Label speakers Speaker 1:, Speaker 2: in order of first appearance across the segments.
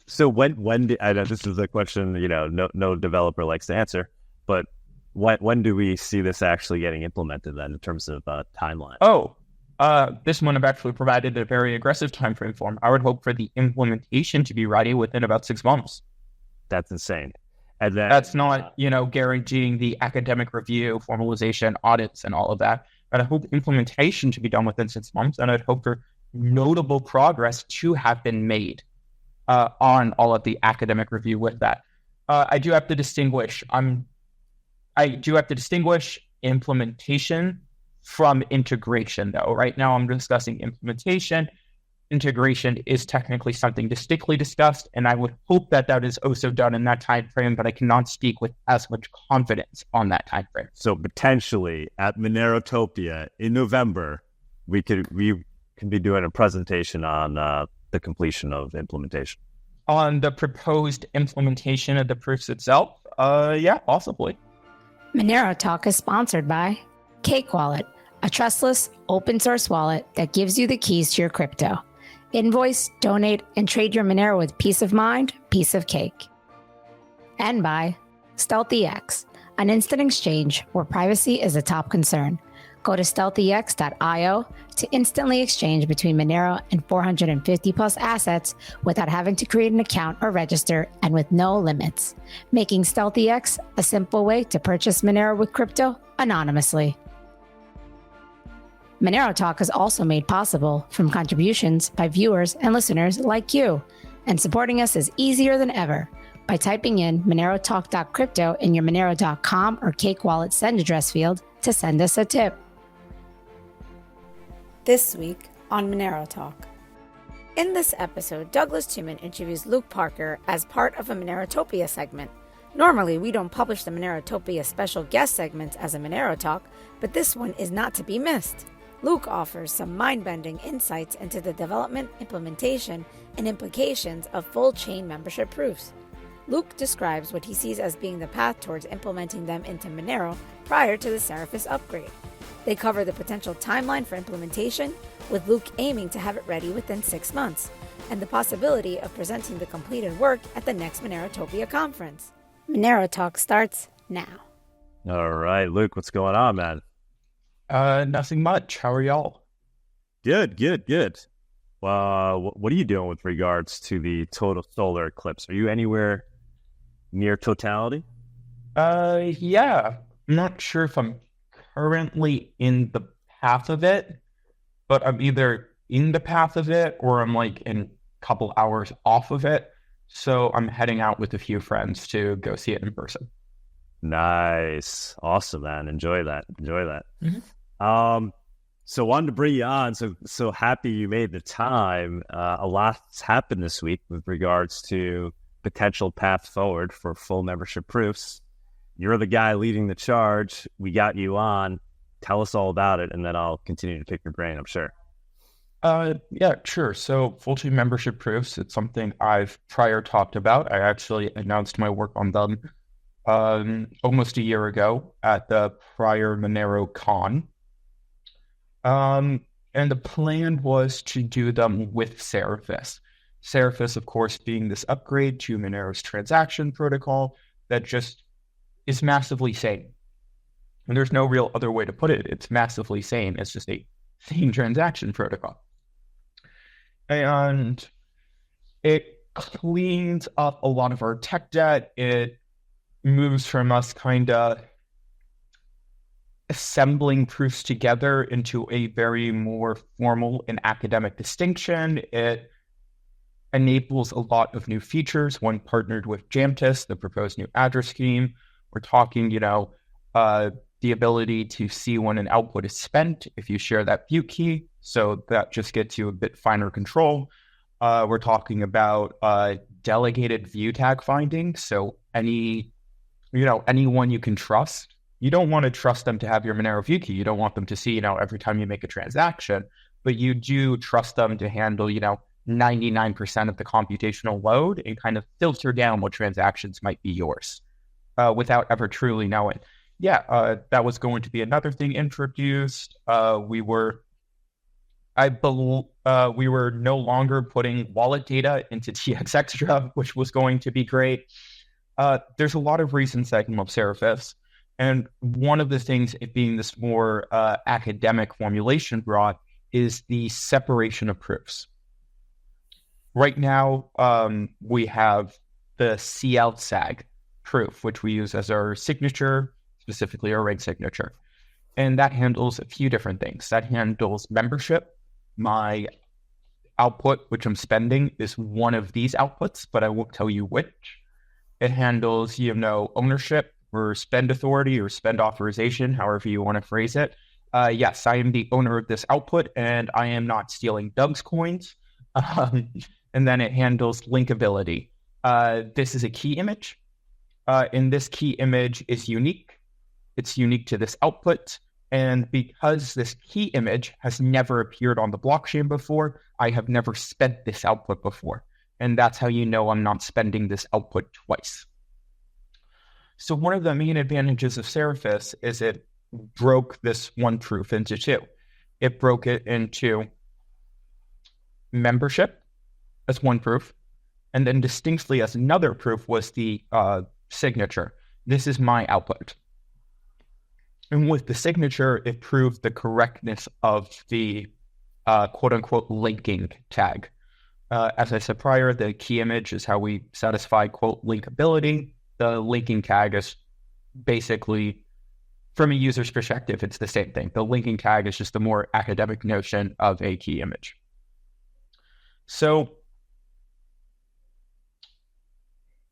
Speaker 1: So I know this is a question, no developer likes to answer, but when do we see this actually getting implemented then in terms of timeline?
Speaker 2: This one I've actually provided a very aggressive time frame for. I would hope for the implementation to be ready within about 6 months.
Speaker 1: That's insane. And then,
Speaker 2: that's not, guaranteeing the academic review, formalization, audits, and all of that. But I hope implementation to be done within 6 months, and I'd hope for notable progress to have been made on all of the academic review with that. I do have to distinguish implementation from integration, though. Right now, I'm discussing implementation. Integration is technically something distinctly discussed, and I would hope that is also done in that time frame, but I cannot speak with as much confidence on that time frame.
Speaker 1: So potentially at Monerotopia in November, we can be doing a presentation on the completion of implementation.
Speaker 2: On the proposed implementation of the proofs itself? Yeah, possibly.
Speaker 3: Monero Talk is sponsored by Cake Wallet, a trustless open source wallet that gives you the keys to your crypto. Invoice, donate, and trade your Monero with peace of mind, piece of cake. And by StealthyX, an instant exchange where privacy is a top concern. Go to stealthyx.io to instantly exchange between Monero and 450 plus assets without having to create an account or register, and with no limits, making StealthyX a simple way to purchase Monero with crypto anonymously. Monero Talk is also made possible from contributions by viewers and listeners like you, and supporting us is easier than ever by typing in monerotalk.crypto in your monero.com or Cake Wallet send address field to send us a tip. This week on Monero Talk. In this episode, Douglas Tuman interviews Luke Parker as part of a Monerotopia segment. Normally, we don't publish the Monerotopia special guest segments as a Monero Talk, but this one is not to be missed. Luke offers some mind-bending insights into the development, implementation, and implications of full chain membership proofs. Luke describes what he sees as being the path towards implementing them into Monero prior to the Seraphis upgrade. They cover the potential timeline for implementation, with Luke aiming to have it ready within 6 months, and the possibility of presenting the completed work at the next Monerotopia conference. Monero Talk starts now.
Speaker 1: All right, Luke, what's going on, man?
Speaker 2: Nothing much. How are y'all?
Speaker 1: Good. Well, what are you doing with regards to the total solar eclipse? Are you anywhere near totality?
Speaker 2: Yeah. I'm not sure if I'm currently in the path of it, but I'm either in the path of it or I'm like in a couple hours off of it. So I'm heading out with a few friends to go see it in person.
Speaker 1: Nice. Awesome, man. Enjoy that.
Speaker 2: Mm-hmm.
Speaker 1: So wanted to bring you on. So happy you made the time. A lot's happened this week with regards to potential path forward for full membership proofs. You're the guy leading the charge. We got you on. Tell us all about it, and then I'll continue to pick your brain, I'm sure.
Speaker 2: Yeah, sure. So full chain membership proofs, it's something I've prior talked about. I actually announced my work on them almost a year ago at the prior Monero Con. And the plan was to do them with Seraphis. Seraphis, of course, being this upgrade to Monero's transaction protocol that just is massively sane. And there's no real other way to put it. It's massively sane. It's just a sane transaction protocol. And it cleans up a lot of our tech debt. It moves from us kind of assembling proofs together into a very more formal and academic distinction. It enables a lot of new features. One partnered with Jamtis, the proposed new address scheme. We're talking, the ability to see when an output is spent if you share that view key. So that just gets you a bit finer control. We're talking about delegated view tag finding. So anyone you can trust. You don't want to trust them to have your Monero view key. You don't want them to see, every time you make a transaction, but you do trust them to handle, 99% of the computational load and kind of filter down what transactions might be yours without ever truly knowing. Yeah, that was going to be another thing introduced. We were we were no longer putting wallet data into TXextra, which was going to be great. There's a lot of reasons that I can love Seraphis. And one of the things it being this more academic formulation brought is the separation of proofs. Right now, we have the CL-SAG proof, which we use as our signature, specifically our reg signature. And that handles a few different things. That handles membership. My output, which I'm spending, is one of these outputs, but I won't tell you which. It handles, ownership or spend authority or spend authorization, however you want to phrase it. Yes, I am the owner of this output, and I am not stealing Doug's coins. And then it handles linkability. This is a key image. And this key image is unique. It's unique to this output. And because this key image has never appeared on the blockchain before, I have never spent this output before. And that's how you know I'm not spending this output twice. So one of the main advantages of Seraphis is it broke this one proof into two. It broke it into membership as one proof, and then distinctly as another proof was the signature. This is my output. And with the signature, it proved the correctness of the quote-unquote linking tag. As I said prior, the key image is how we satisfy, quote, linkability. The linking tag is basically, from a user's perspective, it's the same thing. The linking tag is just the more academic notion of a key image. So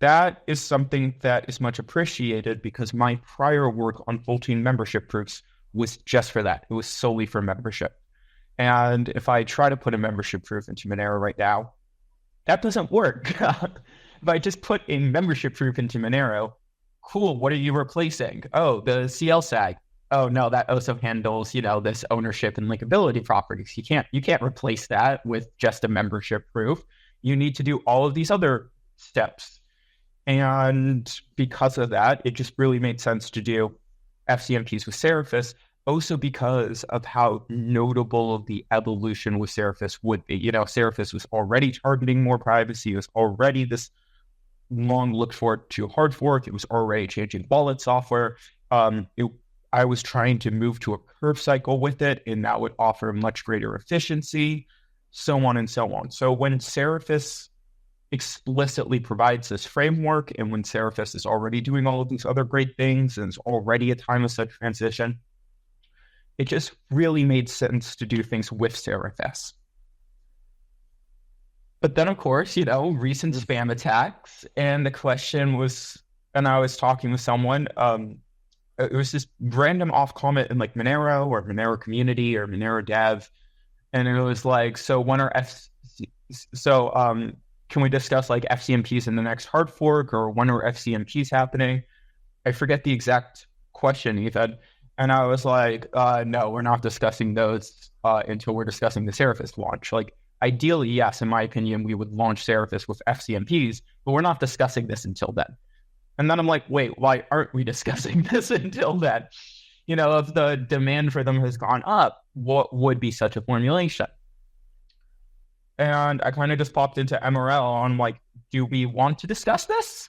Speaker 2: that is something that is much appreciated because my prior work on full-team membership proofs was just for that. It was solely for membership. And if I try to put a membership proof into Monero right now, that doesn't work. If I just put a membership proof into Monero, cool, what are you replacing? Oh, the CL-SAG. Oh, no, that also handles, this ownership and linkability properties. You can't replace that with just a membership proof. You need to do all of these other steps. And because of that, it just really made sense to do FCMPs with Seraphis, also because of how notable the evolution with Seraphis would be. Seraphis was already targeting more privacy. It was already this long looked forward to hard fork. It was already changing wallet software. I was trying to move to a curve cycle with it, and that would offer much greater efficiency, so on and so on. So when Seraphis explicitly provides this framework, and when Seraphis is already doing all of these other great things, and it's already a time of such transition, it just really made sense to do things with Seraphis. But then, of course, recent spam attacks, and the question was, and I was talking with someone, it was this random off comment in like Monero or Monero community or Monero dev, and it was like, so when are can we discuss like FCMPs in the next hard fork, or when are FCMPs happening? I forget the exact question, Ethan. And I was like, no, we're not discussing those until we're discussing the Seraphis launch. Like, ideally, yes, in my opinion, we would launch Seraphis with FCMPs, but we're not discussing this until then. And then I'm like, wait, why aren't we discussing this until then? If the demand for them has gone up, what would be such a formulation? And I kind of just popped into MRL on like, do we want to discuss this?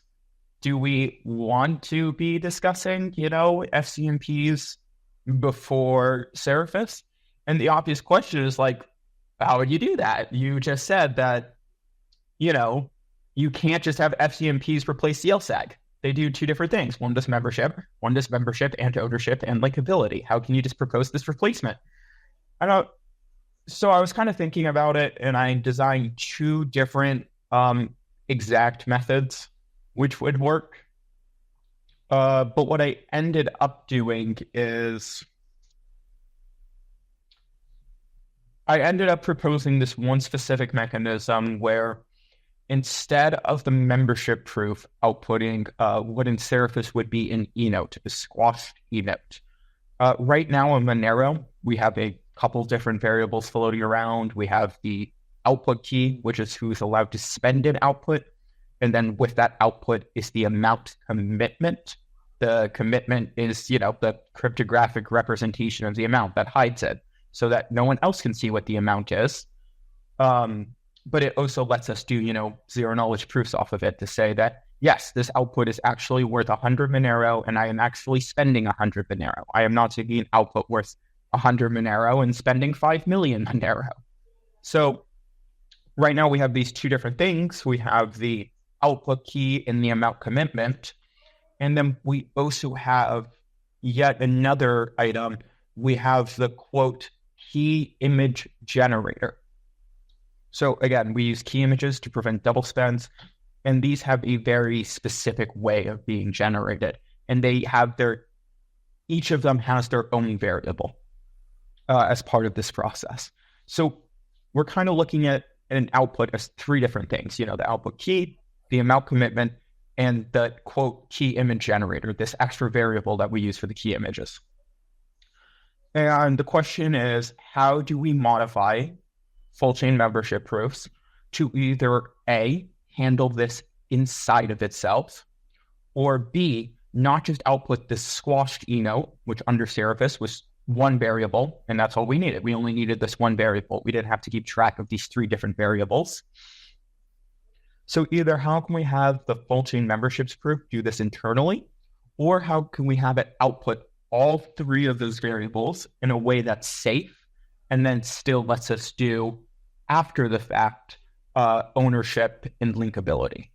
Speaker 2: Do we want to be discussing, FCMPs before Seraphis? And the obvious question is like, how would you do that? You just said that, you can't just have FCMPs replace CL-SAG. They do two different things. One does membership and ownership and linkability. How can you just propose this replacement? So I was kind of thinking about it, and I designed two different exact methods which would work. But what I ended up doing is I ended up proposing this one specific mechanism where instead of the membership proof outputting what in Seraphis would be an e-note, a squashed e-note. Right now in Monero, we have a couple different variables floating around. We have the output key, which is who's allowed to spend an output. And then with that output is the amount commitment. The commitment is, the cryptographic representation of the amount that hides it. so that no one else can see what the amount is. But it also lets us do, zero knowledge proofs off of it to say that, yes, this output is actually worth 100 Monero, and I am actually spending 100 Monero. I am not taking an output worth 100 Monero and spending 5 million Monero. So right now we have these two different things. We have the output key and the amount commitment. And then we also have yet another item. We have the quote key image generator. So again, we use key images to prevent double spends, and these have a very specific way of being generated. And they have each of them has their own variable as part of this process. So we're kind of looking at an output as three different things, the output key, the amount commitment, and the quote key image generator, this extra variable that we use for the key images. And the question is, how do we modify full chain membership proofs to either A, handle this inside of itself, or B, not just output this squashed E-note, which under Seraphis was one variable, and that's all we needed. We only needed this one variable. We didn't have to keep track of these three different variables. So either how can we have the full chain memberships proof do this internally, or how can we have it output all three of those variables in a way that's safe and then still lets us do after the fact ownership and linkability.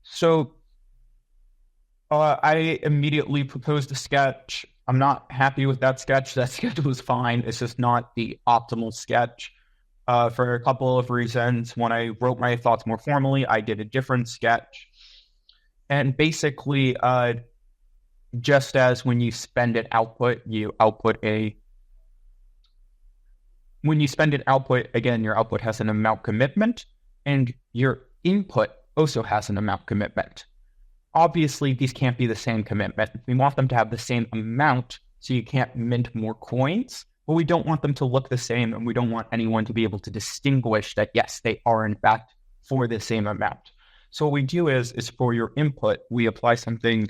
Speaker 2: So I immediately proposed a sketch. I'm not happy with that sketch. That sketch was fine. It's just not the optimal sketch for a couple of reasons. When I wrote my thoughts more formally, I did a different sketch. And basically, just as when you spend an output, when you spend an output, again, your output has an amount commitment, and your input also has an amount commitment. Obviously, these can't be the same commitment. We want them to have the same amount, so you can't mint more coins, but we don't want them to look the same, and we don't want anyone to be able to distinguish that, yes, they are in fact for the same amount. So what we do is for your input, we apply something,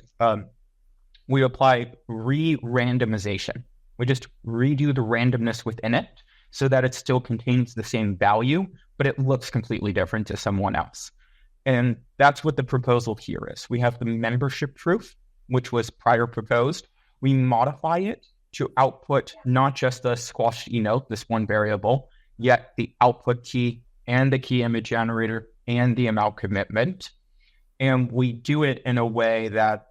Speaker 2: we apply re-randomization. We just redo the randomness within it so that it still contains the same value, but it looks completely different to someone else. And that's what the proposal here is. We have the membership proof, which was prior proposed. We modify it to output not just the squashed E-note, this one variable, yet the output key and the key image generator and the amount commitment. And we do it in a way that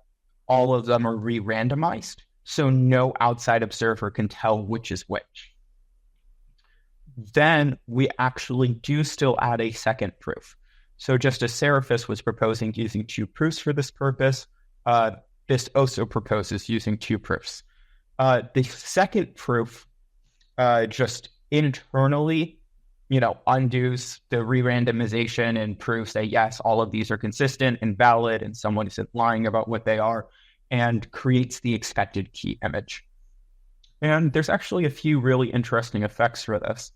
Speaker 2: all of them are re-randomized, so no outside observer can tell which is which. Then we actually do still add a second proof. So just as Seraphis was proposing using two proofs for this purpose, this also proposes using two proofs. The second proof just internally, undoes the re-randomization and proves that, yes, all of these are consistent and valid and someone isn't lying about what they are, and creates the expected key image. And there's actually a few really interesting effects for this.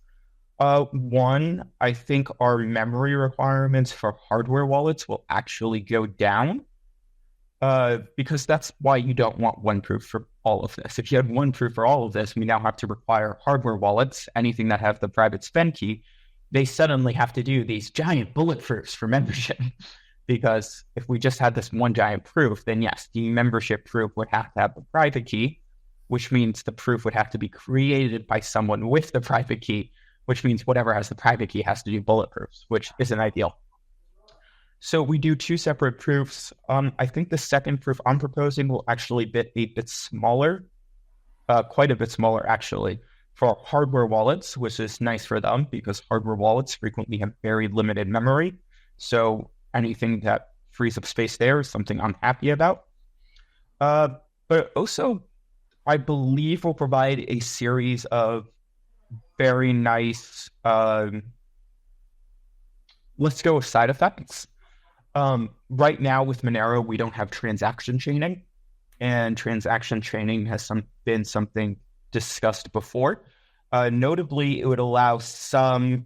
Speaker 2: One, I think our memory requirements for hardware wallets will actually go down because that's why you don't want one proof for all of this. If you had one proof for all of this, we now have to require hardware wallets, anything that have the private spend key, they suddenly have to do these giant bullet proofs for membership. Because if we just had this one giant proof, then yes, the membership proof would have to have the private key, which means the proof would have to be created by someone with the private key, which means whatever has the private key has to do bulletproofs, which isn't ideal. So we do two separate proofs. I think the second proof I'm proposing will actually be a bit smaller, quite a bit smaller actually, for hardware wallets, which is nice for them because hardware wallets frequently have very limited memory. So anything that frees up space there is something I'm happy about. But also, I believe will provide a series of very nice, let's go with side effects. Right now with Monero, we don't have transaction chaining, and transaction chaining has been something discussed before. Notably, it would allow some,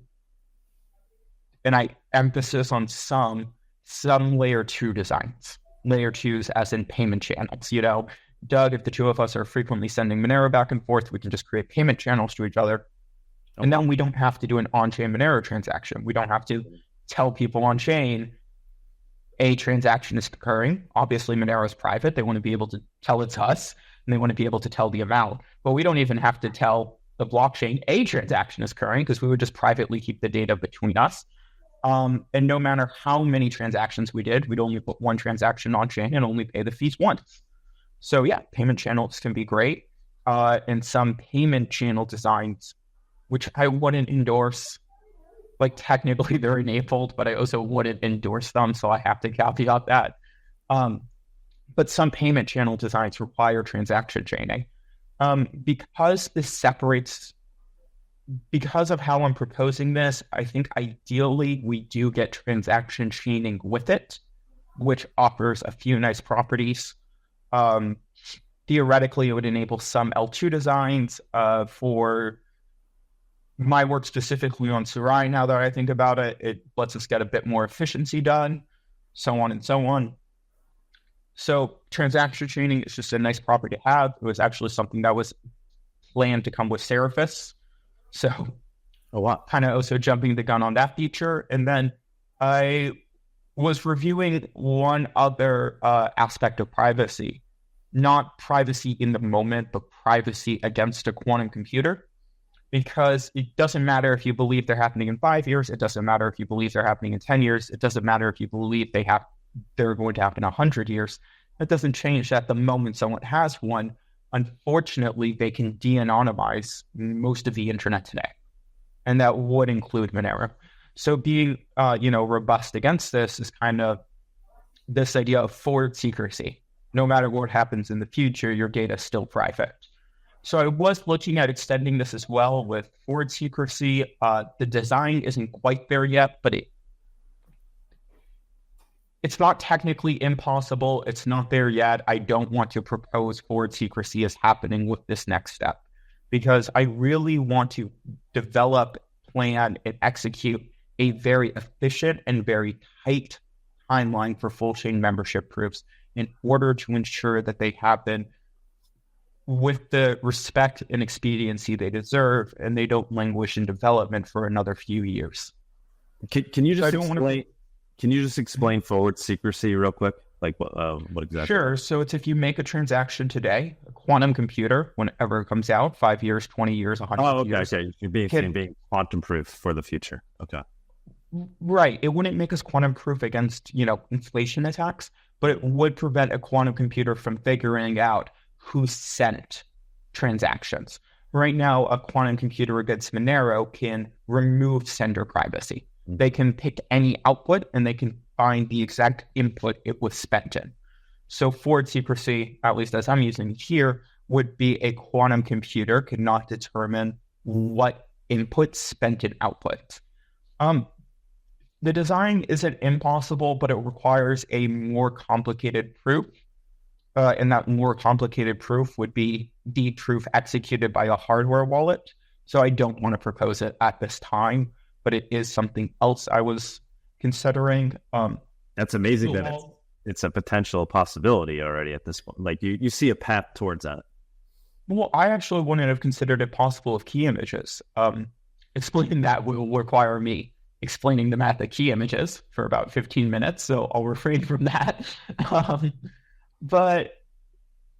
Speaker 2: and I emphasis on some layer 2 designs. Layer 2s as in payment channels, Doug, if the two of us are frequently sending Monero back and forth, we can just create payment channels to each other. And then we don't have to do an on-chain Monero transaction. We don't have to tell people on-chain a transaction is occurring. Obviously, Monero is private. They want to be able to tell it's us, and they want to be able to tell the amount. But we don't even have to tell the blockchain a transaction is occurring, because we would just privately keep the data between us. And no matter how many transactions we did, we'd only put one transaction on-chain and only pay the fees once. So yeah, payment channels can be great. And some payment channel designs, which I wouldn't endorse, like technically they're enabled, but I also wouldn't endorse them. So I have to caveat that. But some payment channel designs require transaction chaining. Because this separates, because of how I'm proposing this, I think ideally we do get transaction chaining with it, which offers a few nice properties. Theoretically, it would enable some L2 designs for my work specifically on Sarai. Now that I think about it, it lets us get a bit more efficiency done, so on and so on. So transaction chaining is just a nice property to have. It was actually something that was planned to come with Seraphis. So kind of also jumping the gun on that feature. And then I was reviewing one other aspect of privacy, not privacy in the moment, but privacy against a quantum computer. Because it doesn't matter if you believe they're happening in 5 years. It doesn't matter if you believe they're happening in 10 years. It doesn't matter if you believe they're going to happen in 100 years. That doesn't change that the moment someone has one, unfortunately, they can de-anonymize most of the internet today. And that would include Monero. So being, robust against this is kind of this idea of forward secrecy. No matter what happens in the future, your data is still private. So I was looking at extending this as well with forward secrecy. The design isn't quite there yet, but it's not technically impossible. It's not there yet. I don't want to propose forward secrecy as happening with this next step, because I really want to develop, plan, and execute a very efficient and very tight timeline for full chain membership proofs in order to ensure that they happen with the respect and expediency they deserve, and they don't languish in development for another few years.
Speaker 1: Can you just explain forward secrecy real quick? Like what exactly?
Speaker 2: Sure. So it's if you make a transaction today, a quantum computer, whenever it comes out, 5 years, 20 years, 100 years.
Speaker 1: Okay. You're being quantum proof for the future. Okay.
Speaker 2: Right. It wouldn't make us quantum proof against, inflation attacks, but it would prevent a quantum computer from figuring out who sent transactions. Right now, a quantum computer against Monero can remove sender privacy. They can pick any output and they can find the exact input it was spent in. So forward secrecy, at least as I'm using it here, would be a quantum computer could not determine what input spent in output. The design isn't impossible, but it requires a more complicated proof. And that more complicated proof would be the proof executed by a hardware wallet. So I don't want to propose it at this time, but it is something else I was considering.
Speaker 1: That's amazing that it's a potential possibility already at this point. Like you see a path towards that.
Speaker 2: Well, I actually wouldn't have considered it possible with key images. Explaining that will require me explaining the math of key images for about 15 minutes, so I'll refrain from that. But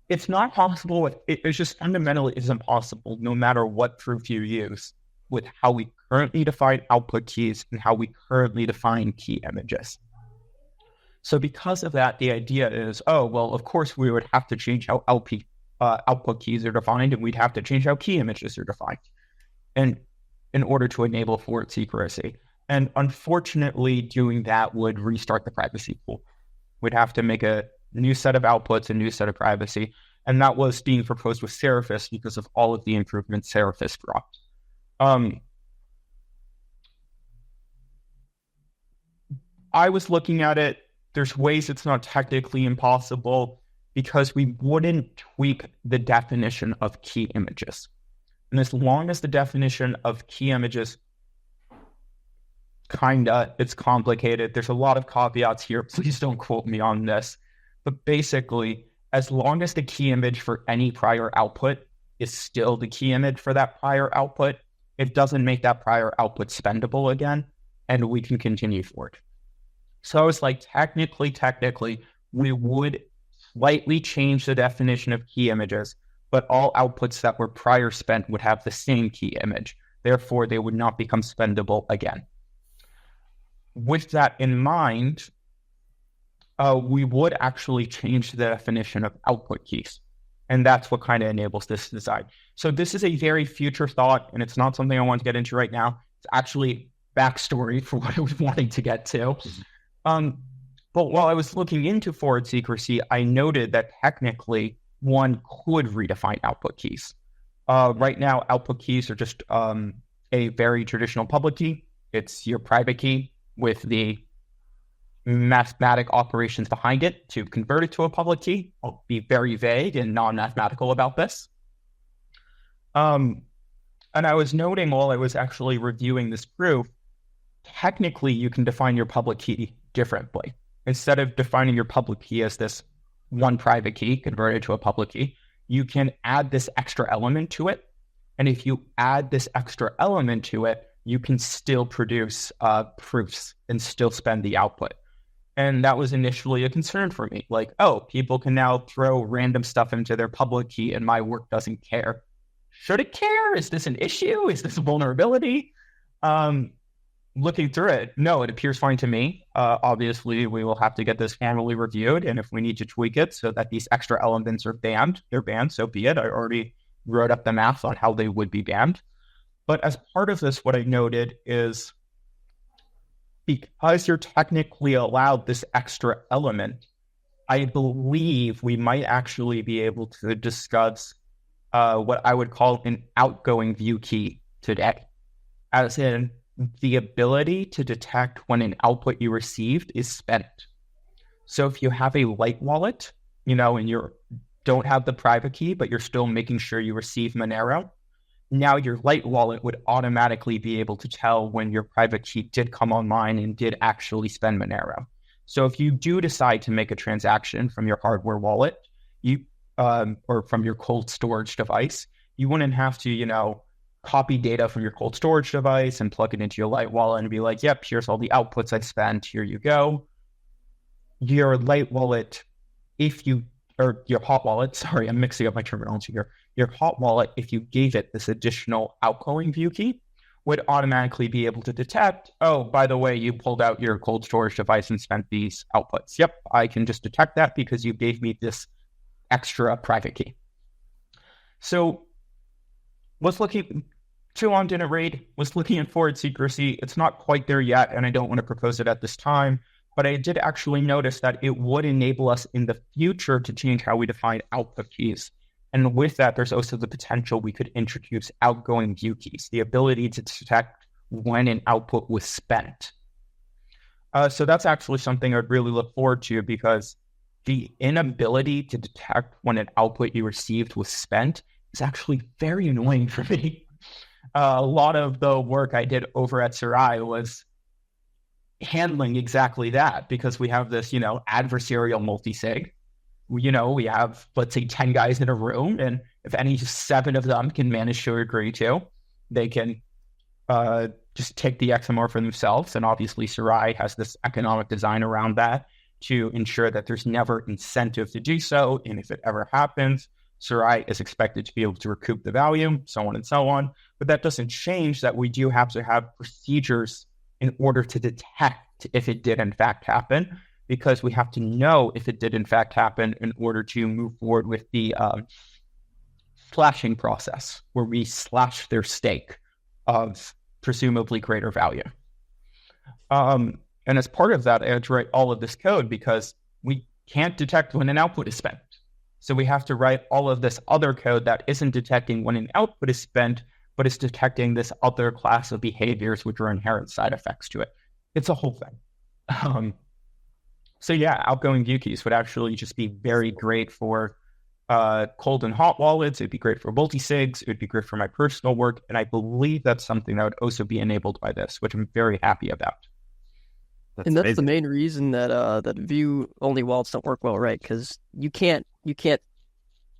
Speaker 2: it's not possible. It's just fundamentally isn't possible no matter what proof you use with how we currently define output keys and how we currently define key images. So because of that, the idea is, of course we would have to change how output keys are defined, and we'd have to change how key images are defined and in order to enable forward secrecy. And unfortunately, doing that would restart the privacy pool. We'd have to make a new set of outputs, a new set of privacy. And that was being proposed with Seraphis because of all of the improvements Seraphis brought. I was looking at it. There's ways it's not technically impossible because we wouldn't tweak the definition of key images. And as long as the definition of key images, it's complicated. There's a lot of caveats here. Please don't quote me on this. But basically, as long as the key image for any prior output is still the key image for that prior output, it doesn't make that prior output spendable again, and we can continue forward. So I was like, technically, we would slightly change the definition of key images, but all outputs that were prior spent would have the same key image. Therefore, they would not become spendable again. With that in mind, we would actually change the definition of output keys. And that's what kind of enables this design. So this is a very future thought, and it's not something I want to get into right now. It's actually backstory for what I was wanting to get to. But while I was looking into forward secrecy, I noted that technically one could redefine output keys. Right now, output keys are just a very traditional public key. It's your private key with the mathematic operations behind it to convert it to a public key. I'll be very vague and non-mathematical about this. And I was noting while I was actually reviewing this proof, technically you can define your public key differently. Instead of defining your public key as this one private key converted to a public key, you can add this extra element to it. And if you add this extra element to it, you can still produce proofs and still spend the output. And that was initially a concern for me. Like, oh, people can now throw random stuff into their public key and my work doesn't care. Should it care? Is this an issue? Is this a vulnerability? Looking through it, no, it appears fine to me. Obviously, we will have to get this formally reviewed. And if we need to tweak it so that these extra elements are banned, they're banned, so be it. I already wrote up the math on how they would be banned. But as part of this, what I noted is because you're technically allowed this extra element, I believe we might actually be able to discuss what I would call an outgoing view key today, as in the ability to detect when an output you received is spent. So if you have a light wallet, and you don't have the private key, but you're still making sure you receive Monero, now your light wallet would automatically be able to tell when your private key did come online and did actually spend Monero. So if you do decide to make a transaction from your hardware wallet, or from your cold storage device, you wouldn't have to, copy data from your cold storage device and plug it into your light wallet and be like, yep, here's all the outputs I spent, here you go. Your light wallet, or your hot wallet, sorry, I'm mixing up my terminology here. Your hot wallet, if you gave it this additional outgoing view key, would automatically be able to detect, oh, by the way, you pulled out your cold storage device and spent these outputs. Yep, I can just detect that because you gave me this extra private key. So was looking on didn't raid, was looking at forward secrecy. It's not quite there yet, and I don't want to propose it at this time. But I did actually notice that it would enable us in the future to change how we define output keys. And with that, there's also the potential we could introduce outgoing view keys, the ability to detect when an output was spent. So that's actually something I'd really look forward to, because the inability to detect when an output you received was spent is actually very annoying for me. A lot of the work I did over at Sarai was handling exactly that, because we have this, adversarial multi-sig. We have, let's say, 10 guys in a room, and if any 7 of them can manage to agree to, they can just take the XMR for themselves. And obviously, Sarai has this economic design around that to ensure that there's never incentive to do so. And if it ever happens, Sarai is expected to be able to recoup the value, so on and so on. But that doesn't change that we do have to have procedures in order to detect if it did in fact happen, because we have to know if it did in fact happen in order to move forward with the slashing process, where we slash their stake of presumably greater value. And as part of that, I had to write all of this code because we can't detect when an output is spent. So we have to write all of this other code that isn't detecting when an output is spent, but is detecting this other class of behaviors which are inherent side effects to it. It's a whole thing. So yeah, outgoing view keys would actually just be very great for cold and hot wallets. It'd be great for multi-sigs. It would be great for my personal work. And I believe that's something that would also be enabled by this, which I'm very happy about.
Speaker 4: That's amazing. The main reason that that view-only wallets don't work well, right? Because you can't you can't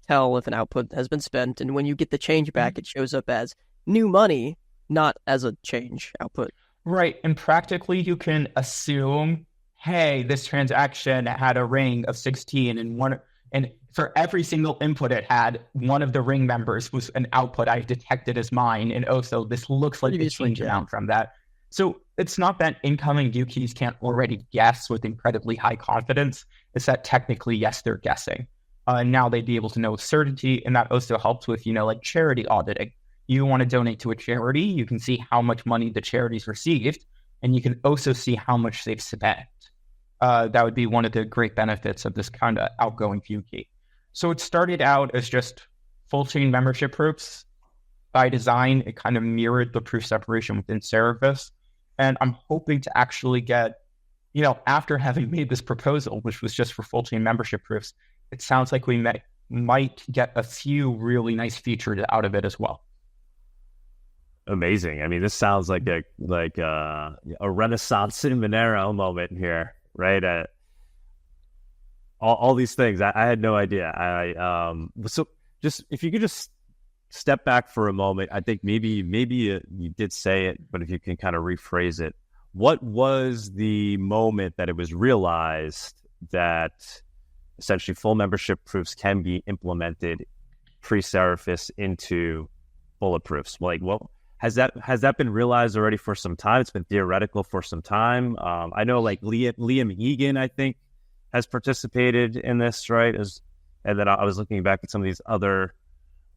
Speaker 4: tell if an output has been spent. And when you get the change back, it shows up as new money, not as a change output.
Speaker 2: Right. And practically, you can assume, hey, this transaction had a ring of 16 and for every single input it had, one of the ring members was an output I detected as mine. And so this looks like the change amount from that. So it's not that incoming view keys can't already guess with incredibly high confidence. It's that technically, yes, they're guessing. Now they'd be able to know with certainty. And that also helps with, like charity auditing. You want to donate to a charity, you can see how much money the charity's received, and you can also see how much they've spent. That would be one of the great benefits of this kind of outgoing view key. So it started out as just full chain membership proofs. By design, it kind of mirrored the proof separation within Seraphis. And I'm hoping to actually get, after having made this proposal, which was just for full chain membership proofs, it sounds like we might get a few really nice features out of it as well.
Speaker 1: Amazing. I mean, this sounds like a Renaissance in Monero moment here, right? All these things. I had no idea. So just if you could just step back for a moment, I think maybe you did say it, but if you can kind of rephrase it, what was the moment that it was realized that essentially full membership proofs can be implemented pre-Seraphis into bulletproofs? Like, what has that been realized already for some time? It's been theoretical for some time. I know like Liam Egan, I think, has participated in this, right? And then I was looking back at some of these other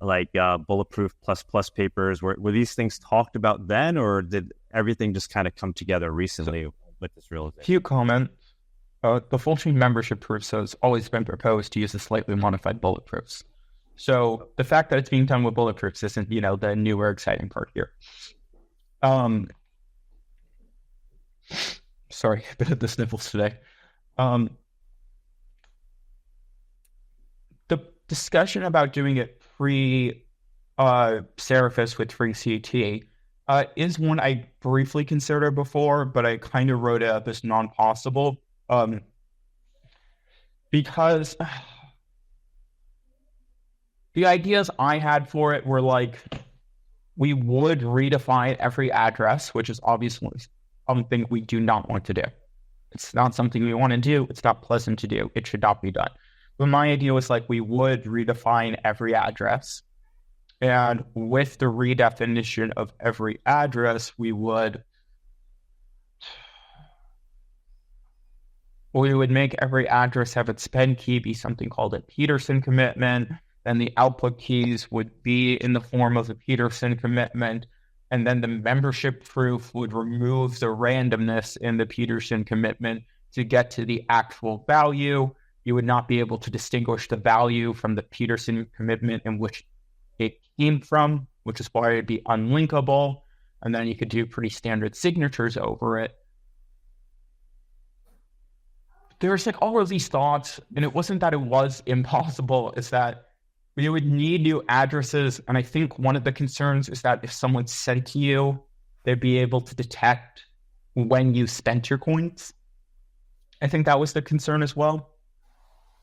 Speaker 1: like bulletproof plus papers. Were these things talked about then, or did everything just kind of come together recently with this realization?
Speaker 2: Few comments. The full chain membership proofs has always been proposed to use the slightly modified bulletproofs. So the fact that it's being done with bulletproofs isn't, the newer exciting part here. Sorry, a bit of the sniffles today. The discussion about doing it pre-Seraphis with free CT is one I briefly considered before, but I kind of wrote it up as non-possible because the ideas I had for it were like, we would redefine every address, which is obviously something we do not want to do. It's not something we want to do. It's not pleasant to do. It should not be done. But my idea was like, we would redefine every address. And with the redefinition of every address, we would make every address have its spend key be something called a Peterson commitment. Then the output keys would be in the form of a Peterson commitment. And then the membership proof would remove the randomness in the Peterson commitment to get to the actual value. You would not be able to distinguish the value from the Peterson commitment in which it came from, which is why it'd be unlinkable. And then you could do pretty standard signatures over it. There's like all of these thoughts, and it wasn't that it was impossible, it's that we would need new addresses. And I think one of the concerns is that if someone sent to you, they'd be able to detect when you spent your coins. I think that was the concern as well.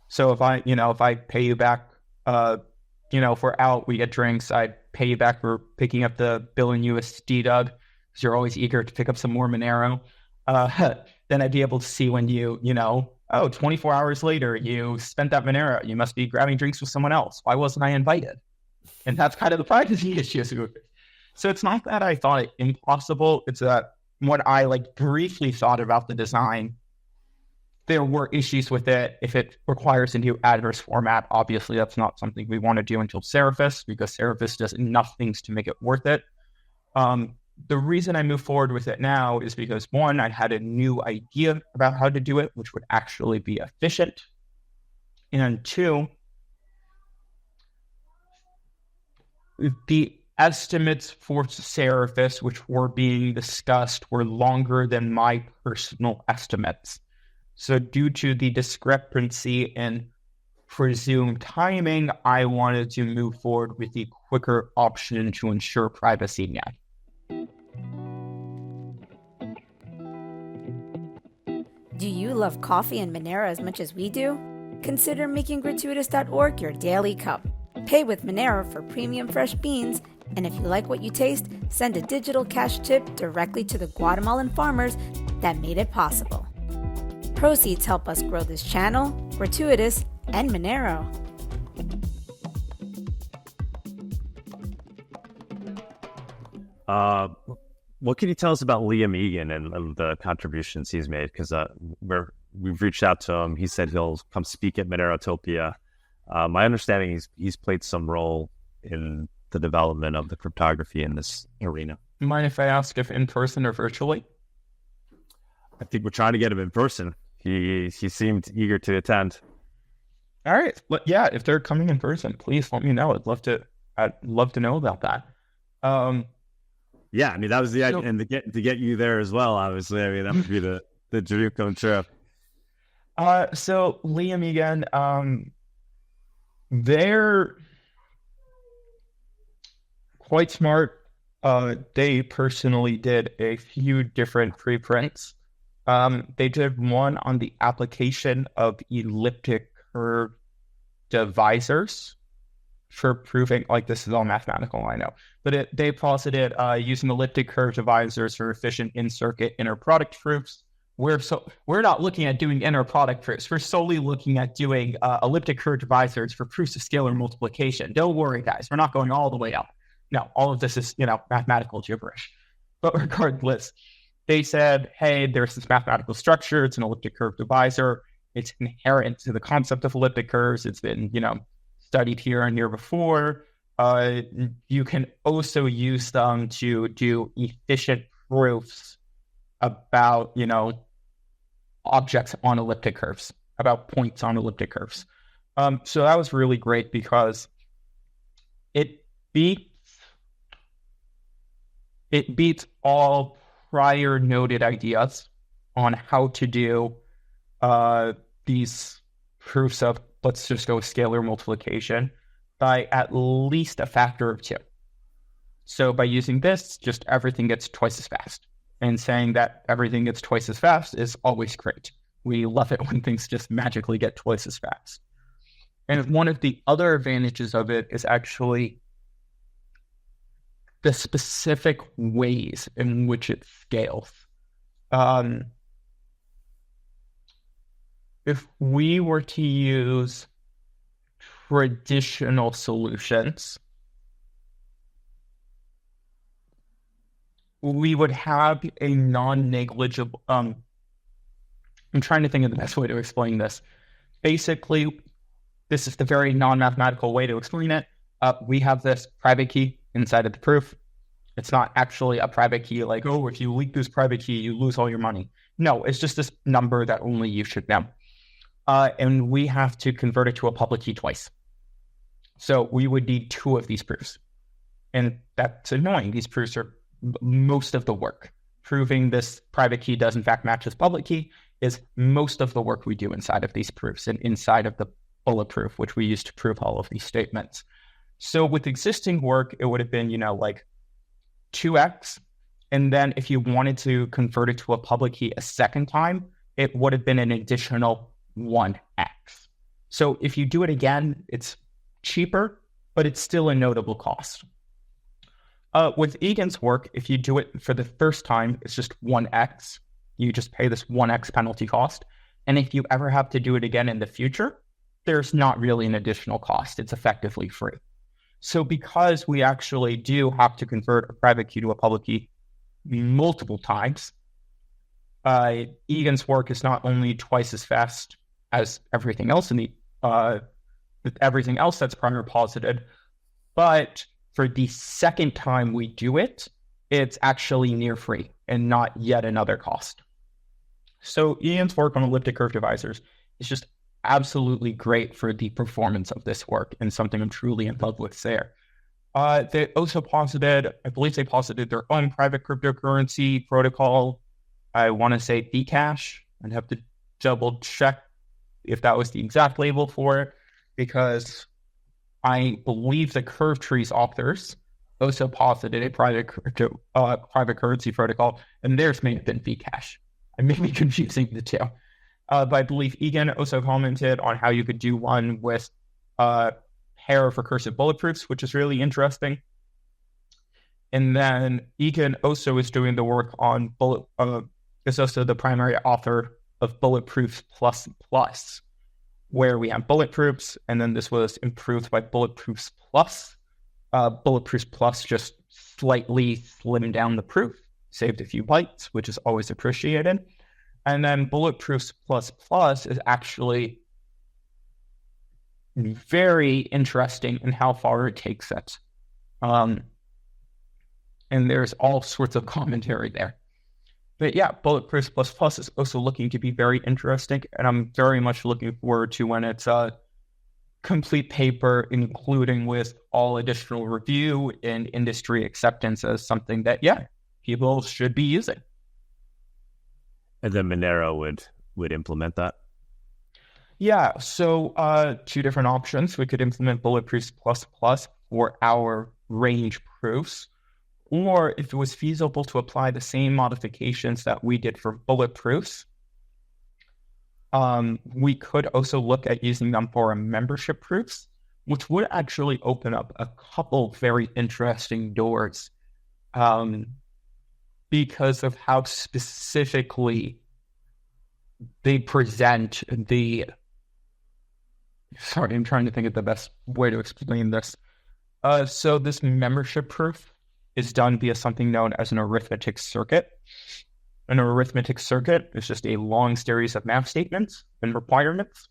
Speaker 2: So if I pay you back, if we're out, we get drinks, I pay you back for picking up the bill in USD, Doug, because you're always eager to pick up some more Monero. Then I'd be able to see when 24 hours later, you spent that Monero. You must be grabbing drinks with someone else. Why wasn't I invited? And that's kind of the privacy issues. So it's not that I thought it impossible. It's that when I briefly thought about the design, there were issues with it. If it requires a new address format, obviously that's not something we want to do until Seraphis, because Seraphis does enough things to make it worth it. The reason I move forward with it now is because, one, I had a new idea about how to do it, which would actually be efficient. And two, the estimates for Seraphis, which were being discussed, were longer than my personal estimates. So due to the discrepancy in presumed timing, I wanted to move forward with the quicker option to ensure privacy now.
Speaker 3: Do you love coffee and Monero as much as we do? Consider making gratuitous.org your daily cup. Pay with Monero for premium fresh beans, and if you like what you taste, send a digital cash tip directly to the Guatemalan farmers that made it possible. Proceeds help us grow this channel, Gratuitous, and Monero.
Speaker 1: What can you tell us about Liam Egan and the contributions he's made? Because we've reached out to him. He said he'll come speak at Monerotopia. My understanding he's played some role in the development of the cryptography in this arena.
Speaker 2: Mind if I ask if in person or virtually?
Speaker 1: I think we're trying to get him in person. He seemed eager to attend.
Speaker 2: All right. Well, yeah, if they're coming in person, please let me know. I'd love to know about that.
Speaker 1: Yeah, I mean that was the idea, and to get you there as well. Obviously, I mean that would be the dream come true.
Speaker 2: So Liam Egan, they're quite smart. They personally did a few different preprints. They did one on the application of elliptic curve divisors for proving, like, this is all mathematical, I know, but they posited using elliptic curve divisors for efficient in-circuit inner product proofs. We're not looking at doing inner product proofs. We're solely looking at doing elliptic curve divisors for proofs of scalar multiplication. Don't worry, guys. We're not going all the way up. No, all of this is, mathematical gibberish. But regardless, they said, hey, there's this mathematical structure. It's an elliptic curve divisor. It's inherent to the concept of elliptic curves. It's been, studied here and here before. You can also use them to do efficient proofs about, objects on elliptic curves, about points on elliptic curves. So that was really great because it beats all prior noted ideas on how to do these proofs of, let's just go scalar multiplication, by at least a factor of 2. So by using this, just everything gets twice as fast. And saying that everything gets twice as fast is always great. We love it when things just magically get twice as fast. And one of the other advantages of it is actually the specific ways in which it scales. If we were to use traditional solutions, we would have a non-negligible, I'm trying to think of the best way to explain this. Basically, this is the very non-mathematical way to explain it. We have this private key inside of the proof. It's not actually a private key like, oh, if you leak this private key, you lose all your money. No, it's just this number that only you should know. And we have to convert it to a public key twice. So we would need 2 of these proofs. And that's annoying. These proofs are most of the work. Proving this private key does in fact match this public key is most of the work we do inside of these proofs and inside of the bulletproof, which we use to prove all of these statements. So with existing work, it would have been, like 2x. And then if you wanted to convert it to a public key a second time, it would have been an additional 1x. So if you do it again, it's cheaper, but it's still a notable cost. With Egan's work, if you do it for the first time, it's just 1x. You just pay this 1x penalty cost. And if you ever have to do it again in the future, there's not really an additional cost. It's effectively free. So because we actually do have to convert a private key to a public key multiple times, Egan's work is not only twice as fast as everything else in the everything else that's prior posited, but for the second time we do it, it's actually near free and not yet another cost. So Ian's work on elliptic curve divisors is just absolutely great for the performance of this work and something I'm truly in love with there. They also posited, I believe they posited their own private cryptocurrency protocol. I want to say Bcash. I'd have to double check if that was the exact label for it, because I believe the Curve Trees authors also posited a private currency protocol, and theirs may have been Bcash. I may be confusing the two. But I believe Egan also commented on how you could do one with pair of recursive bulletproofs, which is really interesting. And then Egan also is doing the work on is also the primary author of Bulletproofs Plus Plus, where we have bulletproofs, and then this was improved by Bulletproofs Plus. Bulletproofs Plus just slightly slimmed down the proof, saved a few bytes, which is always appreciated. And then Bulletproofs Plus Plus is actually very interesting in how far it takes it. And there's all sorts of commentary there. But yeah, Bulletproofs Plus Plus is also looking to be very interesting, and I'm very much looking forward to when it's a complete paper, including with all additional review and industry acceptance as something that, people should be using.
Speaker 1: And then Monero would implement that?
Speaker 2: Yeah, so two different options. We could implement Bulletproofs Plus Plus for our range proofs, or if it was feasible to apply the same modifications that we did for bulletproofs, we could also look at using them for membership proofs, which would actually open up a couple very interesting doors because of how specifically they present the... Sorry, I'm trying to think of the best way to explain this. So this membership proof is done via something known as an arithmetic circuit. An arithmetic circuit is just a long series of math statements and requirements.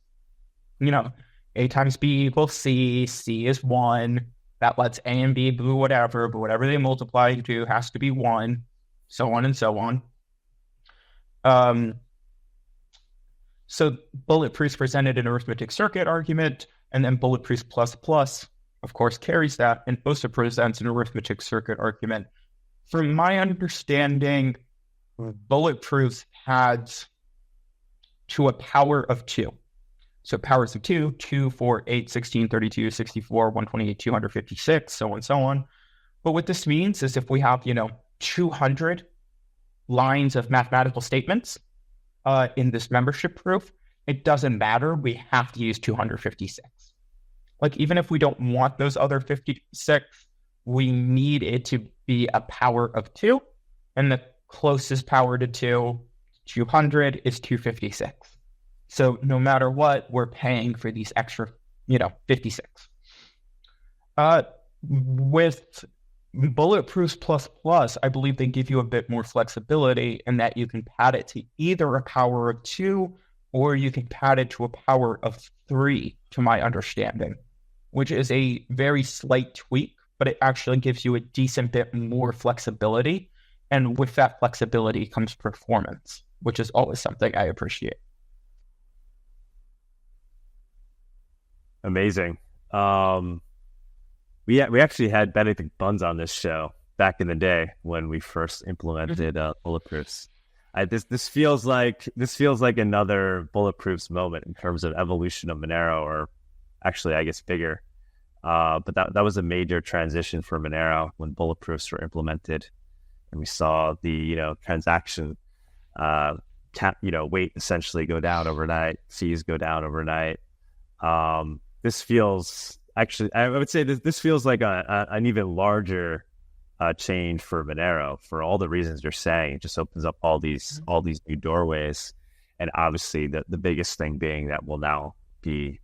Speaker 2: A times B equals C, C is 1. That lets A and B do whatever, but whatever they multiply to has to be 1, so on and so on. So Bulletproofs presented an arithmetic circuit argument, and then Bulletproofs Plus Plus, of course, carries that and also presents an arithmetic circuit argument. From my understanding, Bulletproofs adds to a power of 2. So powers of 2, 2, 4, 8, 16, 32, 64, 128, 256, so on and so on. But what this means is if we have, 200 lines of mathematical statements in this membership proof, it doesn't matter. We have to use 256. Like, even if we don't want those other 56, we need it to be a power of 2. And the closest power to 200, is 256. So no matter what, we're paying for these extra, 56. With Bulletproofs Plus Plus, I believe they give you a bit more flexibility in that you can pad it to either a power of 2 or you can pad it to a power of 3, to my understanding, which is a very slight tweak, but it actually gives you a decent bit more flexibility. And with that flexibility comes performance, which is always something I appreciate.
Speaker 1: Amazing. We actually had Benedict Buns on this show back in the day when we first implemented Bulletproofs. This feels like another Bulletproofs moment in terms of evolution of Monero, or actually, I guess, bigger. But that was a major transition for Monero when Bulletproofs were implemented, and we saw the transaction weight essentially go down overnight, fees go down overnight. This feels actually, I would say this feels like an even larger change for Monero for all the reasons you're saying. It just opens up all these new doorways, and obviously the biggest thing being that we'll now be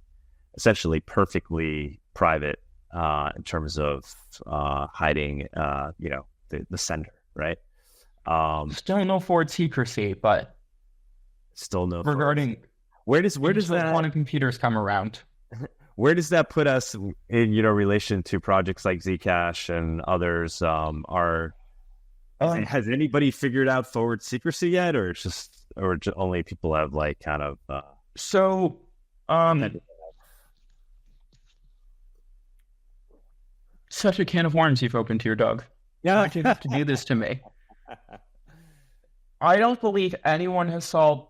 Speaker 1: essentially perfectly private in terms of hiding the sender, right?
Speaker 2: Still no forward secrecy, but
Speaker 1: still no
Speaker 2: regarding
Speaker 1: where does that
Speaker 2: quantum computers come around?
Speaker 1: Where does that put us in relation to projects like Zcash and others? Has anybody figured out forward secrecy yet, or just only people have
Speaker 2: such a can of worms you've opened here, Doug.
Speaker 1: Yeah,
Speaker 2: why'd you have to do this to me? I don't believe anyone has solved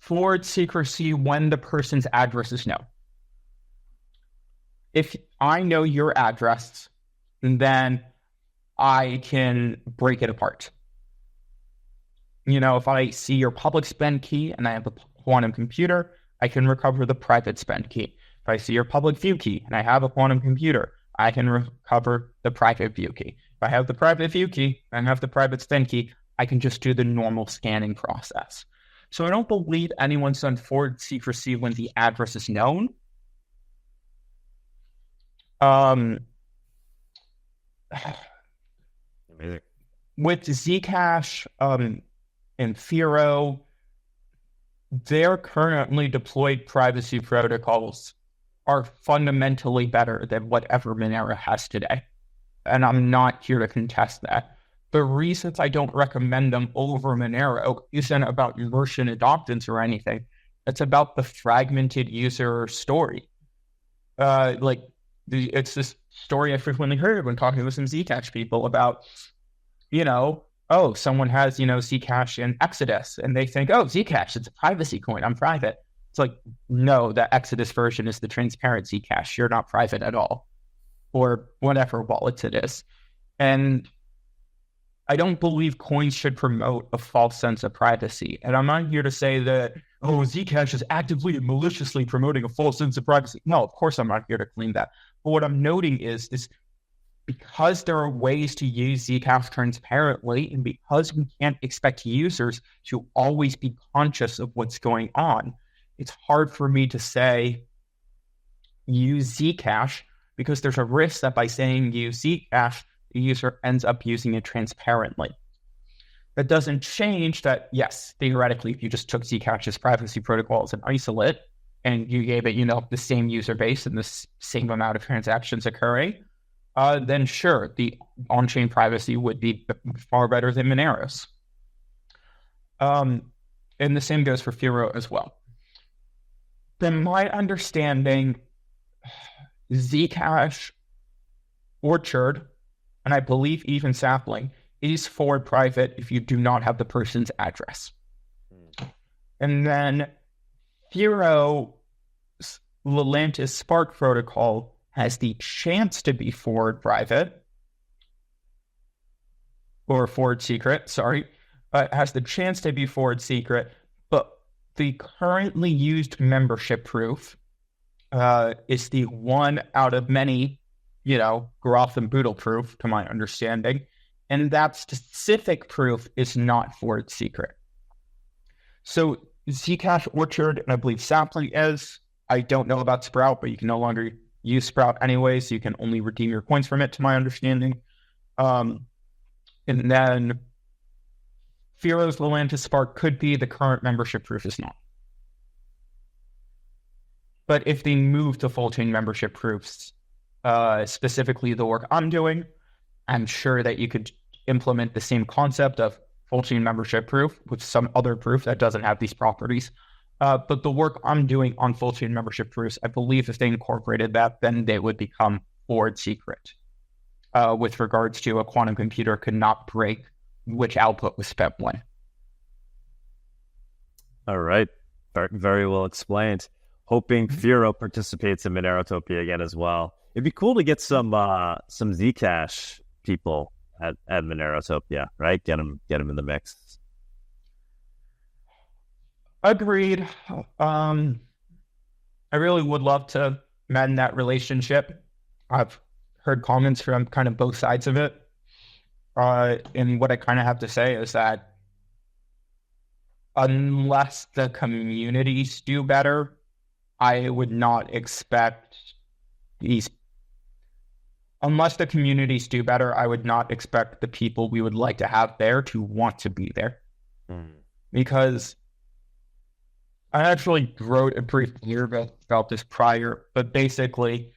Speaker 2: forward secrecy when the person's address is known. If I know your address, then I can break it apart. If I see your public spend key and I have a quantum computer, I can recover the private spend key. If I see your public view key and I have a quantum computer, I can recover the private view key. If I have the private view key and have the private spend key, I can just do the normal scanning process. So I don't believe anyone's done forward secrecy when the address is known.
Speaker 1: Amazing.
Speaker 2: With Zcash and Firo, their currently deployed privacy protocols are fundamentally better than whatever Monero has today. And I'm not here to contest that. The reasons I don't recommend them over Monero isn't about merchant adoptance or anything. It's about the fragmented user story. It's this story I frequently heard when talking with some Zcash people about, someone has, Zcash in Exodus, and they think, Zcash, it's a privacy coin, I'm private. It's like, no, the Exodus version is the transparent Zcash. You're not private at all, or whatever wallets it is. And I don't believe coins should promote a false sense of privacy. And I'm not here to say that, Zcash is actively and maliciously promoting a false sense of privacy. No, of course I'm not here to claim that. But what I'm noting is because there are ways to use Zcash transparently, and because we can't expect users to always be conscious of what's going on, it's hard for me to say use Zcash, because there's a risk that by saying use Zcash, the user ends up using it transparently. That doesn't change that, yes, theoretically, if you just took Zcash's privacy protocol as an isolate and you gave it, the same user base and the same amount of transactions occurring, then sure, the on-chain privacy would be far better than Monero's. And the same goes for Firo as well. From my understanding, Zcash, Orchard, and I believe even Sapling, is forward private if you do not have the person's address. And then Firo's Lelantis Spark protocol has the chance to be forward private, or forward secret, has the chance to be forward secret, but the currently used membership proof is the one out of many, Groth and Boodle proof, to my understanding. And that specific proof is not forward secret. So Zcash, Orchard, and I believe Sapling is. I don't know about Sprout, but you can no longer use Sprout anyway, so you can only redeem your coins from it, to my understanding. And then Firo's Lelantis Spark could be, the current membership proof is not. But if they move to full chain membership proofs, specifically the work I'm doing, I'm sure that you could implement the same concept of full chain membership proof with some other proof that doesn't have these properties. But the work I'm doing on full chain membership proofs, I believe if they incorporated that, then they would become forward secret. With regards to a quantum computer could not break which output was spent when.
Speaker 1: All right. Very well explained. Hoping Firo participates in Monerotopia again as well. It'd be cool to get some Zcash people at Monerotopia, right? Get them in the mix.
Speaker 2: Agreed. I really would love to mend that relationship. I've heard comments from kind of both sides of it. And what I kind of have to say is that unless the communities do better, I would not expect unless the communities do better, I would not expect the people we would like to have there to want to be there. Because I actually wrote a brief blurb about this prior, but basically,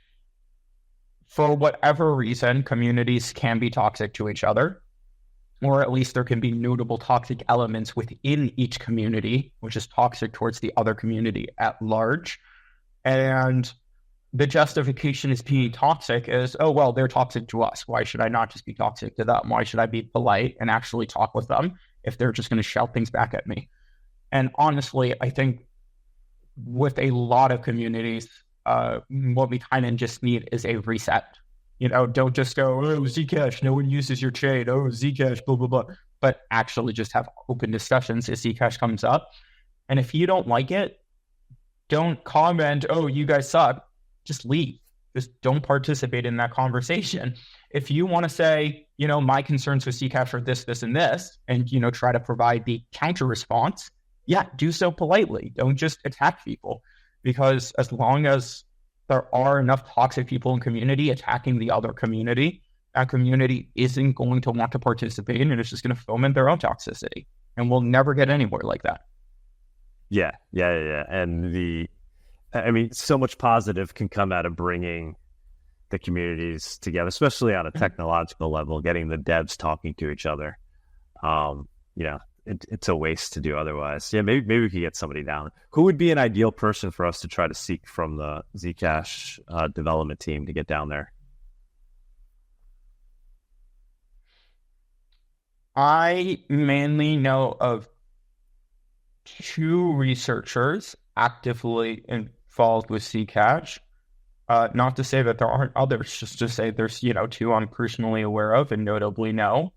Speaker 2: for whatever reason, communities can be toxic to each other, or at least there can be notable toxic elements within each community, which is toxic towards the other community at large. And the justification is being toxic is, they're toxic to us. Why should I not just be toxic to them? Why should I be polite and actually talk with them if they're just going to shout things back at me? And honestly, I think with a lot of communities, what we kind of just need is a reset. Don't just go, Zcash, no one uses your chain. Zcash, blah, blah, blah. But actually just have open discussions as Zcash comes up And if you don't like it, don't comment, oh, you guys suck. Just leave. Just don't participate in that conversation. If you want to say, my concerns with Zcash are this, this, and this, and, try to provide the counter response, yeah, do so politely. Don't just attack people. Because as long as there are enough toxic people in community attacking the other community, that community isn't going to want to participate, and it's just going to foment their own toxicity. And we'll never get anywhere like that.
Speaker 1: Yeah. And so much positive can come out of bringing the communities together, especially on a technological level, getting the devs talking to each other. It's a waste to do otherwise. Yeah, maybe we could get somebody down. Who would be an ideal person for us to try to seek from the Zcash development team to get down there?
Speaker 2: I mainly know of 2 researchers actively involved with Zcash. Not to say that there aren't others, just to say there's, 2 I'm personally aware of and notably know.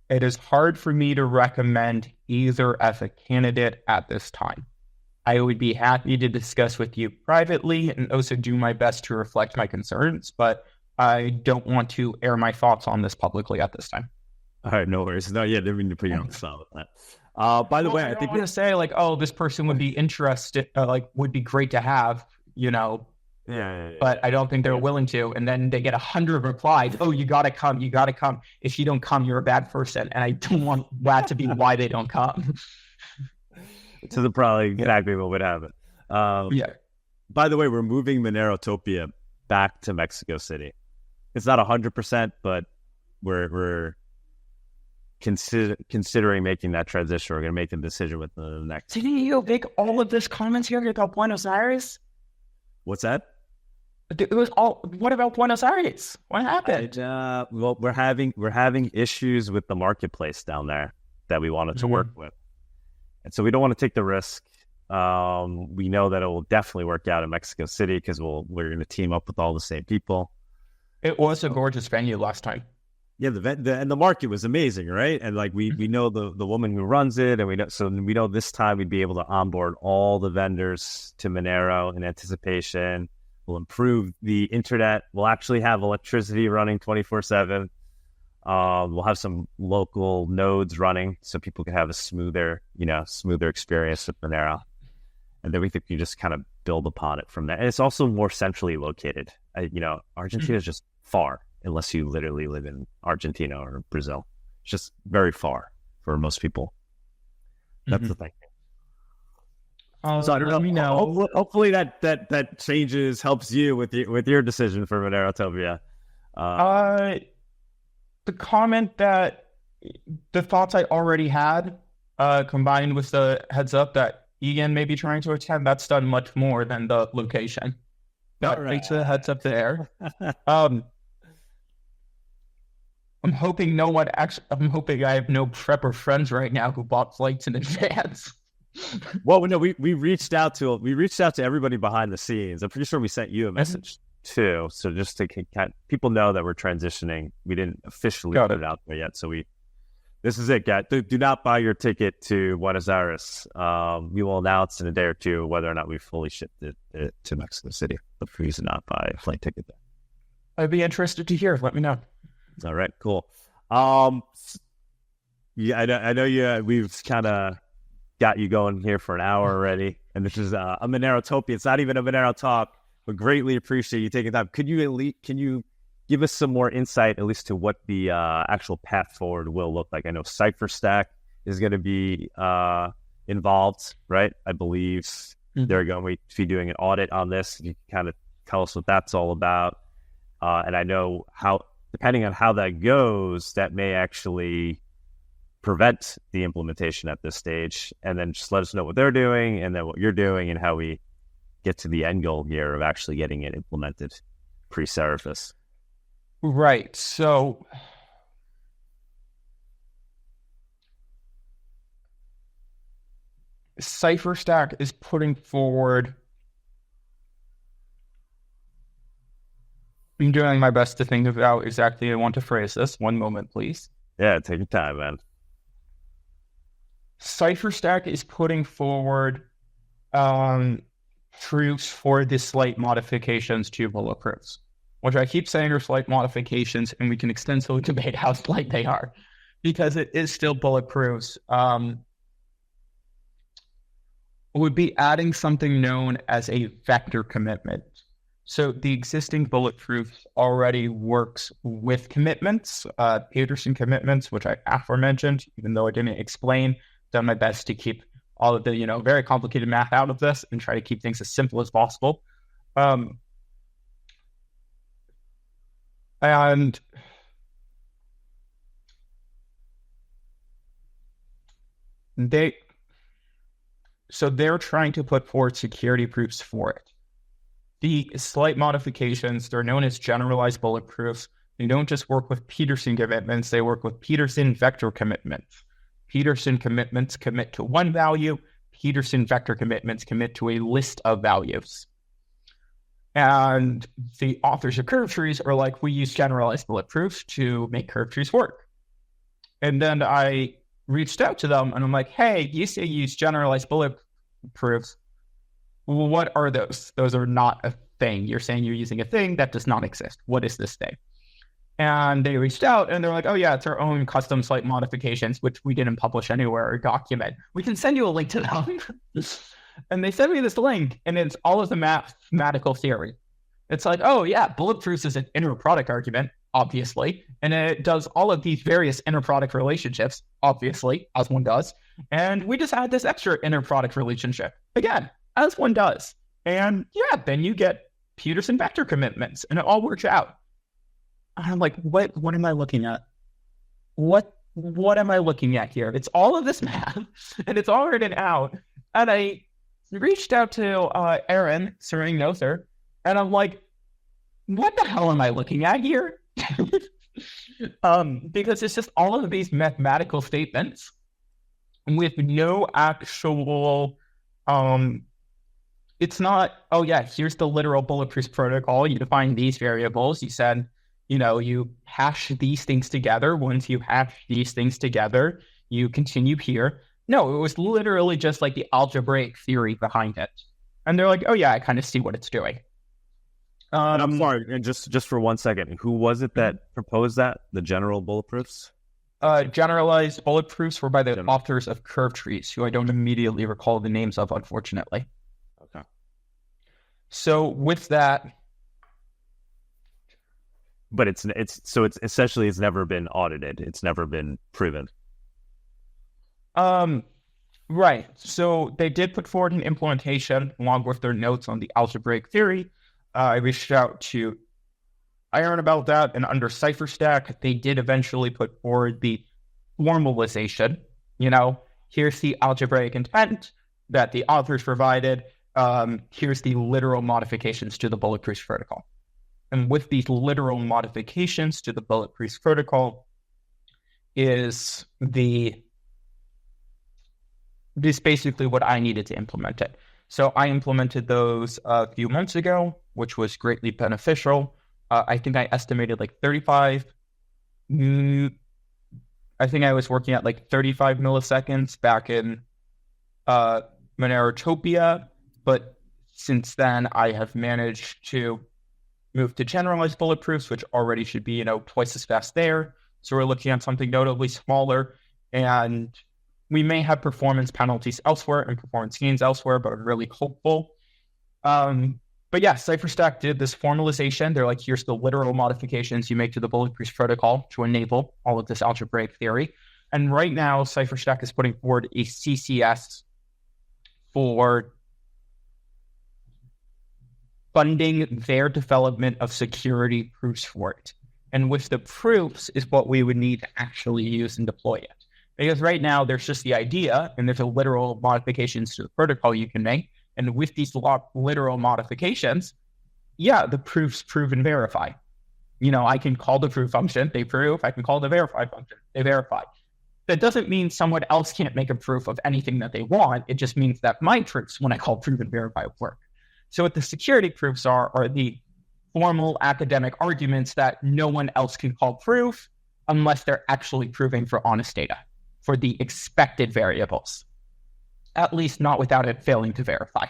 Speaker 2: It is hard for me to recommend either as a candidate at this time. I would be happy to discuss with you privately and also do my best to reflect my concerns, but I don't want to air my thoughts on this publicly at this time.
Speaker 1: All right, no worries. No, yeah, didn't mean to put you on the spot with that. By the way, I think
Speaker 2: I'm going to say this person would be interested, would be great to have,
Speaker 1: Yeah.
Speaker 2: But I don't think they're willing to. And then they get 100 replies. Oh, you got to come. You got to come. If you don't come, you're a bad person. And I don't want that to be why they don't come.
Speaker 1: So the probably exactly what would happen.
Speaker 2: Yeah.
Speaker 1: By the way, we're moving Monerotopia back to Mexico City. It's not 100%, but we're considering making that transition. We're going to make the decision within the next.
Speaker 2: Didn't you make all of this comments here about Buenos Aires?
Speaker 1: What's that?
Speaker 2: It was all. What about Buenos Aires? What happened?
Speaker 1: Well, we're having issues with the marketplace down there that we wanted to work with, and so we don't want to take the risk. We know that it will definitely work out in Mexico City because we're going to team up with all the same people.
Speaker 2: It was a gorgeous venue last time.
Speaker 1: Yeah, the market was amazing, right? And we know the woman who runs it, and we know this time we'd be able to onboard all the vendors to Monero in anticipation. We'll improve the internet. We'll actually have electricity running 24/7. We'll have some local nodes running so people can have a smoother experience with Monero. And then we think you just kind of build upon it from there. And it's also more centrally located. Argentina is just far, unless you literally live in Argentina or Brazil. It's just very far for most people. That's the thing. So I don't know. Hopefully that changes, helps you with your decision for Monerotopia.
Speaker 2: The comment that the thoughts I already had, combined with the heads up that Ian may be trying to attend, that's done much more than the location. Thanks for the heads up there. I'm hoping I'm hoping I have no prepper friends right now who bought flights in advance.
Speaker 1: Well, no, we reached out to everybody behind the scenes. I'm pretty sure we sent you a message too. So just to people know that we're transitioning. We didn't officially put it out there yet. So this is it, guys. Do not buy your ticket to Buenos Aires. We will announce in a day or two whether or not we fully shipped it to Mexico City. But please do not buy a flight ticket there.
Speaker 2: I'd be interested to hear. Let me know.
Speaker 1: All right, cool. Yeah, I know you. We've kind of got you going here for an hour already, and this is a Monerotopia. It's not even a Monero Talk, but greatly appreciate you taking time. Can you give us some more insight, at least to what the actual path forward will look like? I know CipherStack is going to be involved, right? I believe they're going to be doing an audit on this. You can kind of tell us what that's all about, and I know how, depending on how that goes, that may actually prevent the implementation at this stage. And then just let us know what they're doing and then what you're doing and how we get to the end goal here of actually getting it implemented pre-Seraphis.
Speaker 2: Right. So CipherStack is putting forward. I'm doing my best to think about exactly how I want to phrase this. One moment, please.
Speaker 1: Yeah, take your time, man.
Speaker 2: CipherStack is putting forward proofs for the slight modifications to bulletproofs, which I keep saying are slight modifications, and we can extensively debate how slight they are, because it is still bulletproofs. Would be adding something known as a vector commitment. So the existing bulletproof already works with commitments, Peterson commitments, which I aforementioned, even though I didn't explain. Done my best to keep all of the, very complicated math out of this and try to keep things as simple as possible. And they're trying to put forward security proofs for it. The slight modifications, they're known as generalized bulletproofs. They don't just work with Peterson commitments, they work with Peterson vector commitments. Peterson commitments commit to one value, Peterson vector commitments commit to a list of values. And the authors of curve trees are like, we use generalized bulletproofs to make curve trees work. And then I reached out to them and I'm like, hey, you say you use generalized bulletproofs. What are those? Those are not a thing. You're saying you're using a thing that does not exist. What is this thing? And they reached out and they're like, oh yeah, it's our own custom slight modifications, which we didn't publish anywhere or document. We can send you a link to them. And they sent me this link and it's all of the mathematical theory. It's like, oh yeah, bulletproofs is an inner product argument, obviously. And it does all of these various inner product relationships, obviously, as one does. And we just add this extra inner product relationship, again, as one does. And yeah, then you get Peterson vector commitments and it all works out. And I'm like, what am I looking at? What am I looking at here? It's all of this math and it's all written out. And I reached out to Aaron Serang-Nother and I'm like, what the hell am I looking at here? Because it's just all of these mathematical statements with no actual, it's not, oh yeah, here's the literal bulletproof protocol. You define these variables. You said, you hash these things together. Once you hash these things together, you continue here. No, it was literally just like the algebraic theory behind it. And they're like, oh yeah, I kind of see what it's doing.
Speaker 1: And I'm sorry, and just for 1 second, who was it that proposed that? The general bulletproofs?
Speaker 2: Generalized bulletproofs were by the authors of Curve Trees, who I don't immediately recall the names of, unfortunately.
Speaker 1: Okay.
Speaker 2: So with that,
Speaker 1: but it's essentially it's never been audited. It's never been proven.
Speaker 2: Right. So they did put forward an implementation along with their notes on the algebraic theory. I reached out to Aaron about that, and under CipherStack, they did eventually put forward the formalization. Here's the algebraic intent that the authors provided. Here's the literal modifications to the bulletproof protocol. And with these literal modifications to the bulletproof protocol is basically what I needed to implement it. So I implemented those a few months ago, which was greatly beneficial. I think I estimated like 35. I think I was working at like 35 milliseconds back in Monerotopia. But since then, I have managed to move to generalized bulletproofs, which already should be, twice as fast there. So we're looking at something notably smaller. And we may have performance penalties elsewhere and performance gains elsewhere, but I'm really hopeful. But yeah, CipherStack did this formalization. They're like, here's the literal modifications you make to the bulletproof protocol to enable all of this algebraic theory. And right now, CipherStack is putting forward a CCS for funding their development of security proofs for it. And with the proofs is what we would need to actually use and deploy it. Because right now, there's just the idea, and there's a literal modifications to the protocol you can make. And with these literal modifications, yeah, the proofs prove and verify. I can call the proof function, they prove. I can call the verify function, they verify. That doesn't mean someone else can't make a proof of anything that they want. It just means that my proofs, when I call prove and verify, work. So what the security proofs are the formal academic arguments that no one else can call proof unless they're actually proving for honest data. for the expected variables, at least not without it failing to verify.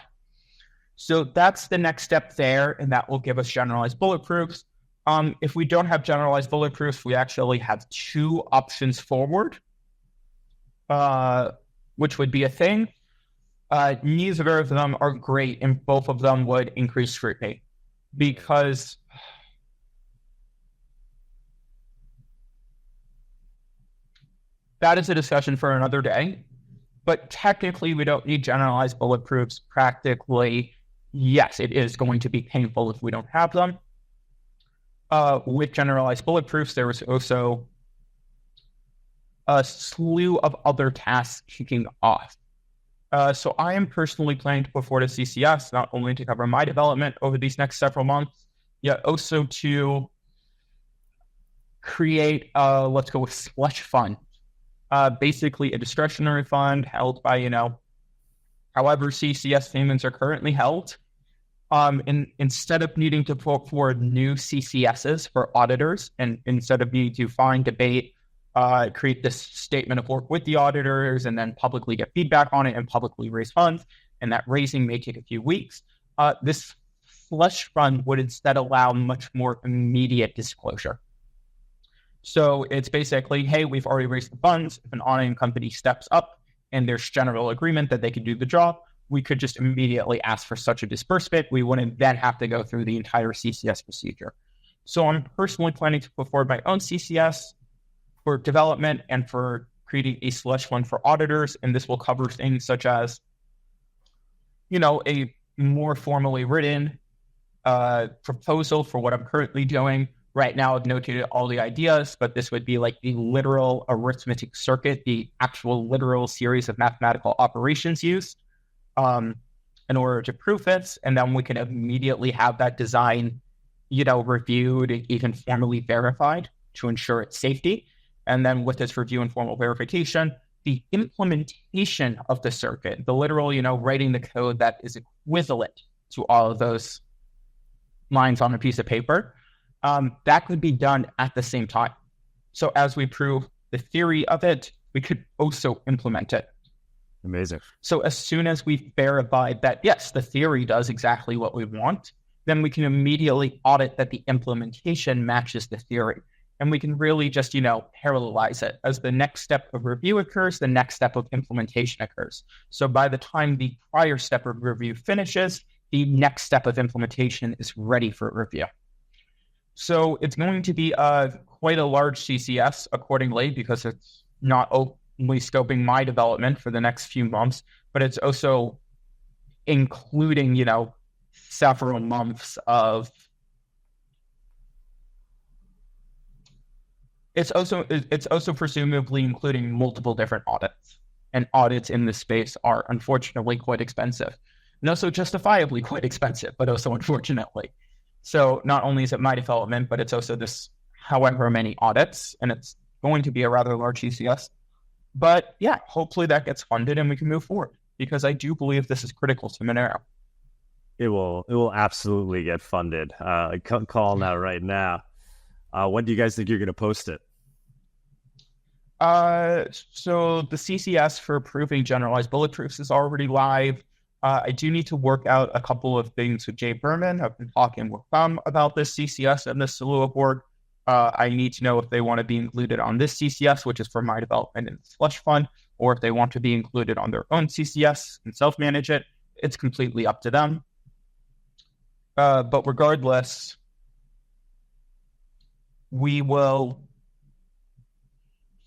Speaker 2: So that's the next step there, and that will give us generalized bulletproofs. If we don't have generalized bulletproofs, we actually have two options forward, which would be a thing. Neither of them are great, and both of them would increase scrutiny, because that is a discussion for another day. But technically, we don't need generalized bulletproofs. Practically, yes, it is going to be painful if we don't have them. With generalized bulletproofs, there is also a slew of other tasks kicking off. So I am personally planning to put forward a CCS, not only to cover my development over these next several months, yet also to create, let's go with slush fund. Basically a discretionary fund held by, however CCS payments are currently held. Instead of needing to put forward new CCSs for auditors, and instead of needing to find, debate, create this statement of work with the auditors and then publicly get feedback on it and publicly raise funds, and that raising may take a few weeks, this slush fund would instead allow much more immediate disclosure. So it's basically, hey, we've already raised the funds. If an auditing company steps up and there's general agreement that they can do the job, we could just immediately ask for such a disbursement. We wouldn't then have to go through the entire CCS procedure. So I'm personally planning to put forward my own CCS for development and for creating a slush fund for auditors. And this will cover things such as, a more formally written proposal for what I'm currently doing. Right now, I've notated all the ideas, but this would be like the literal arithmetic circuit, the actual literal series of mathematical operations used in order to prove it. And then we can immediately have that design, reviewed, even formally verified to ensure its safety. And then with this review and formal verification, the implementation of the circuit, the literal, writing the code that is equivalent to all of those lines on a piece of paper, that could be done at the same time. So as we prove the theory of it, we could also implement it.
Speaker 1: Amazing.
Speaker 2: So as soon as we verify that, yes, the theory does exactly what we want, then we can immediately audit that the implementation matches the theory. And we can really just, parallelize it. As the next step of review occurs, the next step of implementation occurs. So by the time the prior step of review finishes, the next step of implementation is ready for review. So it's going to be quite a large CCS accordingly, because it's not only scoping my development for the next few months, but it's also including, several months of... It's also presumably including multiple different audits. And audits in this space are unfortunately quite expensive. And also justifiably quite expensive, but also unfortunately. So not only is it my development, but it's also this however many audits, and it's going to be a rather large ECS. But yeah, hopefully that gets funded and we can move forward, because I do believe this is critical to Monero.
Speaker 1: It will absolutely get funded. Calling that right now. When do you guys think you're going to post it?
Speaker 2: So the CCS for proving generalized bulletproofs is already live. I do need to work out a couple of things with Jay Berman. I've been talking with them about this CCS and this Solua board. I need to know if they want to be included on this CCS, which is for my development in the slush fund, or if they want to be included on their own CCS and self-manage it. It's completely up to them. But regardless, we will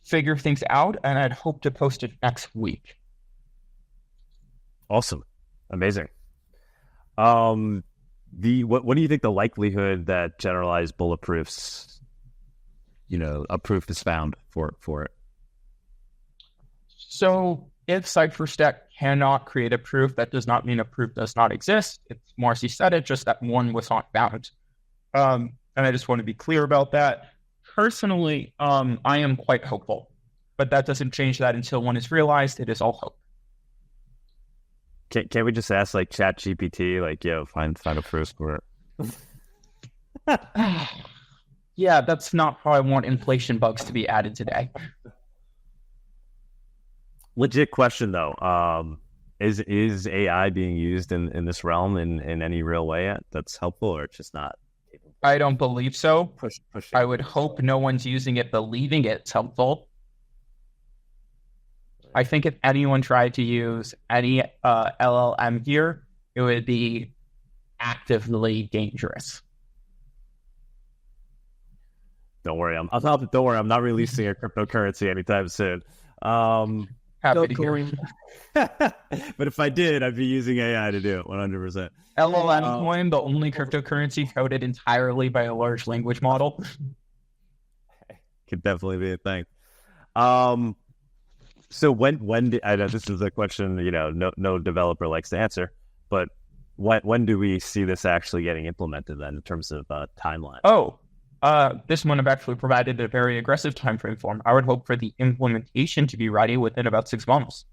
Speaker 2: figure things out, and I'd hope to post it next week.
Speaker 1: Awesome. Amazing. What do you think the likelihood that generalized bulletproofs, a proof is found for it?
Speaker 2: So if CipherStack cannot create a proof, that does not mean a proof does not exist. It's Marcy said it, just that one was not found. And I just want to be clear about that. Personally, I am quite hopeful, but that doesn't change that until one is realized. It is all hope.
Speaker 1: Can't we just ask ChatGPT, find a proof for it?
Speaker 2: Yeah, that's not how I want inflation bugs to be added today.
Speaker 1: Legit question though. Is AI being used in this realm in any real way yet that's helpful, or it's just not?
Speaker 2: I don't believe so.
Speaker 1: Push.
Speaker 2: I would hope no one's using it believing it's helpful. I think if anyone tried to use any LLM here, it would be actively dangerous.
Speaker 1: Don't worry, I'm not releasing a cryptocurrency anytime soon.
Speaker 2: Happy to hear.
Speaker 1: But if I did, I'd be using AI to do it 100%.
Speaker 2: LLM coin, the only cryptocurrency coded entirely by a large language model.
Speaker 1: Could definitely be a thing. So when I know this is a question, no developer likes to answer, but when do we see this actually getting implemented then in terms of timeline?
Speaker 2: This one I've actually provided a very aggressive time frame for. I would hope for the implementation to be ready within about 6 months.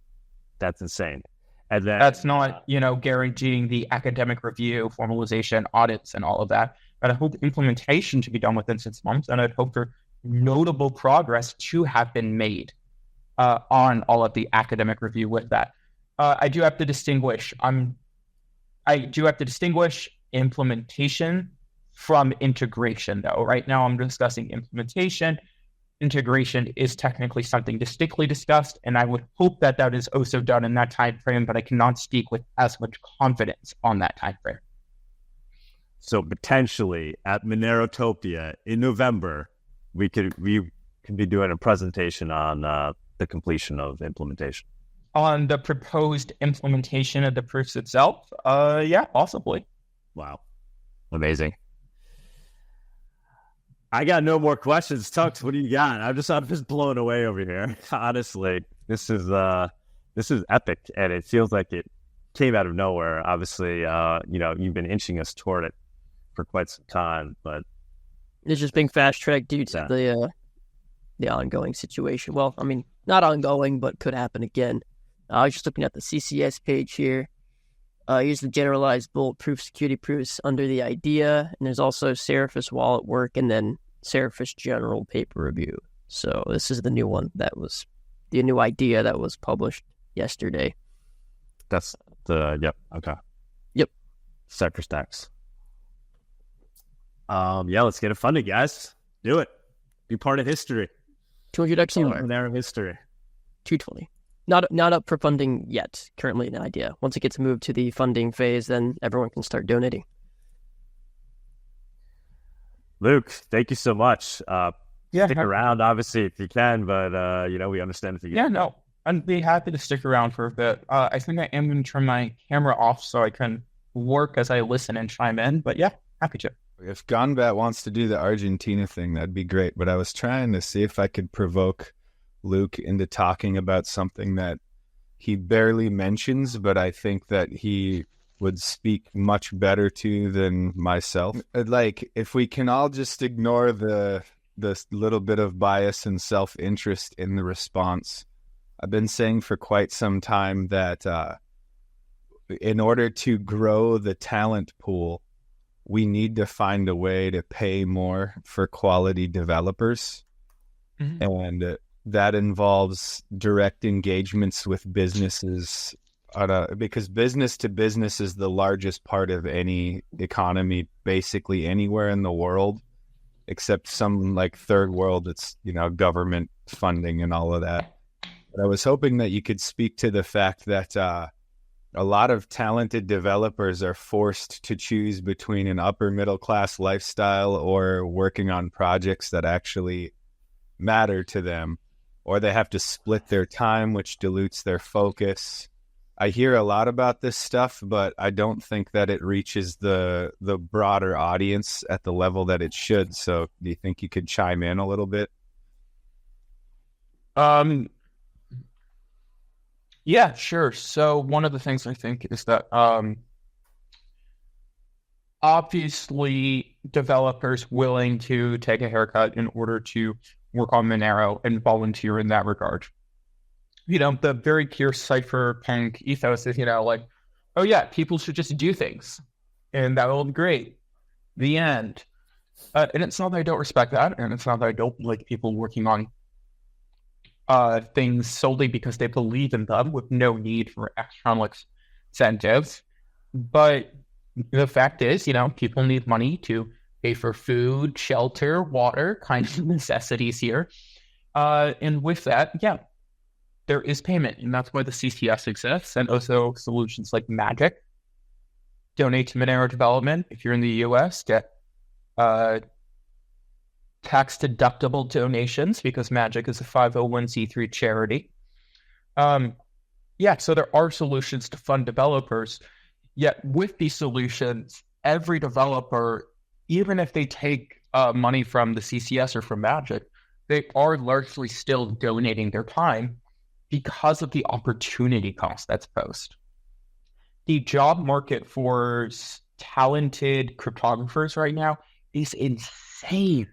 Speaker 1: That's insane. And then,
Speaker 2: that's not, guaranteeing the academic review, formalization, audits, and all of that. But I hope implementation to be done within 6 months, and I'd hope for notable progress to have been made on all of the academic review with that. I do have to distinguish implementation from integration, though. Right now, I'm discussing implementation. Integration is technically something distinctly discussed, and I would hope that that is also done in that time frame, but I cannot speak with as much confidence on that time frame.
Speaker 1: So potentially at Monerotopia in November, we can be doing a presentation on the completion of implementation.
Speaker 2: On the proposed implementation of the proofs itself? Yeah, possibly.
Speaker 1: Wow. Amazing. I got no more questions. Tux, what do you got? I'm just blown away over here. Honestly, this is epic, and it feels like it came out of nowhere. Obviously, you've been inching us toward it for quite some time, but
Speaker 4: it's just being fast-tracked due to the ongoing situation. Well, I mean, not ongoing, but could happen again. I was just looking at the CCS page here. Here's the generalized bulletproof security proofs under the idea, and there's also Seraphis wallet work, and then Seraphis general paper review. So this is the new one the new idea that was published yesterday.
Speaker 1: That's okay.
Speaker 4: Yep.
Speaker 1: Cypher stacks. Let's get it funded, guys. Do it. Be part of history.
Speaker 4: 200 XR.
Speaker 1: Monero history.
Speaker 4: 220. Not up for funding yet. Currently an idea. Once it gets moved to the funding phase, then everyone can start donating.
Speaker 1: Luke, thank you so much. Stick around, obviously, if you can, but we understand if you
Speaker 2: can. Yeah, no, I'd be happy to stick around for a bit. I think I am going to turn my camera off so I can work as I listen and chime in. But yeah, happy to.
Speaker 5: If Gonbat wants to do the Argentina thing, that'd be great. But I was trying to see if I could provoke Luke into talking about something that he barely mentions, but I think that he would speak much better to than myself. Like, if we can all just ignore the little bit of bias and self-interest in the response. I've been saying for quite some time that in order to grow the talent pool, we need to find a way to pay more for quality developers. Mm-hmm. And that involves direct engagements with businesses, because business to business is the largest part of any economy, basically anywhere in the world, except some like third world that's, government funding and all of that. But I was hoping that you could speak to the fact that a lot of talented developers are forced to choose between an upper middle class lifestyle or working on projects that actually matter to them, or they have to split their time, which dilutes their focus. I hear a lot about this stuff, but I don't think that it reaches the broader audience at the level that it should. So do you think you could chime in a little bit?
Speaker 2: Yeah, sure. So one of the things I think is that obviously developers willing to take a haircut in order to work on Monero and volunteer in that regard. The very pure cypherpunk ethos is, like, oh yeah, people should just do things and that will be great. The end. And it's not that I don't respect that, and it's not that I don't like people working on things solely because they believe in them with no need for external incentives. But the fact is, people need money to pay for food, shelter, water, kind of necessities here. And with that, there is payment. And that's why the CCS exists. And also solutions like Magic. Donate to Monero development. If you're in the US, get tax-deductible donations because Magic is a 501c3 charity. So there are solutions to fund developers. Yet with these solutions, every developer, even if they take money from the CCS or from Magic, they are largely still donating their time because of the opportunity cost that's posed. The job market for talented cryptographers right now is insane.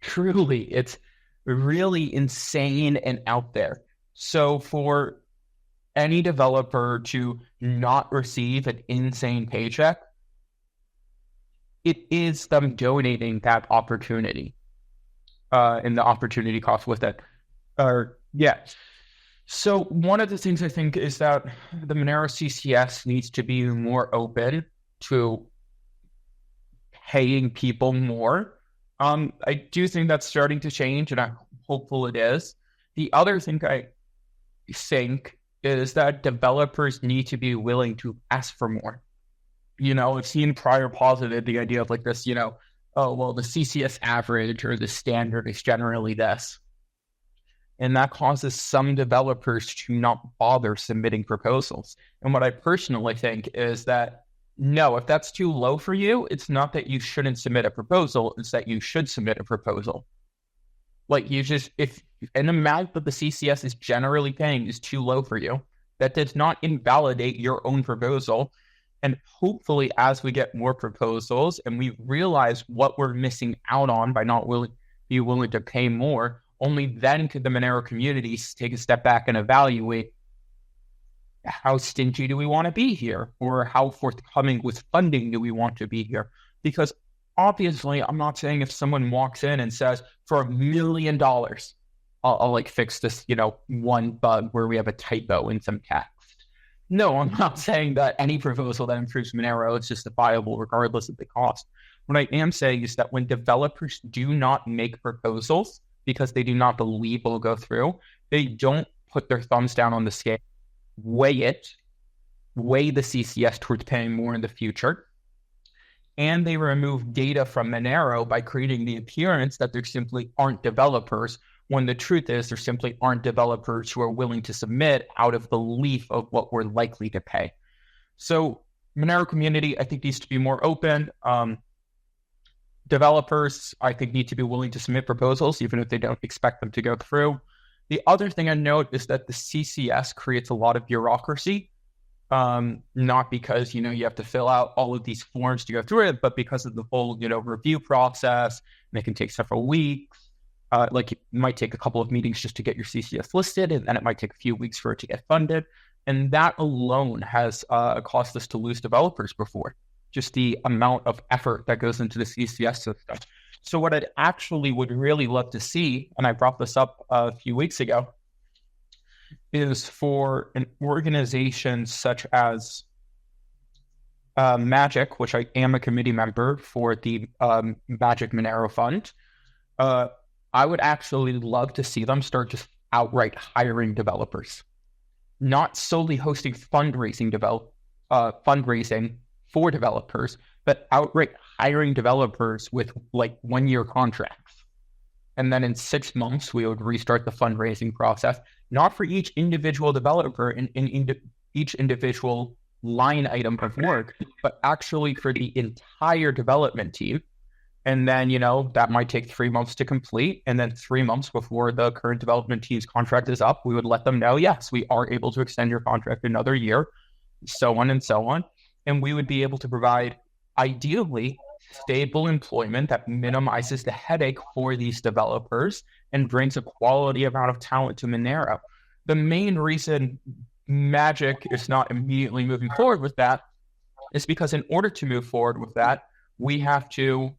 Speaker 2: Truly, it's really insane and out there. So for any developer to not receive an insane paycheck, it is them donating that opportunity and the opportunity cost with it. So one of the things I think is that the Monero CCS needs to be more open to paying people more. I do think that's starting to change, and I'm hopeful it is. The other thing I think is that developers need to be willing to ask for more. I've seen prior posited the idea of like this, the CCS average or the standard is generally this. And that causes some developers to not bother submitting proposals. And what I personally think is that, no, if that's too low for you, it's not that you shouldn't submit a proposal, it's that you should submit a proposal. Like if an amount that the CCS is generally paying is too low for you, that does not invalidate your own proposal. And hopefully as we get more proposals and we realize what we're missing out on by not be willing to pay more, only then could the Monero community take a step back and evaluate how stingy do we want to be here, or how forthcoming with funding do we want to be here? Because obviously, I'm not saying if someone walks in and says, for $1 million, I'll like fix this, one bug where we have a typo in some text. No, I'm not saying that any proposal that improves Monero is justifiable regardless of the cost. What I am saying is that when developers do not make proposals because they do not believe will go through, they don't put their thumbs down on the scale, weigh the CCS towards paying more in the future, and they remove data from Monero by creating the appearance that there simply aren't developers, when the truth is there simply aren't developers who are willing to submit out of belief of what we're likely to pay. So Monero community, I think, needs to be more open. Developers, I think, need to be willing to submit proposals, even if they don't expect them to go through. The other thing I note is that the CCS creates a lot of bureaucracy, not because, you have to fill out all of these forms to go through it, but because of the whole, review process, and it can take several weeks. It might take a couple of meetings just to get your CCS listed, and then it might take a few weeks for it to get funded. And that alone has caused us to lose developers before, just the amount of effort that goes into the CCS system. So what I actually would really love to see, and I brought this up a few weeks ago, is for an organization such as Magic, which I am a committee member for the Magic Monero Fund. I would actually love to see them start just outright hiring developers, not solely hosting fundraising for developers, but outright hiring developers with 1-year contracts. And then in 6 months, we would restart the fundraising process, not for each individual developer in each individual line item of work, but actually for the entire development team. And then, that might take 3 months to complete. And then 3 months before the current development team's contract is up, we would let them know, yes, we are able to extend your contract another year, so on and so on. And we would be able to provide, ideally, stable employment that minimizes the headache for these developers and brings a quality amount of talent to Monero. The main reason Magic is not immediately moving forward with that is because in order to move forward with that, we have to,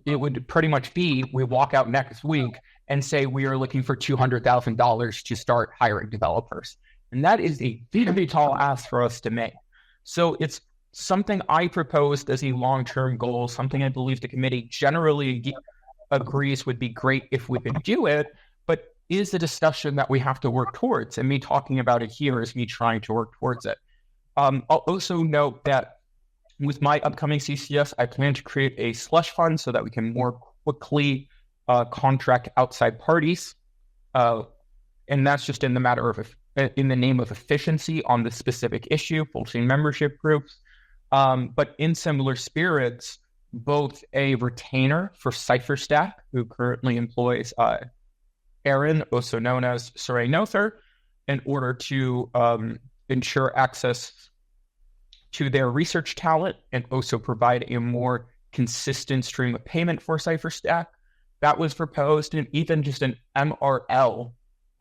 Speaker 2: it would pretty much be, we walk out next week and say, we are looking for $200,000 to start hiring developers. And that is a very tall ask for us to make. So it's something I proposed as a long-term goal, something I believe the committee generally agrees would be great if we could do it, but is a discussion that we have to work towards. And me talking about it here is me trying to work towards it. I'll also note that with my upcoming CCS, I plan to create a slush fund so that we can more quickly contract outside parties. And that's just in the name of efficiency on the specific issue, full chain membership groups. But in similar spirits, both a retainer for CipherStack, who currently employs Aaron, also known as Saray Nother, in order to ensure access to their research talent and also provide a more consistent stream of payment for CipherStack. That was proposed, and even just an MRL,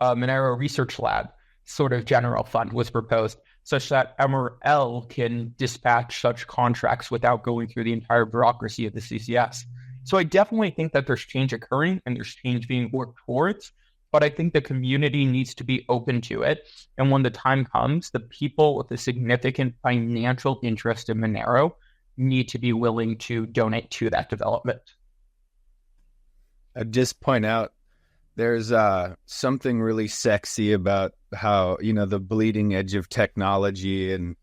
Speaker 2: Monero Research Lab, sort of general fund was proposed, such that MRL can dispatch such contracts without going through the entire bureaucracy of the CCS. So I definitely think that there's change occurring and there's change being worked towards, but I think the community needs to be open to it. And when the time comes, the people with a significant financial interest in Monero need to be willing to donate to that development.
Speaker 5: I'd just point out there's something really sexy about how, the bleeding edge of technology and,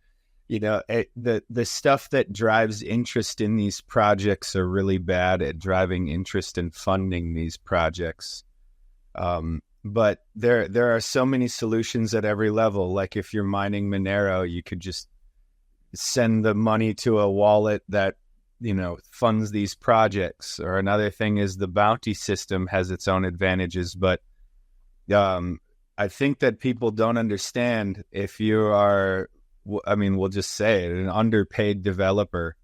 Speaker 5: the stuff that drives interest in these projects are really bad at driving interest in funding these projects. But there are so many solutions at every level. Like if you're mining Monero, you could just send the money to a wallet that, funds these projects. Or another thing is the bounty system has its own advantages. But I think that people don't understand if you are, we'll just say it, an underpaid developer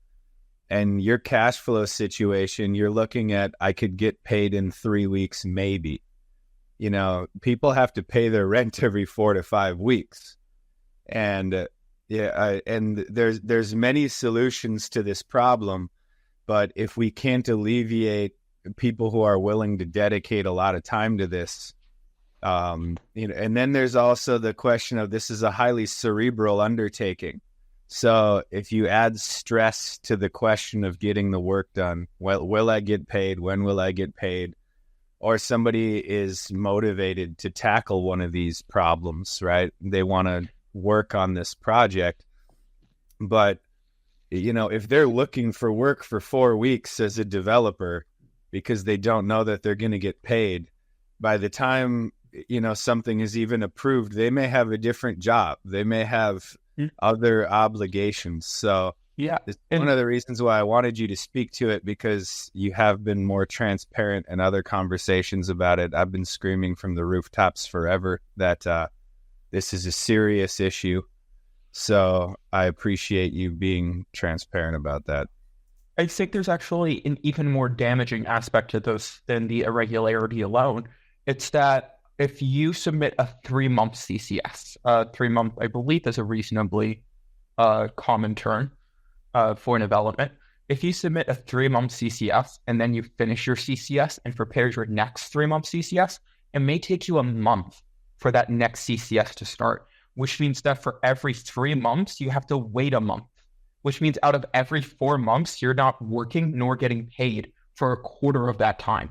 Speaker 5: and your cash flow situation, you're looking at, I could get paid in 3 weeks, maybe. People have to pay their rent every 4 to 5 weeks. And and there's many solutions to this problem, but if we can't alleviate people who are willing to dedicate a lot of time to this, and then there's also the question of this is a highly cerebral undertaking. So if you add stress to the question of getting the work done, well, will I get paid? When will I get paid? Or somebody is motivated to tackle one of these problems, right? They want to work on this project. But, if they're looking for work for 4 weeks as a developer because they don't know that they're going to get paid, by the time, something is even approved, they may have a different job. They may have other obligations. So
Speaker 2: yeah,
Speaker 5: it's one of the reasons why I wanted you to speak to it, because you have been more transparent in other conversations about it. I've been screaming from the rooftops forever that this is a serious issue. So I appreciate you being transparent about that.
Speaker 2: I think there's actually an even more damaging aspect to those than the irregularity alone. It's that if you submit a 3-month CCS, 3 month, I believe, is a reasonably common term for an development. If you submit a 3-month CCS and then you finish your CCS and prepare your next 3-month CCS, it may take you a month for that next CCS to start, which means that for every 3 months, you have to wait a month, which means out of every 4 months, you're not working nor getting paid for a quarter of that time,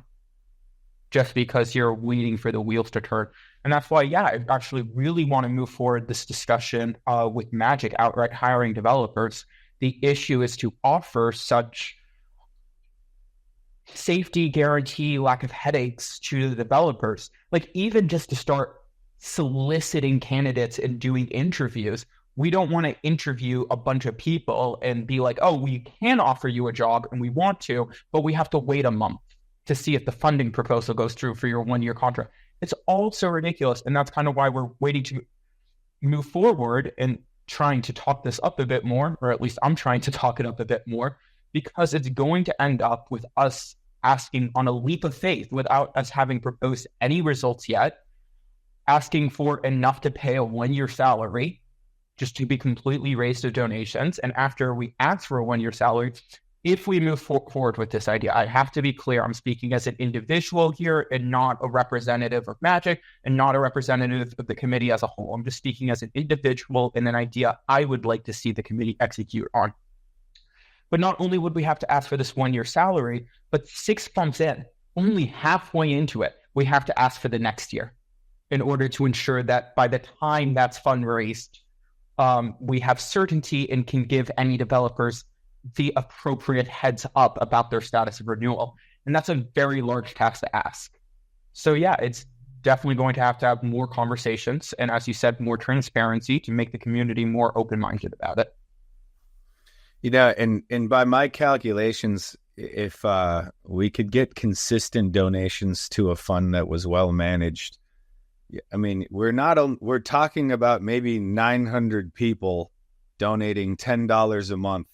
Speaker 2: just because you're waiting for the wheels to turn. And that's why, I actually really want to move forward this discussion with Magic outright hiring developers. The issue is to offer such safety guarantee, lack of headaches to the developers. Like even just to start soliciting candidates and doing interviews, we don't want to interview a bunch of people and be like, oh, we can offer you a job and we want to, but we have to wait a month to see if the funding proposal goes through for your 1-year contract. It's all so ridiculous. And that's kind of why we're waiting to move forward and trying to talk this up a bit more, or at least I'm trying to talk it up a bit more, because it's going to end up with us asking on a leap of faith without us having proposed any results yet, asking for enough to pay a 1-year salary just to be completely raised to donations. And after we ask for a 1-year salary, if we move forward with this idea, I have to be clear, I'm speaking as an individual here and not a representative of Magic and not a representative of the committee as a whole. I'm just speaking as an individual and an idea I would like to see the committee execute on. But not only would we have to ask for this 1-year salary, but 6 months in, only halfway into it, we have to ask for the next year in order to ensure that by the time that's fundraised, we have certainty and can give any developers the appropriate heads up about their status of renewal. And that's a very large task to ask. So yeah, it's definitely going to have more conversations. And as you said, more transparency to make the community more open-minded about it.
Speaker 5: And by my calculations, if we could get consistent donations to a fund that was well managed, I mean, we're talking about maybe 900 people donating $10 a month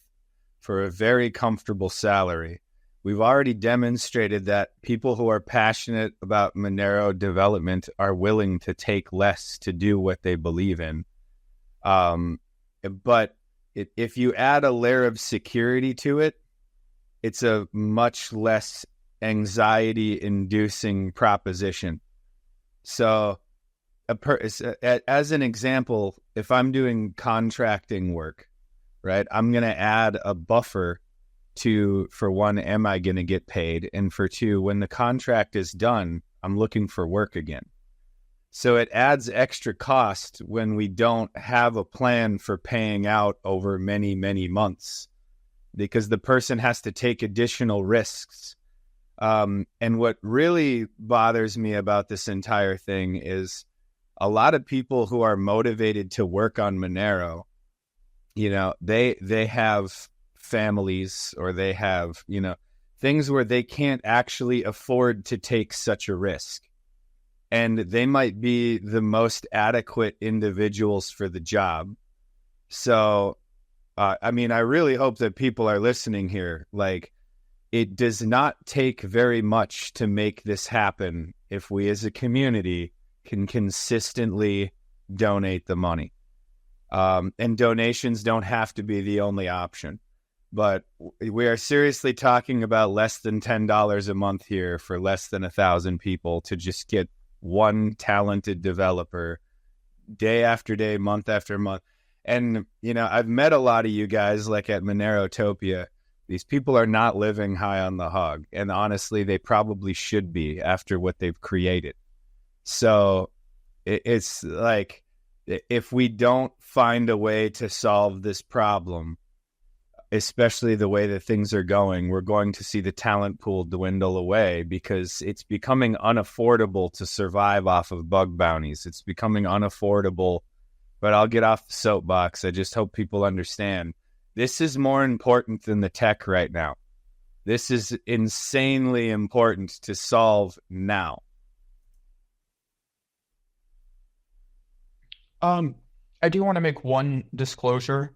Speaker 5: for a very comfortable salary. We've already demonstrated that people who are passionate about Monero development are willing to take less to do what they believe in. But if you add a layer of security to it, it's a much less anxiety-inducing proposition. So, as an example, if I'm doing contracting work, right, I'm going to add a buffer for one, am I going to get paid? And for two, when the contract is done, I'm looking for work again. So it adds extra cost when we don't have a plan for paying out over many, many months, because the person has to take additional risks. And what really bothers me about this entire thing is a lot of people who are motivated to work on Monero, they have families, or they have, things where they can't actually afford to take such a risk. And they might be the most adequate individuals for the job. So, I really hope that people are listening here. Like, it does not take very much to make this happen if we as a community can consistently donate the money. And donations don't have to be the only option. But we are seriously talking about less than $10 a month here for less than 1,000 people to just get one talented developer day after day, month after month. And, I've met a lot of you guys like at Monerotopia. These people are not living high on the hog. And honestly, they probably should be after what they've created. So it's like, if we don't find a way to solve this problem, especially the way that things are going, we're going to see the talent pool dwindle away, because it's becoming unaffordable to survive off of bug bounties. It's becoming unaffordable, but I'll get off the soapbox. I just hope people understand this is more important than the tech right now. This is insanely important to solve now.
Speaker 2: I do want to make one disclosure,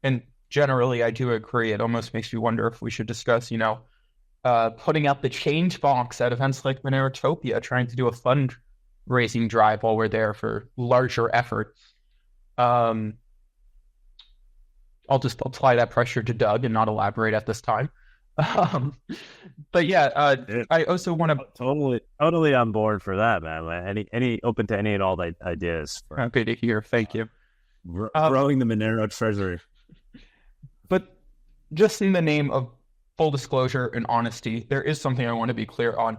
Speaker 2: and generally I do agree. It almost makes me wonder if we should discuss, putting out the change box at events like Monerotopia, trying to do a fundraising drive while we're there for larger efforts. I'll just apply that pressure to Doug and not elaborate at this time. But yeah, I also want to
Speaker 1: totally on board for that, man. Any open to any and all the ideas.
Speaker 2: Happy to hear. Thank you.
Speaker 1: Growing the Monero treasury.
Speaker 2: But just in the name of full disclosure and honesty, there is something I want to be clear on.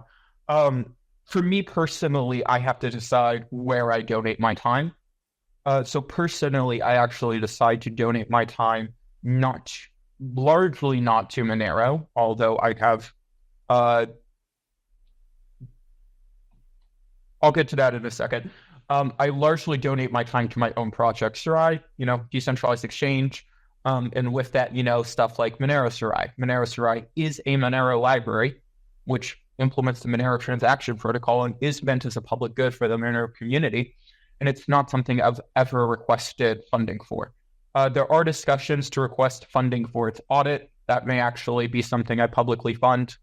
Speaker 2: For me personally, I have to decide where I donate my time. So personally, I actually decide to donate my time largely not to Monero, although I have, I'll get to that in a second. I largely donate my time to my own project, Sarai, decentralized exchange. And with that, stuff like Monero Sarai. Monero Sarai is a Monero library, which implements the Monero transaction protocol and is meant as a public good for the Monero community. And it's not something I've ever requested funding for. There are discussions to request funding for its audit. That may actually be something I publicly fund.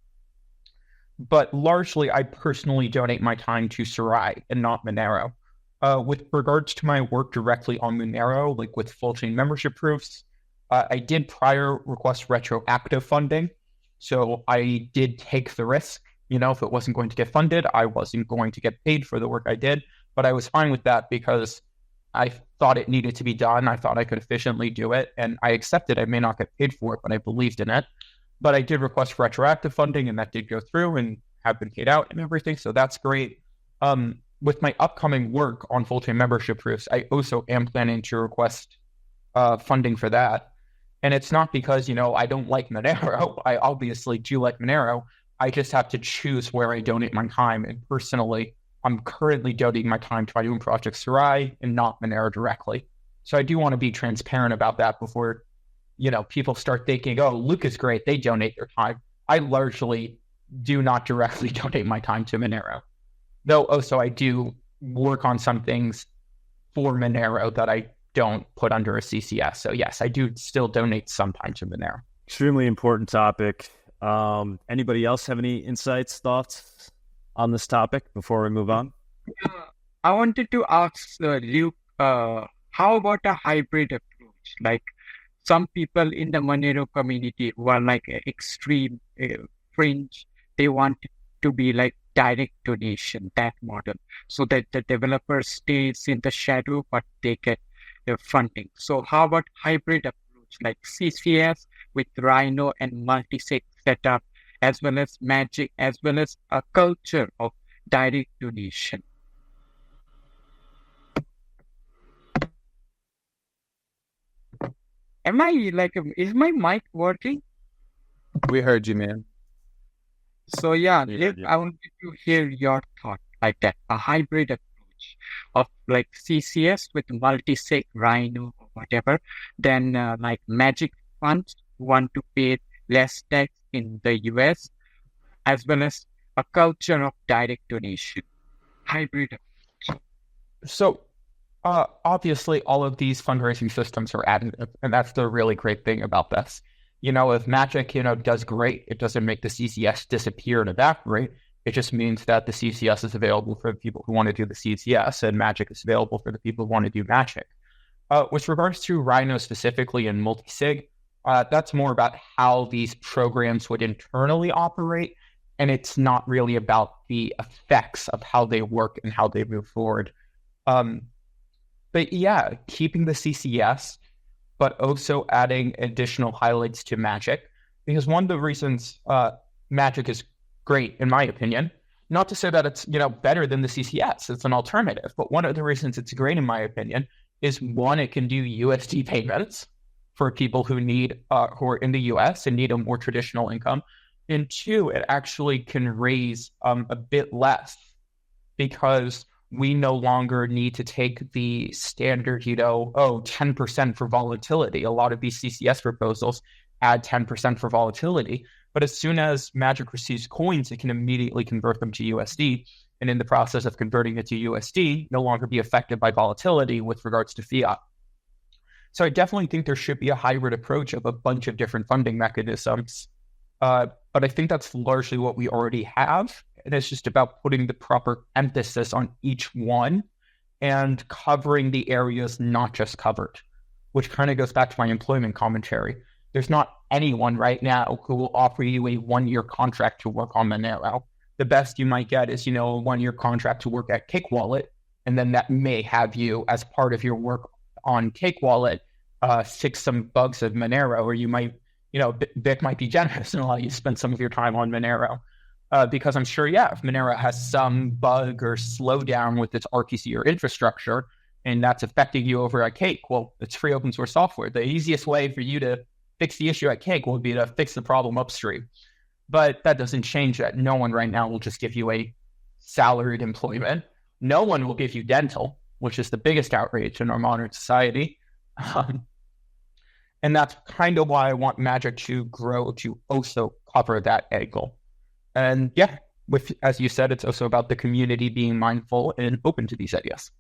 Speaker 2: But largely, I personally donate my time to Sarai and not Monero. With regards to my work directly on Monero, like with full chain membership proofs, I did prior request retroactive funding. So I did take the risk. If it wasn't going to get funded, I wasn't going to get paid for the work I did. But I was fine with that because I thought it needed to be done. I thought I could efficiently do it. And I accepted I may not get paid for it, but I believed in it. But I did request retroactive funding, and that did go through and have been paid out and everything. So that's great. With my upcoming work on full-time membership proofs, I also am planning to request funding for that. And it's not because, I don't like Monero. I obviously do like Monero. I just have to choose where I donate my time. And personally, I'm currently donating my time to my own project, Sarai, and not Monero directly. So I do want to be transparent about that before, people start thinking, oh, Luke is great, they donate their time. I largely do not directly donate my time to Monero. Though also I do work on some things for Monero that I don't put under a CCS. So yes, I do still donate some time to Monero.
Speaker 1: Extremely important topic. Anybody else have any insights, thoughts on this topic before we move on?
Speaker 6: I wanted to ask Luke, how about a hybrid approach? Like some people in the Monero community who are like extreme fringe, they want to be like direct donation, that model, so that the developer stays in the shadow, but they get the funding. So how about hybrid approach like CCS with Rhino and multi-sig setup, as well as Magic, as well as a culture of direct donation? Is my mic working?
Speaker 5: We heard you, man.
Speaker 6: So yeah, I wanted to hear your thought like that, a hybrid approach of like CCS with multi-sig, Rhino, or whatever, then like Magic funds want to pay less tax in the US, as well as a culture of direct donation. Hybrid approach.
Speaker 2: So obviously all of these fundraising systems are additive, and that's the really great thing about this. If Magic, does great, it doesn't make the CCS disappear and evaporate. It just means that the CCS is available for the people who want to do the CCS, and Magic is available for the people who want to do Magic. With regards to Rhino specifically and multi-sig, that's more about how these programs would internally operate, and it's not really about the effects of how they work and how they move forward. But yeah, keeping the CCS, but also adding additional highlights to Magic, because one of the reasons Magic is great, in my opinion, not to say that it's better than the CCS, it's an alternative, but one of the reasons it's great, in my opinion, is one, it can do USD payments for people who who are in the US and need a more traditional income, and two, it actually can raise a bit less because we no longer need to take the standard, 10% for volatility. A lot of these CCS proposals add 10% for volatility, but as soon as Magic receives coins, it can immediately convert them to USD, and in the process of converting it to USD, no longer be affected by volatility with regards to fiat. So I definitely think there should be a hybrid approach of a bunch of different funding mechanisms, but I think that's largely what we already have. And it's just about putting the proper emphasis on each one and covering the areas not just covered, which kind of goes back to my employment commentary. There's not anyone right now who will offer you a 1-year contract to work on Monero. The best you might get is, a 1-year contract to work at Cake Wallet, and then that may have you, as part of your work on Cake Wallet, fix some bugs of Monero, or you might, Vic might be generous and allow you to spend some of your time on Monero. Because I'm sure, if Monero has some bug or slowdown with its RPC or infrastructure, and that's affecting you over at Cake, well, it's free open source software. The easiest way for you to fix the issue at Cake would be to fix the problem upstream. But that doesn't change that. No one right now will just give you a salaried employment. No one will give you dental, which is the biggest outrage in our modern society. And that's kind of why I want Magic to grow to also cover that angle. And as you said, it's also about the community being mindful and open to these ideas.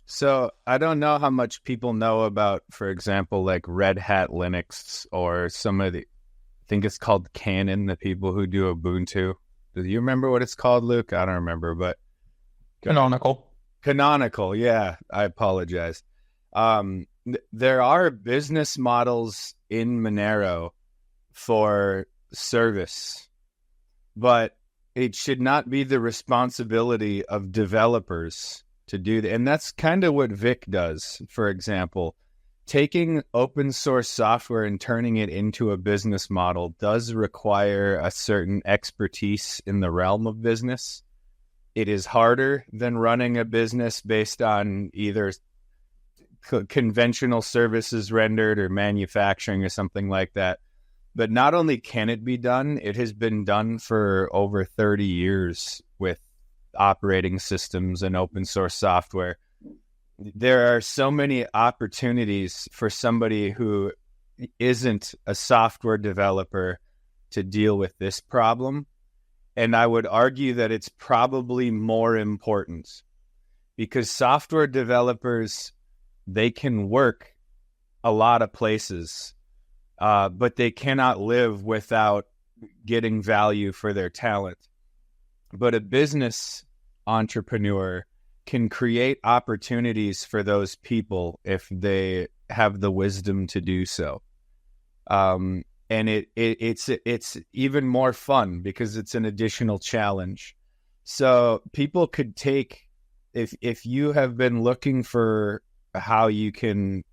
Speaker 5: So I don't know how much people know about, for example, like Red Hat Linux or some of the, I think it's called Canon, the people who do Ubuntu. Do you remember what it's called, Luke? I don't remember, but
Speaker 2: Canonical.
Speaker 5: Canonical, yeah. I apologize. there are business models in Monero for service, but it should not be the responsibility of developers to do that. And that's kind of what Vic does, for example. Taking open source software and turning it into a business model does require a certain expertise in the realm of business. It is harder than running a business based on either conventional services rendered or manufacturing or something like that. But not only can it be done, it has been done for over 30 years with operating systems and open source software. There are so many opportunities for somebody who isn't a software developer to deal with this problem. And I would argue that it's probably more important because software developers, they can work a lot of places, but they cannot live without getting value for their talent. But a business entrepreneur can create opportunities for those people if they have the wisdom to do so. And it's even more fun because it's an additional challenge. So people could take, if you have been looking for how you can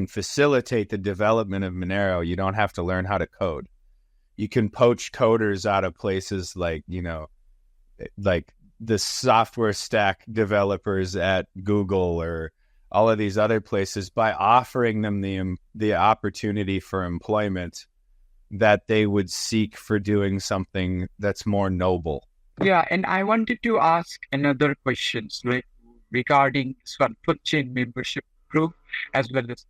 Speaker 5: facilitate the development of Monero, you don't have to learn how to code. You can poach coders out of places like, like the software stack developers at Google or all of these other places by offering them the opportunity for employment that they would seek for doing something that's more noble.
Speaker 6: Yeah, and I wanted to ask another questions regarding full chain membership group as well as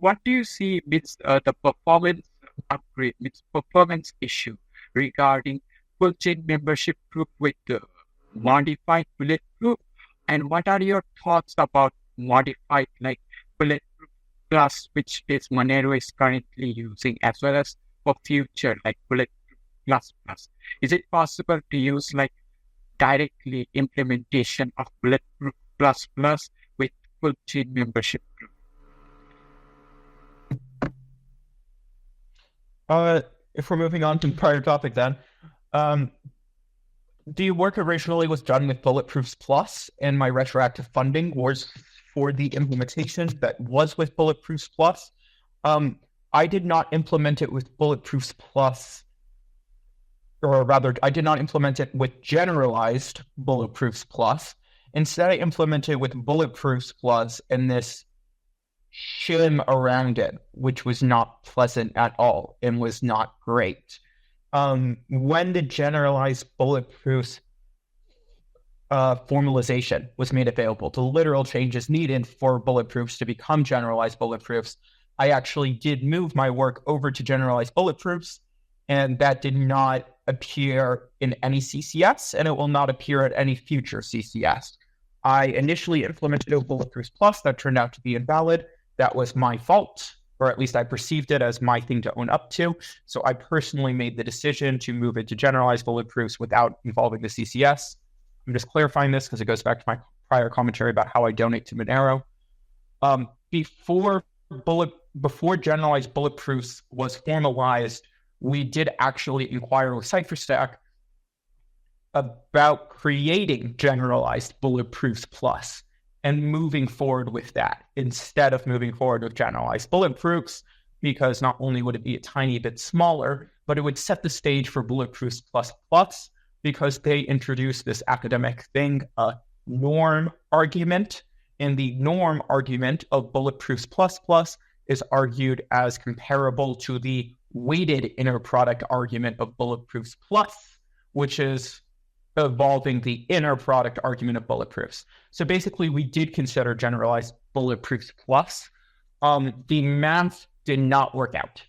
Speaker 6: what do you see with the performance upgrade, with performance issue regarding full chain membership group with the modified bulletproof, and what are your thoughts about modified like bulletproof plus, which is Monero is currently using, as well as for future like bulletproof plus plus? Is it possible to use like directly implementation of bulletproof plus plus with full chain membership group?
Speaker 2: If we're moving on to the prior topic then, the work originally was done with Bulletproofs Plus, and my retroactive funding was for the implementation that was with Bulletproofs Plus. I did not implement it with Bulletproofs Plus, or rather, I did not implement it with generalized Bulletproofs Plus. Instead, I implemented it with Bulletproofs Plus and this shim around it, which was not pleasant at all and was not great. When the generalized bulletproofs formalization was made available, the literal changes needed for bulletproofs to become generalized bulletproofs, I actually did move my work over to generalized bulletproofs, and that did not appear in any CCS, and it will not appear at any future CCS. I initially implemented a Bulletproofs Plus that turned out to be invalid. That was my fault, or at least I perceived it as my thing to own up to. So I personally made the decision to move it to generalized bulletproofs without involving the CCS. I'm just clarifying this because it goes back to my prior commentary about how I donate to Monero. Before generalized bulletproofs was formalized, we did actually inquire with CipherStack about creating generalized bulletproofs plus and moving forward with that instead of moving forward with generalized bulletproofs, because not only would it be a tiny bit smaller, but it would set the stage for bulletproofs plus plus, because they introduced this academic thing, a norm argument, and the norm argument of bulletproofs plus plus is argued as comparable to the weighted inner product argument of bulletproofs plus, which is evolving the inner product argument of bulletproofs. So basically, we did consider generalized bulletproofs plus. The math did not work out.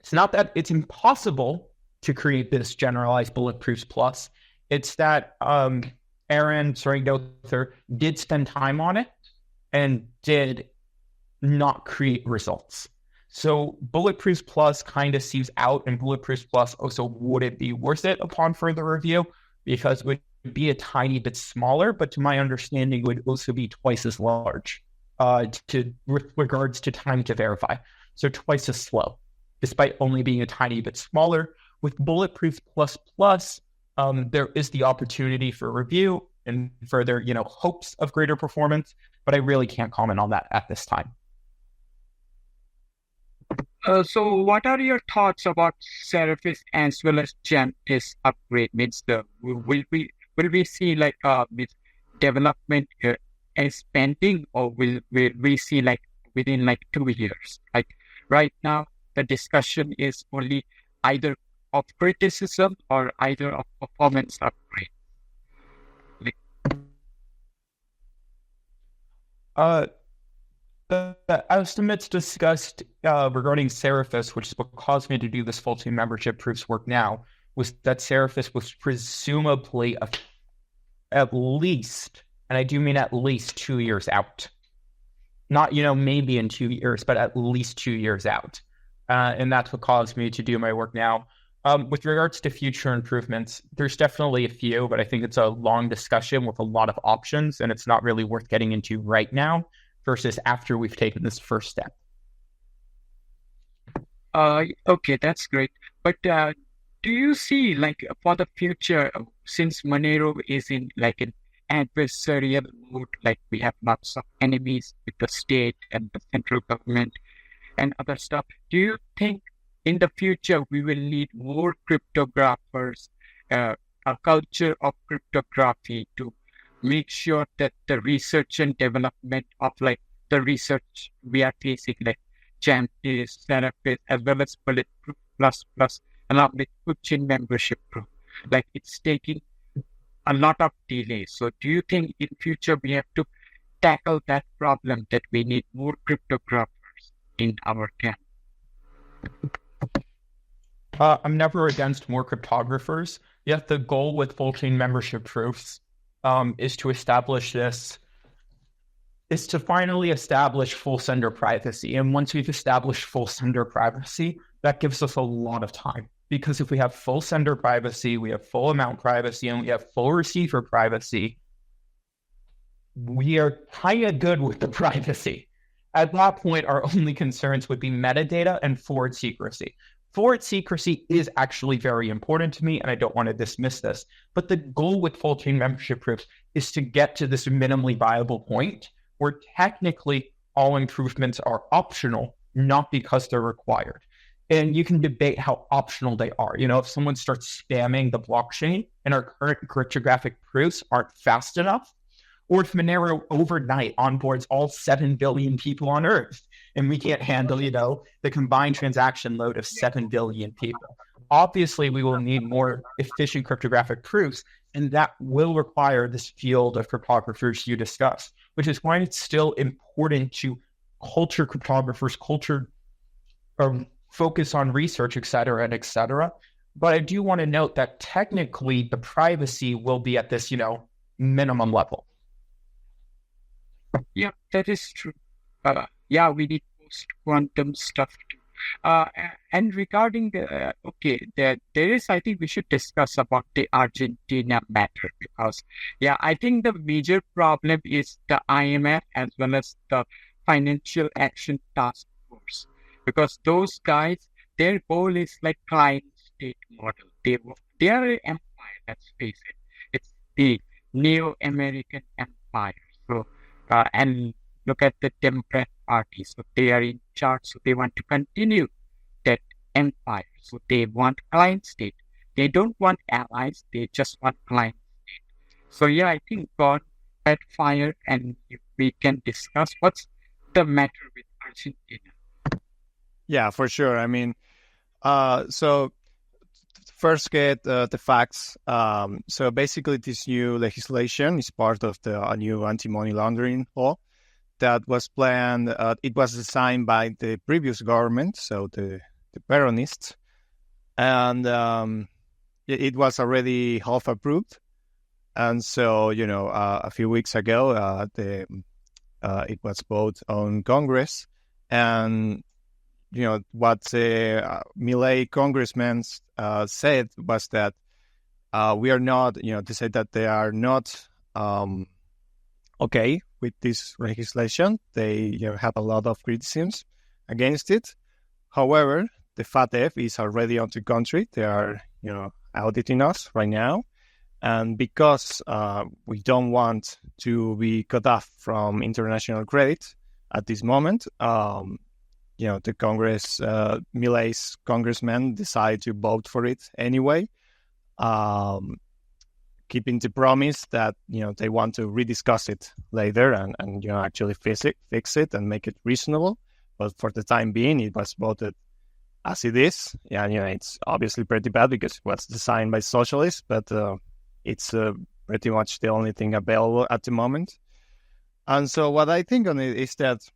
Speaker 2: It's not that it's impossible to create this generalized bulletproofs plus. It's that Aaron Sorry-Dother did spend time on it and did not create results. So Bulletproofs Plus kind of seems out, and Bulletproofs Plus also wouldn't be worth it upon further review because it would be a tiny bit smaller, but to my understanding, it would also be twice as large. with regards to time to verify. So twice as slow, despite only being a tiny bit smaller. With Bulletproof Plus Plus, there is the opportunity for review and further, hopes of greater performance, but I really can't comment on that at this time.
Speaker 6: So what are your thoughts about Seraphis as well as Jamtis upgrade? Will we see like development expanding, or will we see like within like 2 years? Like right now, the discussion is only either of criticism or either of performance upgrade.
Speaker 2: The estimates discussed regarding Seraphis, which is what caused me to do this full team membership proofs work now, was that Seraphis was presumably at least, and I do mean at least 2 years out. Not, maybe in 2 years, but at least 2 years out. And that's what caused me to do my work now. With regards to future improvements, there's definitely a few, but I think it's a long discussion with a lot of options, and it's not really worth getting into right now versus after we've taken this first step.
Speaker 6: Okay, that's great. But do you see, like, for the future, since Monero is in like an adversarial mode, like we have lots of enemies with the state and the central government and other stuff, do you think in the future we will need more cryptographers, a culture of cryptography to make sure that the research and development of like the research we are facing, like Jamtis, Seraphis, as well as Bulletproof Plus Plus, along with Full-Chain Membership Proof, like it's taking a lot of delay. So do you think in future we have to tackle that problem, that we need more cryptographers in our camp?
Speaker 2: I'm never against more cryptographers, yet the goal with full-chain membership proofs is to finally establish full sender privacy. And once we've established full sender privacy, that gives us a lot of time. Because if we have full sender privacy, we have full amount privacy, and we have full receiver privacy, we are kind of good with the privacy. At that point, our only concerns would be metadata and forward secrecy. Forward secrecy is actually very important to me, and I don't want to dismiss this. But the goal with full-chain membership proofs is to get to this minimally viable point where technically all improvements are optional, not because they're required. And you can debate how optional they are. If someone starts spamming the blockchain and our current cryptographic proofs aren't fast enough, or if Monero overnight onboards all 7 billion people on Earth, and we can't handle, the combined transaction load of 7 billion people. Obviously, we will need more efficient cryptographic proofs, and that will require this field of cryptographers you discussed, which is why it's still important to culture cryptographers, focus on research, et cetera. But I do want to note that technically the privacy will be at this, minimum level.
Speaker 6: Yeah, that is true. We need post-quantum stuff too. And regarding there is, I think we should discuss about the Argentina matter, because, I think the major problem is the IMF as well as the Financial Action Task Force, because those guys, their goal is like client-state model. They are an empire, let's face it. It's the Neo-American empire. So, and look at the Democrat Party. So they are in charge. So they want to continue that empire. So they want client state. They don't want allies. They just want client state. So I think God had fire, and if we can discuss what's the matter with Argentina.
Speaker 7: Yeah, for sure. I mean, so first get the facts. So basically, this new legislation is part of the new anti-money laundering law that was planned. It was designed by the previous government, so the Peronists, and it was already half approved. And so, a few weeks ago, it was voted on Congress, and what the Milei congressmen said was that we are not, they said that they are not okay with this legislation. They have a lot of criticisms against it. However, the FATF is already on the country. They are auditing us right now. And because we don't want to be cut off from international credit at this moment, the Congress, Milei's congressmen decide to vote for it anyway, keeping the promise that they want to rediscuss it later and actually fix it and make it reasonable. But for the time being, it was voted as it is. Yeah, it's obviously pretty bad because it was designed by socialists, but it's pretty much the only thing available at the moment. And so what I think on it is that,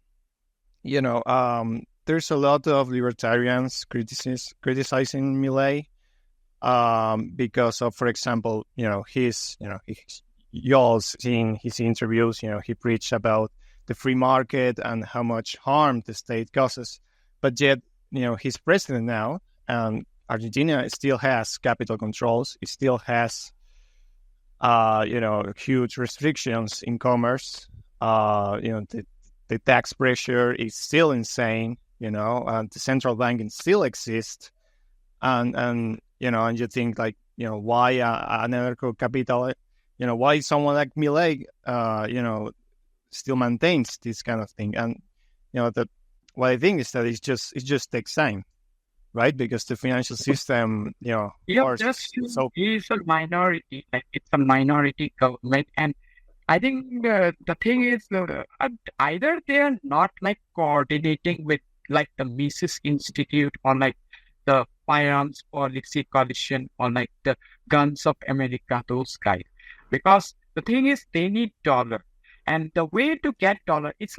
Speaker 7: there's a lot of libertarians criticizing Milei because of, for example, you all seen his interviews, he preached about the free market and how much harm the state causes. But yet, he's president now, and Argentina still has capital controls. It still has huge restrictions in commerce. The tax pressure is still insane, and the central banking still exists. And you think why anarcho capital, why someone like Milei, still maintains this kind of thing. And, what I think is that it just takes time. Right, because the financial system,
Speaker 6: so is a minority. It's a minority government, and I think the thing is either they are not coordinating with the Mises Institute or the Firearms Policy Coalition or the Guns of America, those guys, because the thing is they need dollar, and the way to get dollar, it's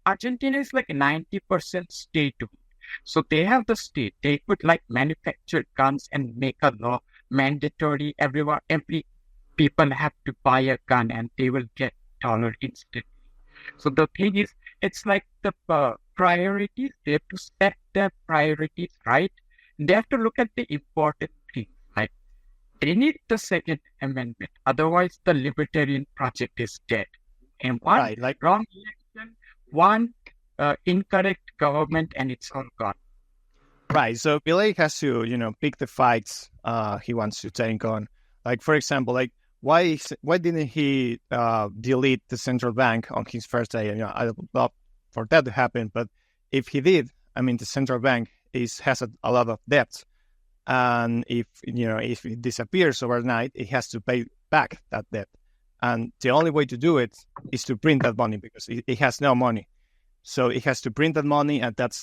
Speaker 6: Argentina is 90% state-owned. So they have the state. They could manufacture guns and make a law mandatory. Every people have to buy a gun and they will get dollar instantly. So the thing is, it's the priorities. They have to set their priorities right. They have to look at the important things. They need the Second Amendment. Otherwise, the libertarian project is dead. And one wrong election, one incorrect government, and it's all gone.
Speaker 7: Right. So Milei has to, pick the fights he wants to take on. For example, why didn't he delete the central bank on his first day? I would love for that to happen, but if he did, the central bank has a lot of debt, and if it disappears overnight, it has to pay back that debt, and the only way to do it is to print that money because it has no money. So it has to print that money, and that's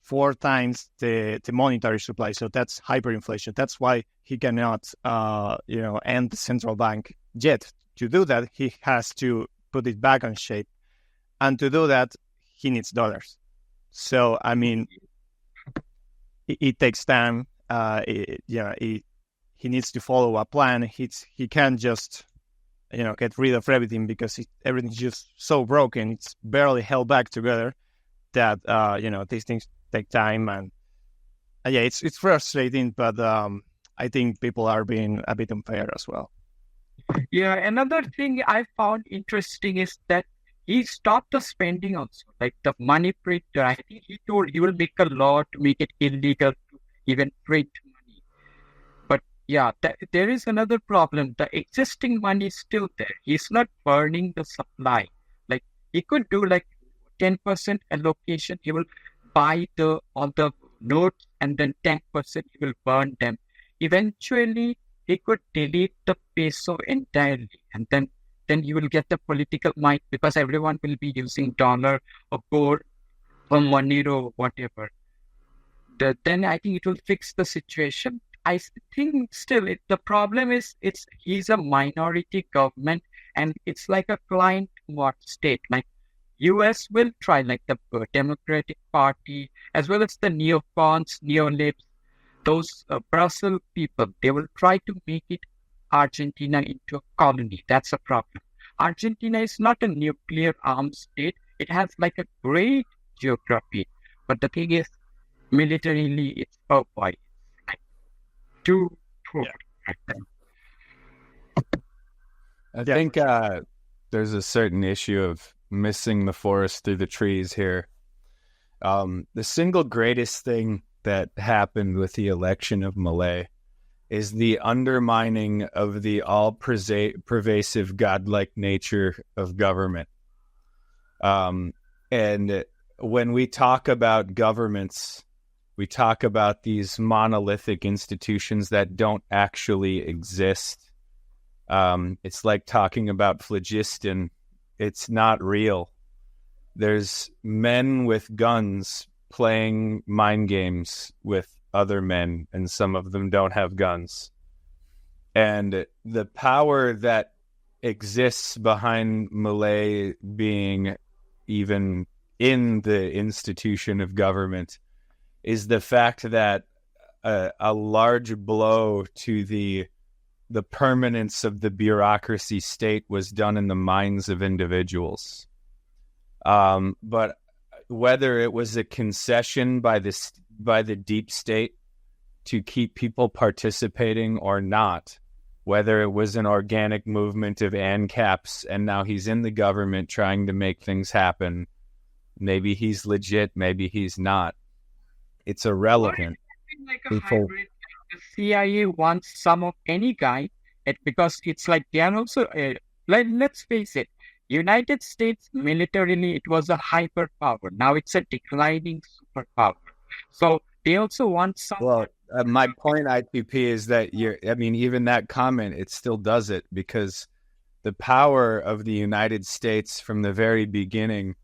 Speaker 7: 4 times the monetary supply. So that's hyperinflation. That's why he cannot, end the central bank yet. To do that, he has to put it back on shape. And to do that, he needs dollars. So, it takes time. He needs to follow a plan. He can't just get rid of everything because everything's just so broken. It's barely held back together that, these things take time. And it's frustrating, but I think people are being a bit unfair as well.
Speaker 6: Yeah, another thing I found interesting is that he stopped the spending also, the money printer. I think he told he will make a law to make it illegal to even print money. But yeah, there is another problem. The existing money is still there. He's not burning the supply. He could do 10% allocation. He will buy all the notes, and then 10% he will burn them. Eventually, he could delete the peso entirely, and then you will get the political might because everyone will be using dollar or gold or Monero, whatever. Then I think it will fix the situation. I think still the problem is he's a minority government, and it's like a client state. US will try, the Democratic Party, as well as the neocons, neolibs, those Brussels people, they will try to make it Argentina into a colony. That's a problem. Argentina is not a nuclear armed state. It has a great geography. But the thing is, militarily, it's too poor.
Speaker 5: I think there's a certain issue of missing the forest through the trees here. The single greatest thing that happened with the election of Milei is the undermining of the all-pervasive godlike nature of government. And when we talk about governments, we talk about these monolithic institutions that don't actually exist. It's like talking about phlogiston. It's not real. There's men with guns playing mind games with other men, and some of them don't have guns. And the power that exists behind Milei being even in the institution of government is the fact that a large blow to the permanence of the bureaucracy state was done in the minds of individuals. But whether it was a concession by the deep state to keep people participating or not, whether it was an organic movement of ANCAPs and now he's in the government trying to make things happen, maybe he's legit, maybe he's not. It's irrelevant.
Speaker 6: Like a hybrid. The CIA wants some of any guy, because it's like they are also. Let's face it, United States militarily it was a hyperpower. Now it's a declining superpower. So they also want some.
Speaker 5: Well, my point, IPP, is that even that comment, it still does it, because the power of the United States from the very beginning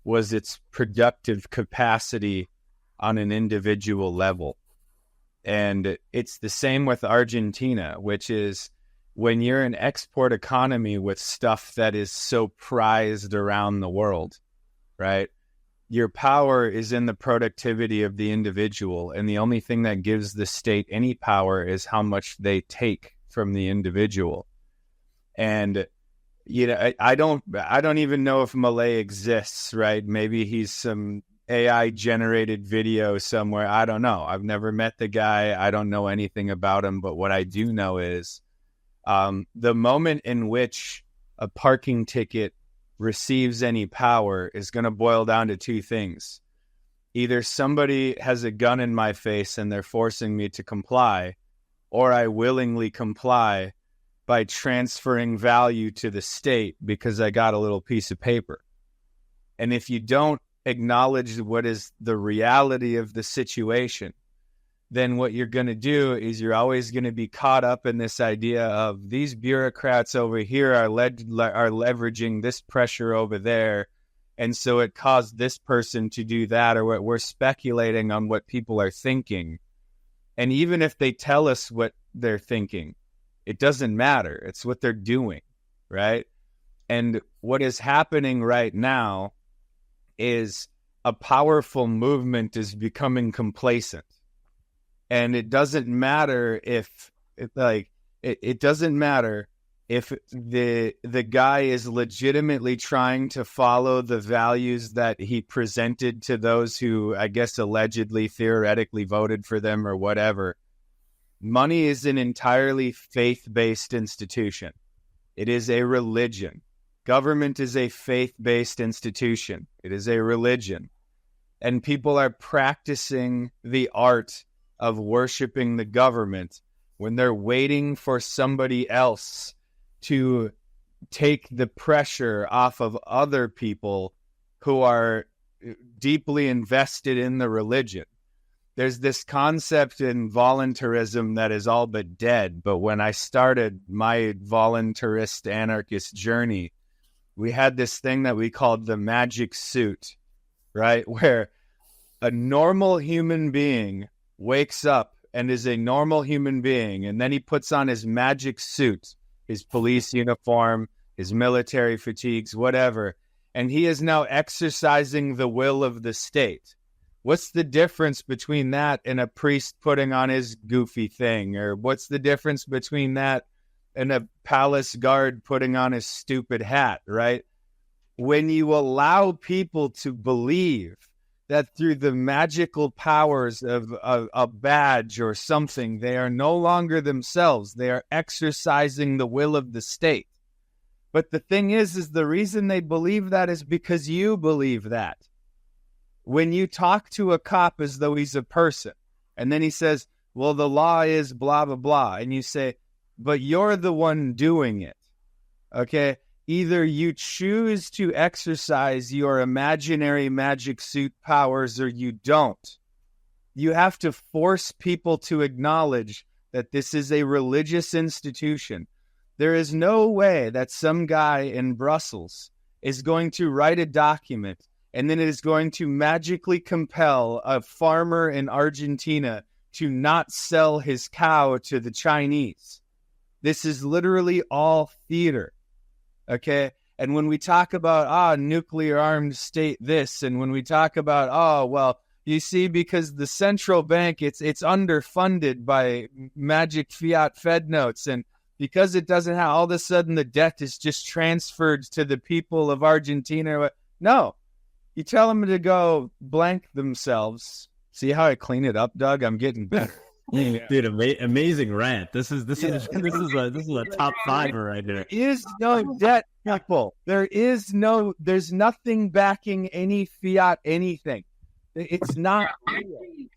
Speaker 5: was its productive capacity on an individual level. And it's the same with Argentina, which is when you're an export economy with stuff that is so prized around the world, right? Your power is in the productivity of the individual. And the only thing that gives the state any power is how much they take from the individual. And, I don't even know if Milei exists, right? Maybe he's some AI generated video somewhere. I don't know. I've never met the guy. I don't know anything about him. But what I do know is the moment in which a parking ticket receives any power is going to boil down to two things. Either somebody has a gun in my face and they're forcing me to comply, or I willingly comply by transferring value to the state because I got a little piece of paper. And if you don't acknowledge what is the reality of the situation, then what you're going to do is you're always going to be caught up in this idea of these bureaucrats over here are leveraging this pressure over there, and so it caused this person to do that, or we're speculating on what people are thinking. And even if they tell us what they're thinking, it doesn't matter. It's what they're doing, right? And what is happening right now is a powerful movement is becoming complacent. And it doesn't matter if it doesn't matter if the guy is legitimately trying to follow the values that he presented to those who, I guess, allegedly, theoretically voted for them or whatever. Money is an entirely faith-based institution. It is a religion. Government is a faith-based institution. It is a religion. And people are practicing the art of worshiping the government when they're waiting for somebody else to take the pressure off of other people who are deeply invested in the religion. There's this concept in voluntarism that is all but dead. But when I started my voluntarist anarchist journey, we had this thing that we called the magic suit, right? Where a normal human being wakes up and is a normal human being, and then he puts on his magic suit, his police uniform, his military fatigues, whatever, and he is now exercising the will of the state. What's the difference between that and a priest putting on his goofy thing? Or what's the difference between that and a palace guard putting on his stupid hat, right? When you allow people to believe that through the magical powers of a badge or something, they are no longer themselves, they are exercising the will of the state, But the thing is the reason they believe that is because you believe that. When you talk to a cop as though he's a person, and then he says, well, the law is blah, blah, blah. And you say, but you're the one doing it. Okay? Either you choose to exercise your imaginary magic suit powers or you don't. You have to force people to acknowledge that this is a religious institution. There is no way that some guy in Brussels is going to write a document and then it is going to magically compel a farmer in Argentina to not sell his cow to the Chinese. This is literally all theater, okay? And when we talk about, nuclear armed state this, and when we talk about, well, you see, because the central bank, it's underfunded by magic fiat Fed notes, and because it doesn't have, all of a sudden the debt is just transferred to the people of Argentina. No. You tell them to go blank themselves. See how I clean it up, Doug? I'm getting better.
Speaker 1: Dude, amazing rant. This is a top fiver right here.
Speaker 5: There is no debt, people. There's nothing backing any fiat anything. It's not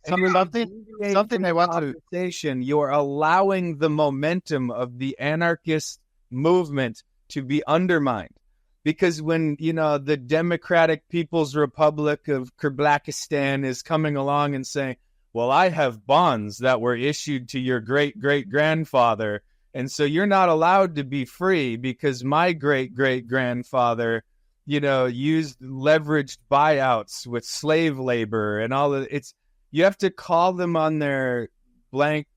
Speaker 7: something I want to.
Speaker 5: You're allowing the momentum of the anarchist movement to be undermined. Because when, the Democratic People's Republic of Kyrgyzstan is coming along and saying, well, I have bonds that were issued to your great-great-grandfather, and so you're not allowed to be free because my great-great-grandfather, used leveraged buyouts with slave labor and all of it's. You have to call them on their blank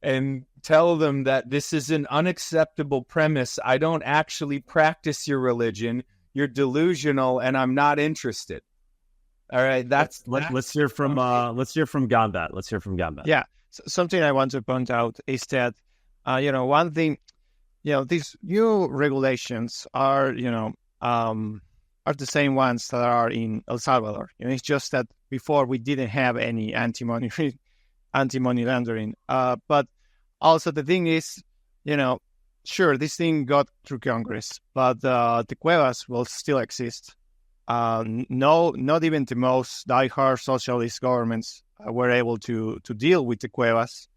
Speaker 5: and tell them that this is an unacceptable premise. I don't actually practice your religion. You're delusional, and I'm not interested. All right,
Speaker 1: let's hear from Gombat. Let's hear from Gombat.
Speaker 7: Yeah, something I want to point out is that one thing, these new regulations are the same ones that are in El Salvador. It's just that before we didn't have any anti-money laundering. But also the thing is, sure, this thing got through Congress, but the cuevas will still exist. No, not even the most diehard socialist governments were able to deal with the cuevas.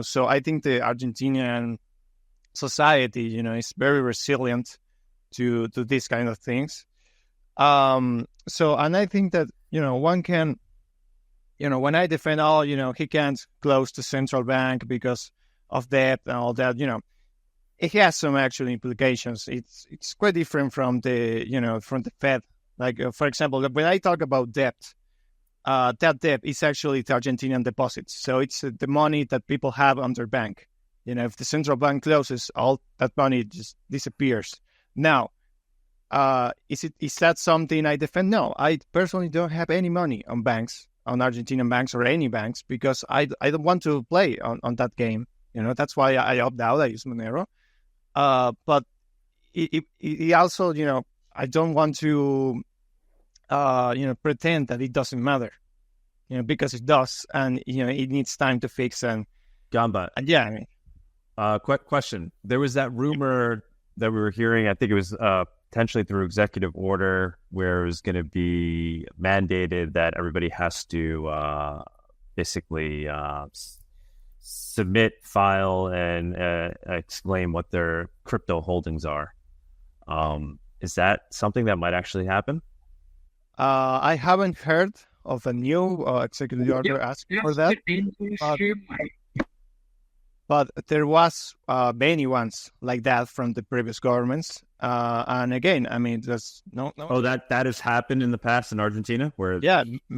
Speaker 7: So I think the Argentinian society, is very resilient to these kind of things. And I think that, one can, when I defend he can't close the central bank because of debt and all that, it has some actual implications. It's quite different from the Fed. Like, for example, when I talk about debt, that debt is actually the Argentinian deposits. So it's the money that people have on their bank. If the central bank closes, all that money just disappears. Now, is that something I defend? No, I personally don't have any money on banks, on Argentinian banks or any banks, because I don't want to play on that game. That's why I opt out. I use Monero. But it also, I don't want to, pretend that it doesn't matter, because it does, and it needs time to fix. And
Speaker 1: Gamba, question: there was that rumor that we were hearing. I think it was potentially through executive order, where it was going to be mandated that everybody has to basically submit, file, and explain what their crypto holdings are. Is that something that might actually happen?
Speaker 7: I haven't heard of a new executive order asking for that. But there was many ones like that from the previous governments. And again, there's no.
Speaker 1: Oh, that has happened in the past in Argentina, where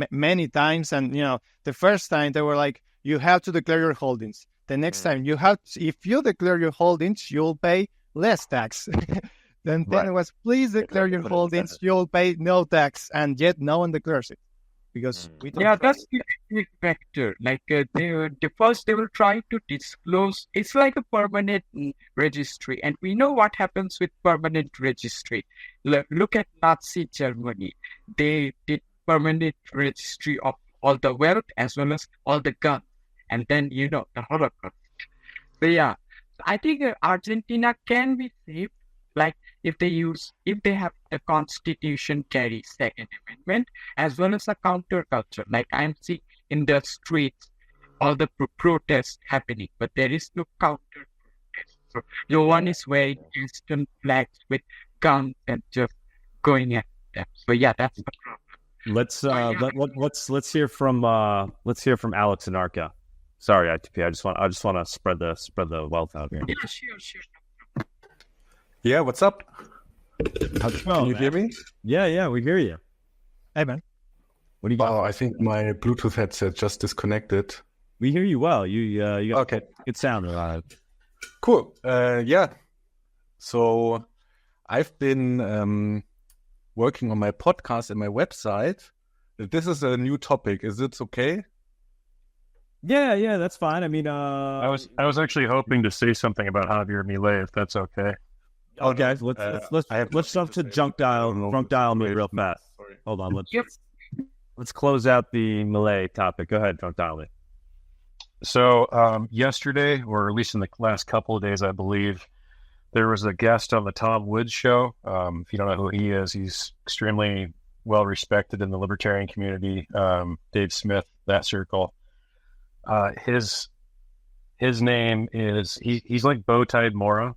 Speaker 7: many times. And the first time they were like, you have to declare your holdings. The next time if you declare your holdings, you'll pay less tax. Then it was, please declare your holdings, you'll pay no tax, and yet no one declares it. Because we don't
Speaker 6: that's the big factor. Like first they will try to disclose. It's like a permanent registry, and we know what happens with permanent registry. Look at Nazi Germany. They did permanent registry of all the wealth as well as all the guns, and then the Holocaust. So I think Argentina can be saved Like if they have the Constitution carry Second Amendment as well as a counterculture. Like I'm seeing in the streets, all the protests happening, but there is no counter protest. So no one is wearing Eastern flags with guns and just going at them. So yeah, that's the problem.
Speaker 1: Let's hear from Alex and Arca. Sorry, ITP. I just want to spread the wealth out here.
Speaker 6: Yeah, sure.
Speaker 8: Yeah, what's up?
Speaker 1: Can
Speaker 8: you hear me?
Speaker 1: Yeah, we hear you.
Speaker 7: Hey, man.
Speaker 1: What do you got?
Speaker 8: Oh, I think my Bluetooth headset just disconnected.
Speaker 1: We hear you well. You got
Speaker 8: okay.
Speaker 1: Good sound.
Speaker 8: Cool. Yeah. So I've been working on my podcast and my website. This is a new topic. Is it okay?
Speaker 1: Yeah, that's fine. I mean,
Speaker 9: I was actually hoping to say something about Javier Milei, if that's okay.
Speaker 1: Oh, guys, let's jump to drunk dial me real fast.
Speaker 8: Sorry.
Speaker 1: Hold on, let's close out the Milei topic. Go ahead, drunk dial me.
Speaker 9: So yesterday, or at least in the last couple of days, I believe, there was a guest on the Tom Woods show. If you don't know who he is, he's extremely well respected in the libertarian community. Dave Smith, that circle. His name is he's like Bowtied Mora.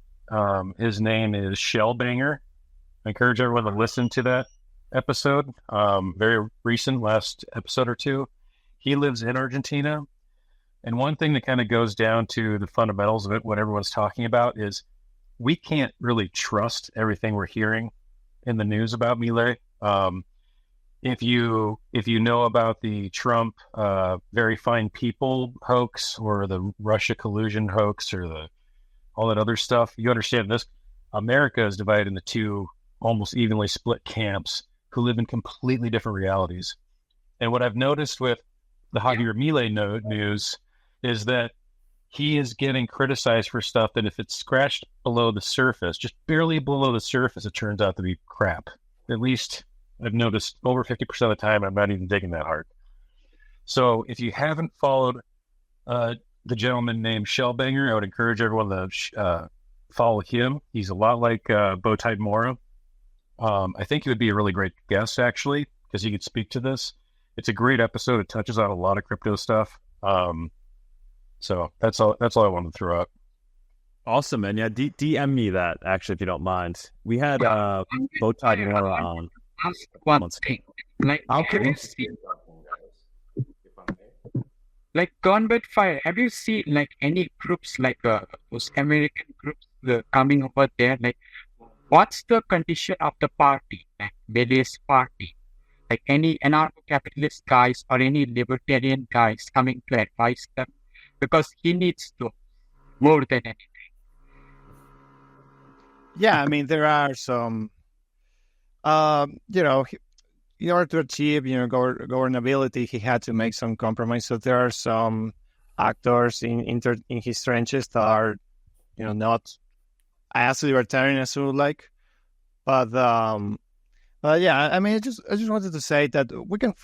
Speaker 9: His name is Shellbanger. I encourage everyone to listen to that episode. Very recent, last episode or two. He lives in Argentina. And one thing that kind of goes down to the fundamentals of it, what everyone's talking about, is we can't really trust everything we're hearing in the news about Milei. If you know about the Trump very fine people hoax or the Russia collusion hoax or all that other stuff, you understand this. America is divided into two almost evenly split camps who live in completely different realities. And what I've noticed with the Javier Milei news is that he is getting criticized for stuff that if it's scratched below the surface, just barely below the surface, it turns out to be crap. At least I've noticed over 50% of the time, I'm not even digging that hard. So if you haven't followed the gentleman named Shellbanger, I would encourage everyone to follow him. He's a lot like Bowtied Mora. I think he would be a really great guest, actually, because he could speak to this. It's a great episode. It touches on a lot of crypto stuff. So that's all I wanted to throw out.
Speaker 1: Awesome, man. Yeah, DM me that, actually, if you don't mind. We had Bowtied Mora on.
Speaker 6: Ask one thing. Like, have you seen, like Convert Fire, have you seen like any groups like those American groups coming over there? Like, what's the condition of the party, like various party? Like any anarcho-capitalist guys or any libertarian guys coming to advise them? Because he needs to more than anything.
Speaker 7: Yeah, I mean, there are some, in order to achieve, governability, he had to make some compromise. So there are some actors in his trenches that are, not as libertarian as we would like. But yeah, I mean, I just wanted to say that we can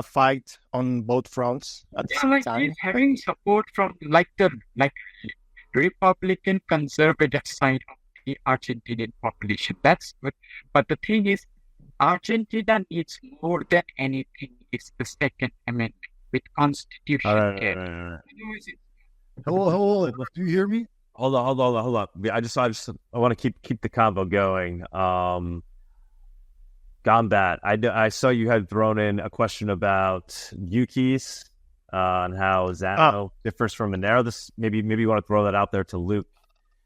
Speaker 7: fight on both fronts at the same time.
Speaker 6: He's having support from the Republican conservative side of the Argentinian population. That's good. But the thing is, Argentina needs more than anything is the Second Amendment with Constitution.
Speaker 1: Right.
Speaker 7: Hello. Do you hear me?
Speaker 1: Hold on. I want to keep the convo going. Gombat, I saw you had thrown in a question about Yuki's and how Zano differs from Monero. This maybe you want to throw that out there to Luke.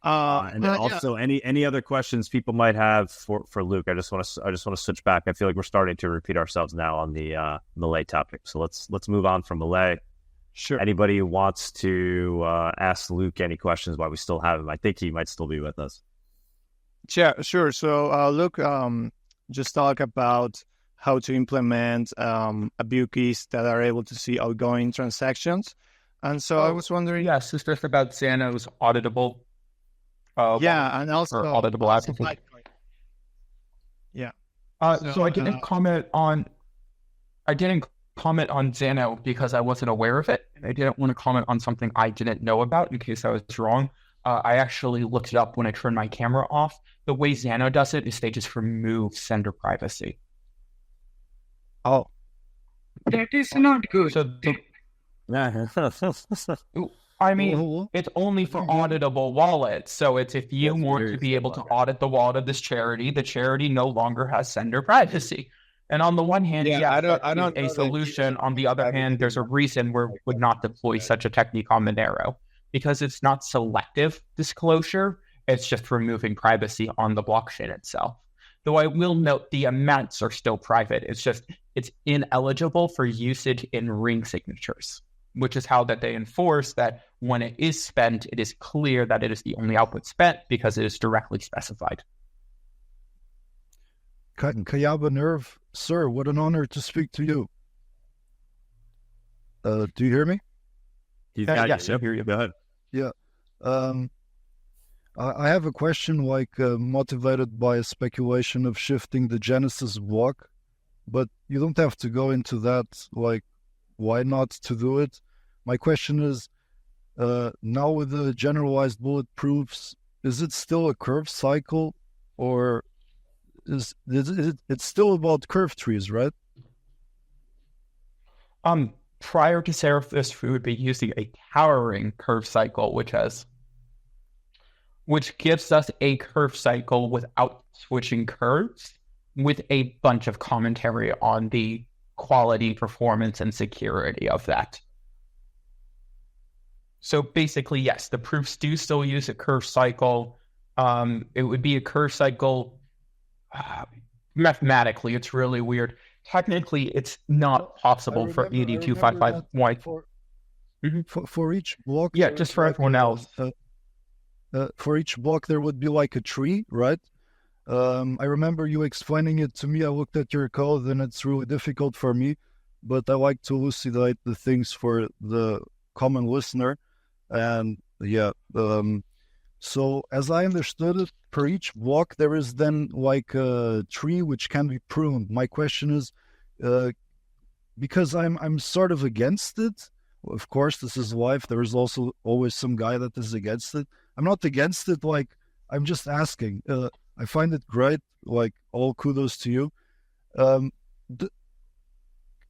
Speaker 1: And then also any other questions people might have for Luke. I just want to switch back. I feel like we're starting to repeat ourselves now on the Milei topic. So let's move on from Milei.
Speaker 7: Sure.
Speaker 1: Anybody who wants to ask Luke any questions while we still have him? I think he might still be with us.
Speaker 7: Yeah, sure. So Luke, just talk about how to implement ABUKis that are able to see outgoing transactions. And so I was wondering...
Speaker 2: Yes, it's just about Zano's auditable...
Speaker 7: and also...
Speaker 2: auditable application.
Speaker 7: Yeah.
Speaker 2: So I didn't comment on Zano because I wasn't aware of it. I didn't want to comment on something I didn't know about in case I was wrong. I actually looked it up when I turned my camera off. The way Xano does it is they just remove sender privacy.
Speaker 7: Oh,
Speaker 6: That is not good.
Speaker 2: So I mean, it's only for auditable wallets. So it's if you want to be able to audit the wallet of this charity, the charity no longer has sender privacy. And on the one hand,
Speaker 5: I don't
Speaker 2: a solution. On the other hand, there's a reason we would not deploy such a technique on Monero, because it's not selective disclosure. It's just removing privacy on the blockchain itself. Though I will note the amounts are still private. It's ineligible for usage in ring signatures, which is how that they enforce that when it is spent, it is clear that it is the only output spent because it is directly specified.
Speaker 10: KayabaNerve, sir, what an honor to speak to you. Do you hear me?
Speaker 2: Yes, I hear you.
Speaker 1: Go ahead.
Speaker 10: Yeah. I have a question motivated by a speculation of shifting the Genesis block, but you don't have to go into that, why not to do it? My question is, now with the generalized bulletproofs, is it still a curve cycle, or is it's still about curve trees, right?
Speaker 2: Prior to Seraphis, we would be using a towering curve cycle, which gives us a curve cycle without switching curves, with a bunch of commentary on the quality, performance, and security of that. So basically, yes, the proofs do still use a curve cycle. It would be a curve cycle. Mathematically, it's really weird. Technically, it's not possible for 8255.
Speaker 10: For each block.
Speaker 2: Yeah, just for everyone else.
Speaker 10: For each block, there would be like a tree, right? I remember you explaining it to me. I looked at your code, and it's really difficult for me, but I like to elucidate the things for the common listener. And yeah, so as I understood it, per each block, there is then like a tree which can be pruned. My question is, because I'm sort of against it. Of course, this is life. There is also always some guy that is against it. I'm not against it. I'm just asking. I find it great. All kudos to you.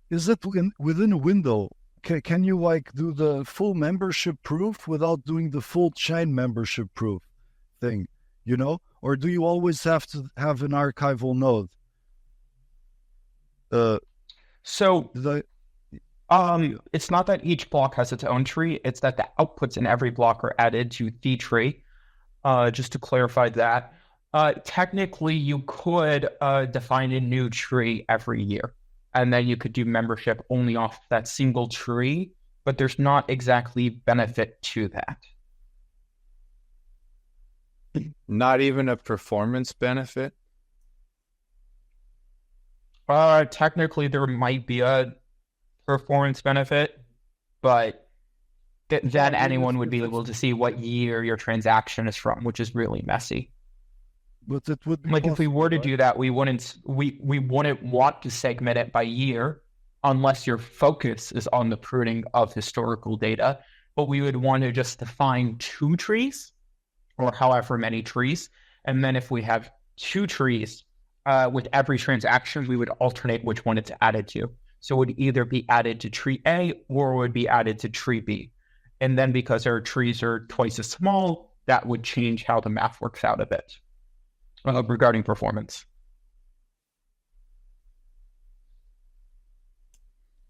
Speaker 10: Is it within a window? Can you do the full membership proof without doing the full chain membership proof thing? Or do you always have to have an archival node?
Speaker 2: It's not that each block has its own tree. It's that the outputs in every block are added to the tree. Just to clarify that. Technically, you could define a new tree every year, and then you could do membership only off that single tree, but there's not exactly benefit to that.
Speaker 5: Not even a performance benefit?
Speaker 2: Technically, there might be a performance benefit, but then anyone would be able to see what year your transaction is from, which is really messy.
Speaker 10: But it would be
Speaker 2: if we were to do that, we wouldn't want to segment it by year unless your focus is on the pruning of historical data. But we would want to just define 2 trees, or however many trees, and then if we have 2 trees, with every transaction, we would alternate which one it's added to. So it would either be added to tree A or it would be added to tree B. And then because our trees are twice as small, that would change how the math works out a bit regarding performance.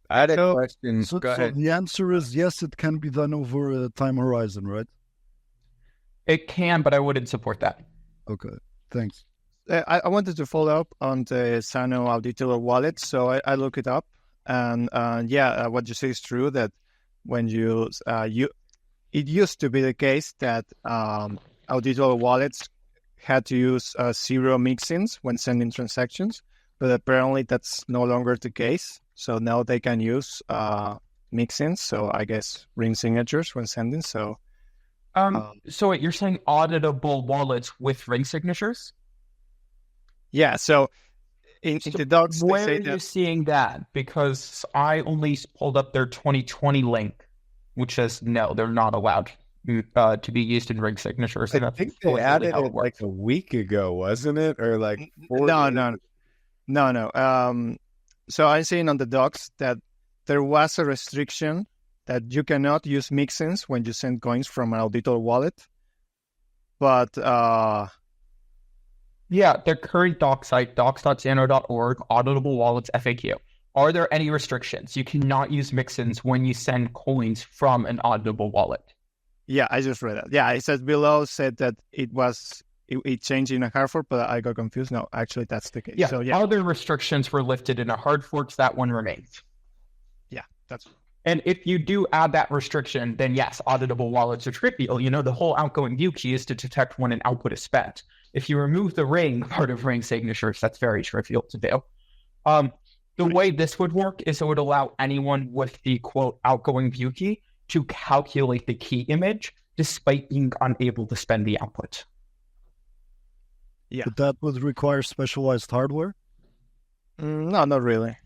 Speaker 5: I had a question. Go ahead.
Speaker 10: So the answer is yes, it can be done over a time horizon, right?
Speaker 2: It can, but I wouldn't support that.
Speaker 10: Okay, thanks.
Speaker 7: I wanted to follow up on the Xano auditable wallet. So I look it up, and what you say is true, that when it used to be the case that auditable wallets had to use 0 mixins when sending transactions, but apparently that's no longer the case. So now they can use mixins, so I guess ring signatures when sending. So,
Speaker 2: so wait, you're saying auditable wallets with ring signatures?
Speaker 7: Yeah. So in the docs,
Speaker 2: where are you seeing that? Because I only pulled up their 2020 link, which says no, they're not allowed to be used in ring signatures. And
Speaker 5: I
Speaker 2: that's
Speaker 5: think they
Speaker 2: really
Speaker 5: added
Speaker 2: how
Speaker 5: it like a week ago, wasn't it? Or like 4 days?
Speaker 7: No. So I'm seeing on the docs that there was a restriction that you cannot use mixins when you send coins from an auditor wallet. But
Speaker 2: their current doc site, docs.xano.org, auditable wallets FAQ. Are there any restrictions? You cannot use mixins when you send coins from an auditable wallet.
Speaker 7: Yeah, I just read that. Yeah, it says below said that it changed in a hard fork, but I got confused. No, actually, that's the case.
Speaker 2: Yeah,
Speaker 7: So, yeah.
Speaker 2: Other restrictions were lifted in a hard forks. That one remains.
Speaker 7: Yeah, that's.
Speaker 2: And if you do add that restriction, then yes, auditable wallets are trivial. The whole outgoing view key is to detect when an output is spent. If you remove the ring part of ring signatures, that's very trivial to do. The way this would work is it would allow anyone with the, quote, outgoing view key to calculate the key image despite being unable to spend the output.
Speaker 7: Yeah.
Speaker 10: But that would require specialized hardware?
Speaker 7: No, not really.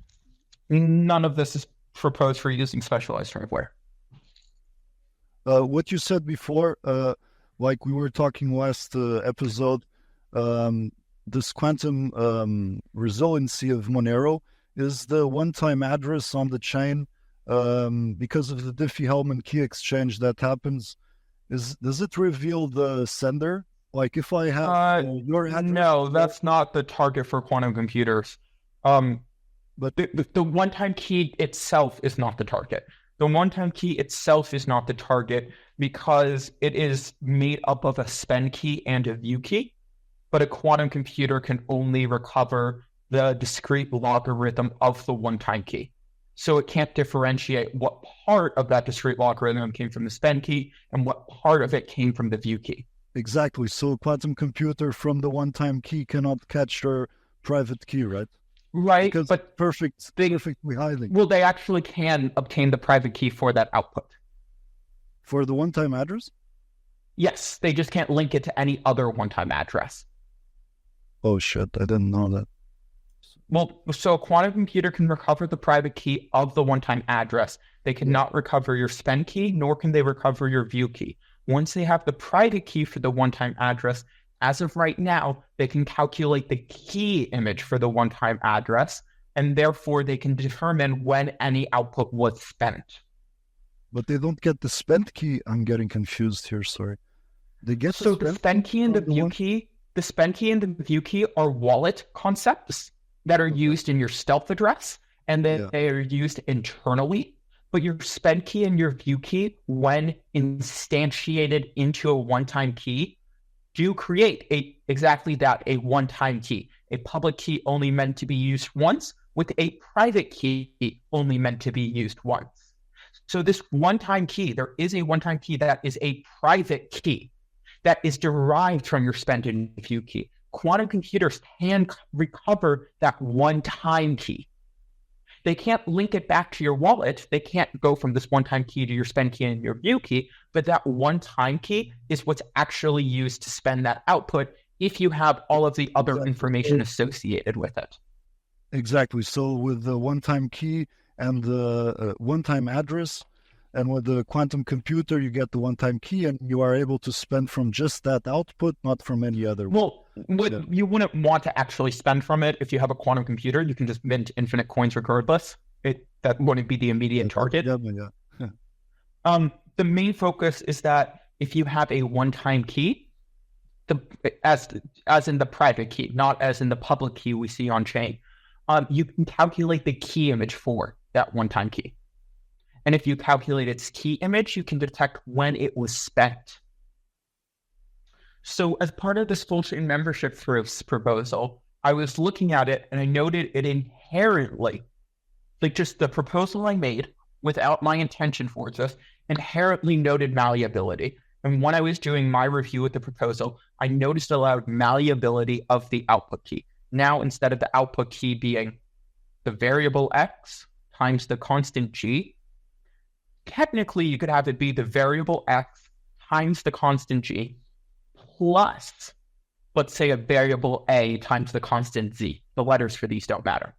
Speaker 2: None of this is proposed for using specialized hardware.
Speaker 10: What you said before, like we were talking last episode, this quantum resiliency of Monero is the one-time address on the chain because of the Diffie-Hellman key exchange that happens. Does it reveal the sender? Like if I have your address?
Speaker 2: No, that's not the target for quantum computers. But the one-time key itself is not the target. The one-time key itself is not the target because it is made up of a spend key and a view key. But a quantum computer can only recover the discrete logarithm of the one-time key. So it can't differentiate what part of that discrete logarithm came from the spend key and what part of it came from the view key.
Speaker 10: Exactly. So a quantum computer from the one-time key cannot catch their private key, right?
Speaker 2: Right,
Speaker 10: because
Speaker 2: but
Speaker 10: perfectly hiding.
Speaker 2: Well, they actually can obtain the private key for that output.
Speaker 10: For the one-time address?
Speaker 2: Yes, they just can't link it to any other one-time address.
Speaker 10: Oh shit, I didn't know that.
Speaker 2: Well, so a quantum computer can recover the private key of the one-time address. They cannot recover your spend key, nor can they recover your view key. Once they have the private key for the one-time address, as of right now, they can calculate the key image for the one-time address, and therefore they can determine when any output was spent.
Speaker 10: But they don't get the spent key. I'm getting confused here, sorry. They get
Speaker 2: the spend key and the view key. The spend key and the view key are wallet concepts that are used in your stealth address, and then they are used internally. But your spend key and your view key, when instantiated into a one-time key, do create a one-time key, a public key only meant to be used once, with a private key only meant to be used once. So this one-time key, there is a one-time key that is a private key that is derived from your spend and view key. Quantum computers can recover that one-time key. They can't link it back to your wallet. They can't go from this one-time key to your spend key and your view key, but that one-time key is what's actually used to spend that output if you have all of the other information associated with it.
Speaker 10: Exactly. So with the one-time key and the one-time address, and with the quantum computer, you get the one-time key, and you are able to spend from just that output, not from any other one.
Speaker 2: Well, you wouldn't want to actually spend from it. If you have a quantum computer, you can just mint infinite coins regardless. That wouldn't be the immediate target.
Speaker 10: Yeah.
Speaker 2: The main focus is that if you have a one-time key, as in the private key, not as in the public key we see on chain, you can calculate the key image for that one-time key. And if you calculate its key image, you can detect when it was spent. So as part of this full chain membership proofs proposal, I was looking at it and I noted it inherently, like just the proposal I made without my intention for this, inherently noted malleability. And when I was doing my review of the proposal, I noticed allowed malleability of the output key. Now, instead of the output key being the variable x times the constant g, technically you could have it be the variable x times the constant g plus, let's say, a variable a times the constant z. The letters for these don't matter.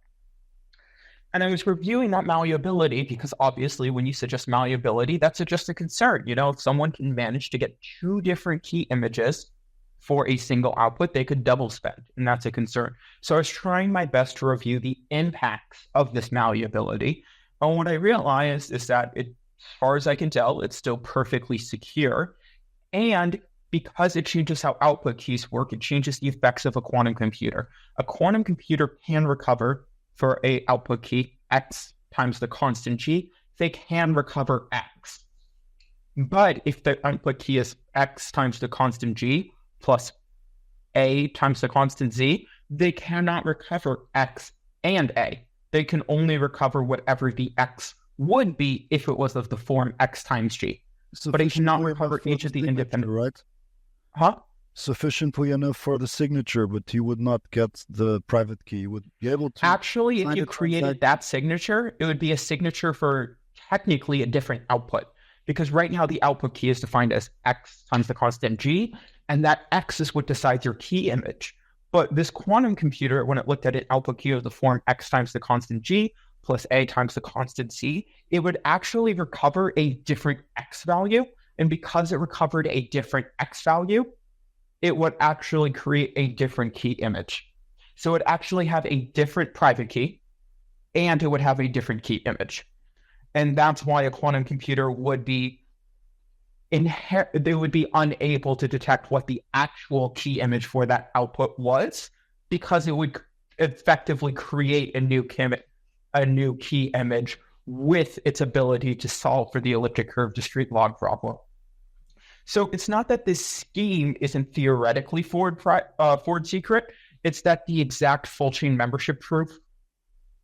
Speaker 2: And I was reviewing that malleability because obviously when you suggest malleability, that's just a concern. If someone can manage to get 2 different key images for a single output, they could double spend, and that's a concern. So I was trying my best to review the impacts of this malleability. And what I realized is that as far as I can tell, it's still perfectly secure. And because it changes how output keys work, it changes the effects of a quantum computer. A quantum computer can recover for a output key x times the constant g. They can recover x. But if the output key is x times the constant g plus a times the constant z, they cannot recover x and a. They can only recover whatever the x would be if it was of the form x times g. But it cannot recover each of the independent.
Speaker 10: Right?
Speaker 2: Huh?
Speaker 10: Sufficiently enough for the signature, but you would not get the private key. You would be able to.
Speaker 2: Actually, if you created that signature, it would be a signature for technically a different output. Because right now the output key is defined as x times the constant g, and that x is what decides your key image. But this quantum computer, when it looked at an output key of the form x times the constant g plus a times the constant c, it would actually recover a different x value. And because it recovered a different x value, it would actually create a different key image. So it would actually have a different private key, and it would have a different key image. And that's why a quantum computer would be they would be unable to detect what the actual key image for that output was, because it would effectively create a new key image with its ability to solve for the elliptic curve discrete log problem. So it's not that this scheme isn't theoretically forward secret. It's that the exact full chain membership proof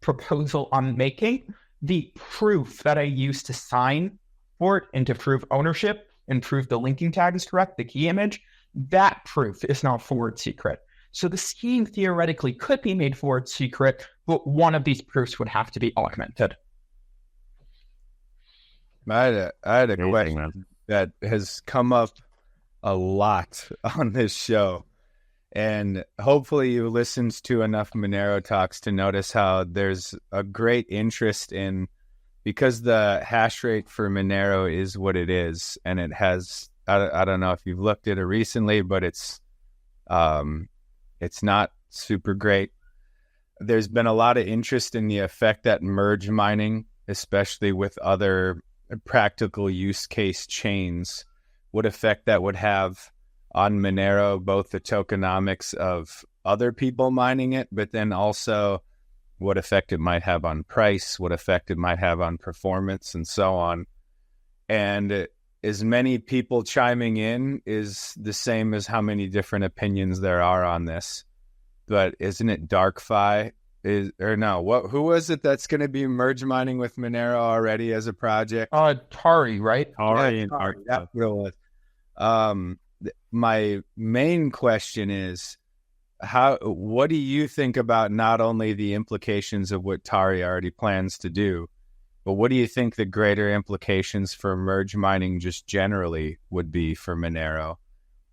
Speaker 2: proposal I'm making, the proof that I use to sign for it and to prove ownership and prove the linking tag is correct, the key image, that proof is not forward secret. So the scheme theoretically could be made forward secret, but one of these proofs would have to be augmented.
Speaker 5: I had a question that has come up a lot on this show. And hopefully you listened to enough Monero Talks to notice how there's a great interest in, because the hash rate for Monero is what it is, and it has, I don't know if you've looked at it recently, but it's not super great. There's been a lot of interest in the effect that merge mining, especially with other practical use case chains, what effect that would have on Monero, both the tokenomics of other people mining it, but then also what effect it might have on price, what effect it might have on performance, and so on. And as many people chiming in is the same as how many different opinions there are on this. But isn't it DarkFi? Who was it that's going to be merge mining with Monero already as a project?
Speaker 2: Tari, right?
Speaker 1: Tari and
Speaker 5: Tari, that's what it was. My main question is, what do you think about not only the implications of what Tari already plans to do, but what do you think the greater implications for merge mining just generally would be for Monero?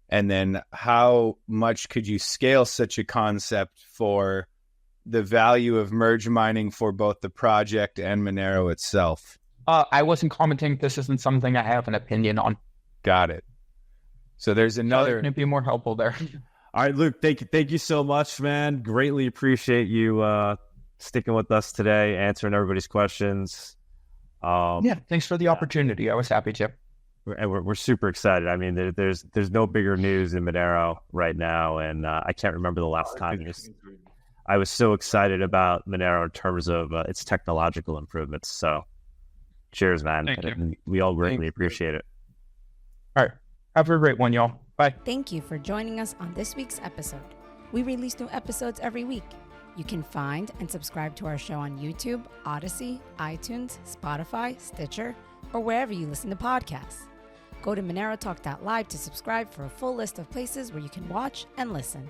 Speaker 5: And then how much could you scale such a concept for the value of merge mining for both the project and Monero itself?
Speaker 2: I wasn't commenting. This isn't something I have an opinion on.
Speaker 5: Got it. So there's another.
Speaker 2: Can it be more helpful there?
Speaker 1: All right, Luke, thank you so much, man. Greatly appreciate you sticking with us today, answering everybody's questions.
Speaker 2: Thanks for the opportunity. I was happy to.
Speaker 1: And we're super excited. I mean, there's no bigger news in Monero right now, and I can't remember the last time I was so excited about Monero in terms of its technological improvements. So, cheers, man.
Speaker 2: Thank you.
Speaker 1: We all greatly appreciate it.
Speaker 2: All right. Have a great one, y'all. Bye.
Speaker 3: Thank you for joining us on this week's episode. We release new episodes every week. You can find and subscribe to our show on YouTube, Odyssey, iTunes, Spotify, Stitcher, or wherever you listen to podcasts. Go to MoneroTalk.live to subscribe for a full list of places where you can watch and listen.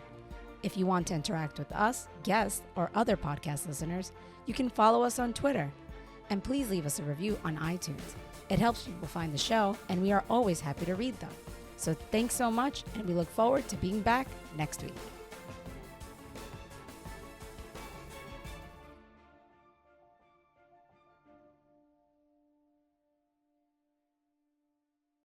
Speaker 3: If you want to interact with us, guests, or other podcast listeners, you can follow us on Twitter. And please leave us a review on iTunes. It helps people find the show, and we are always happy to read them. So thanks so much, and we look forward to being back next week.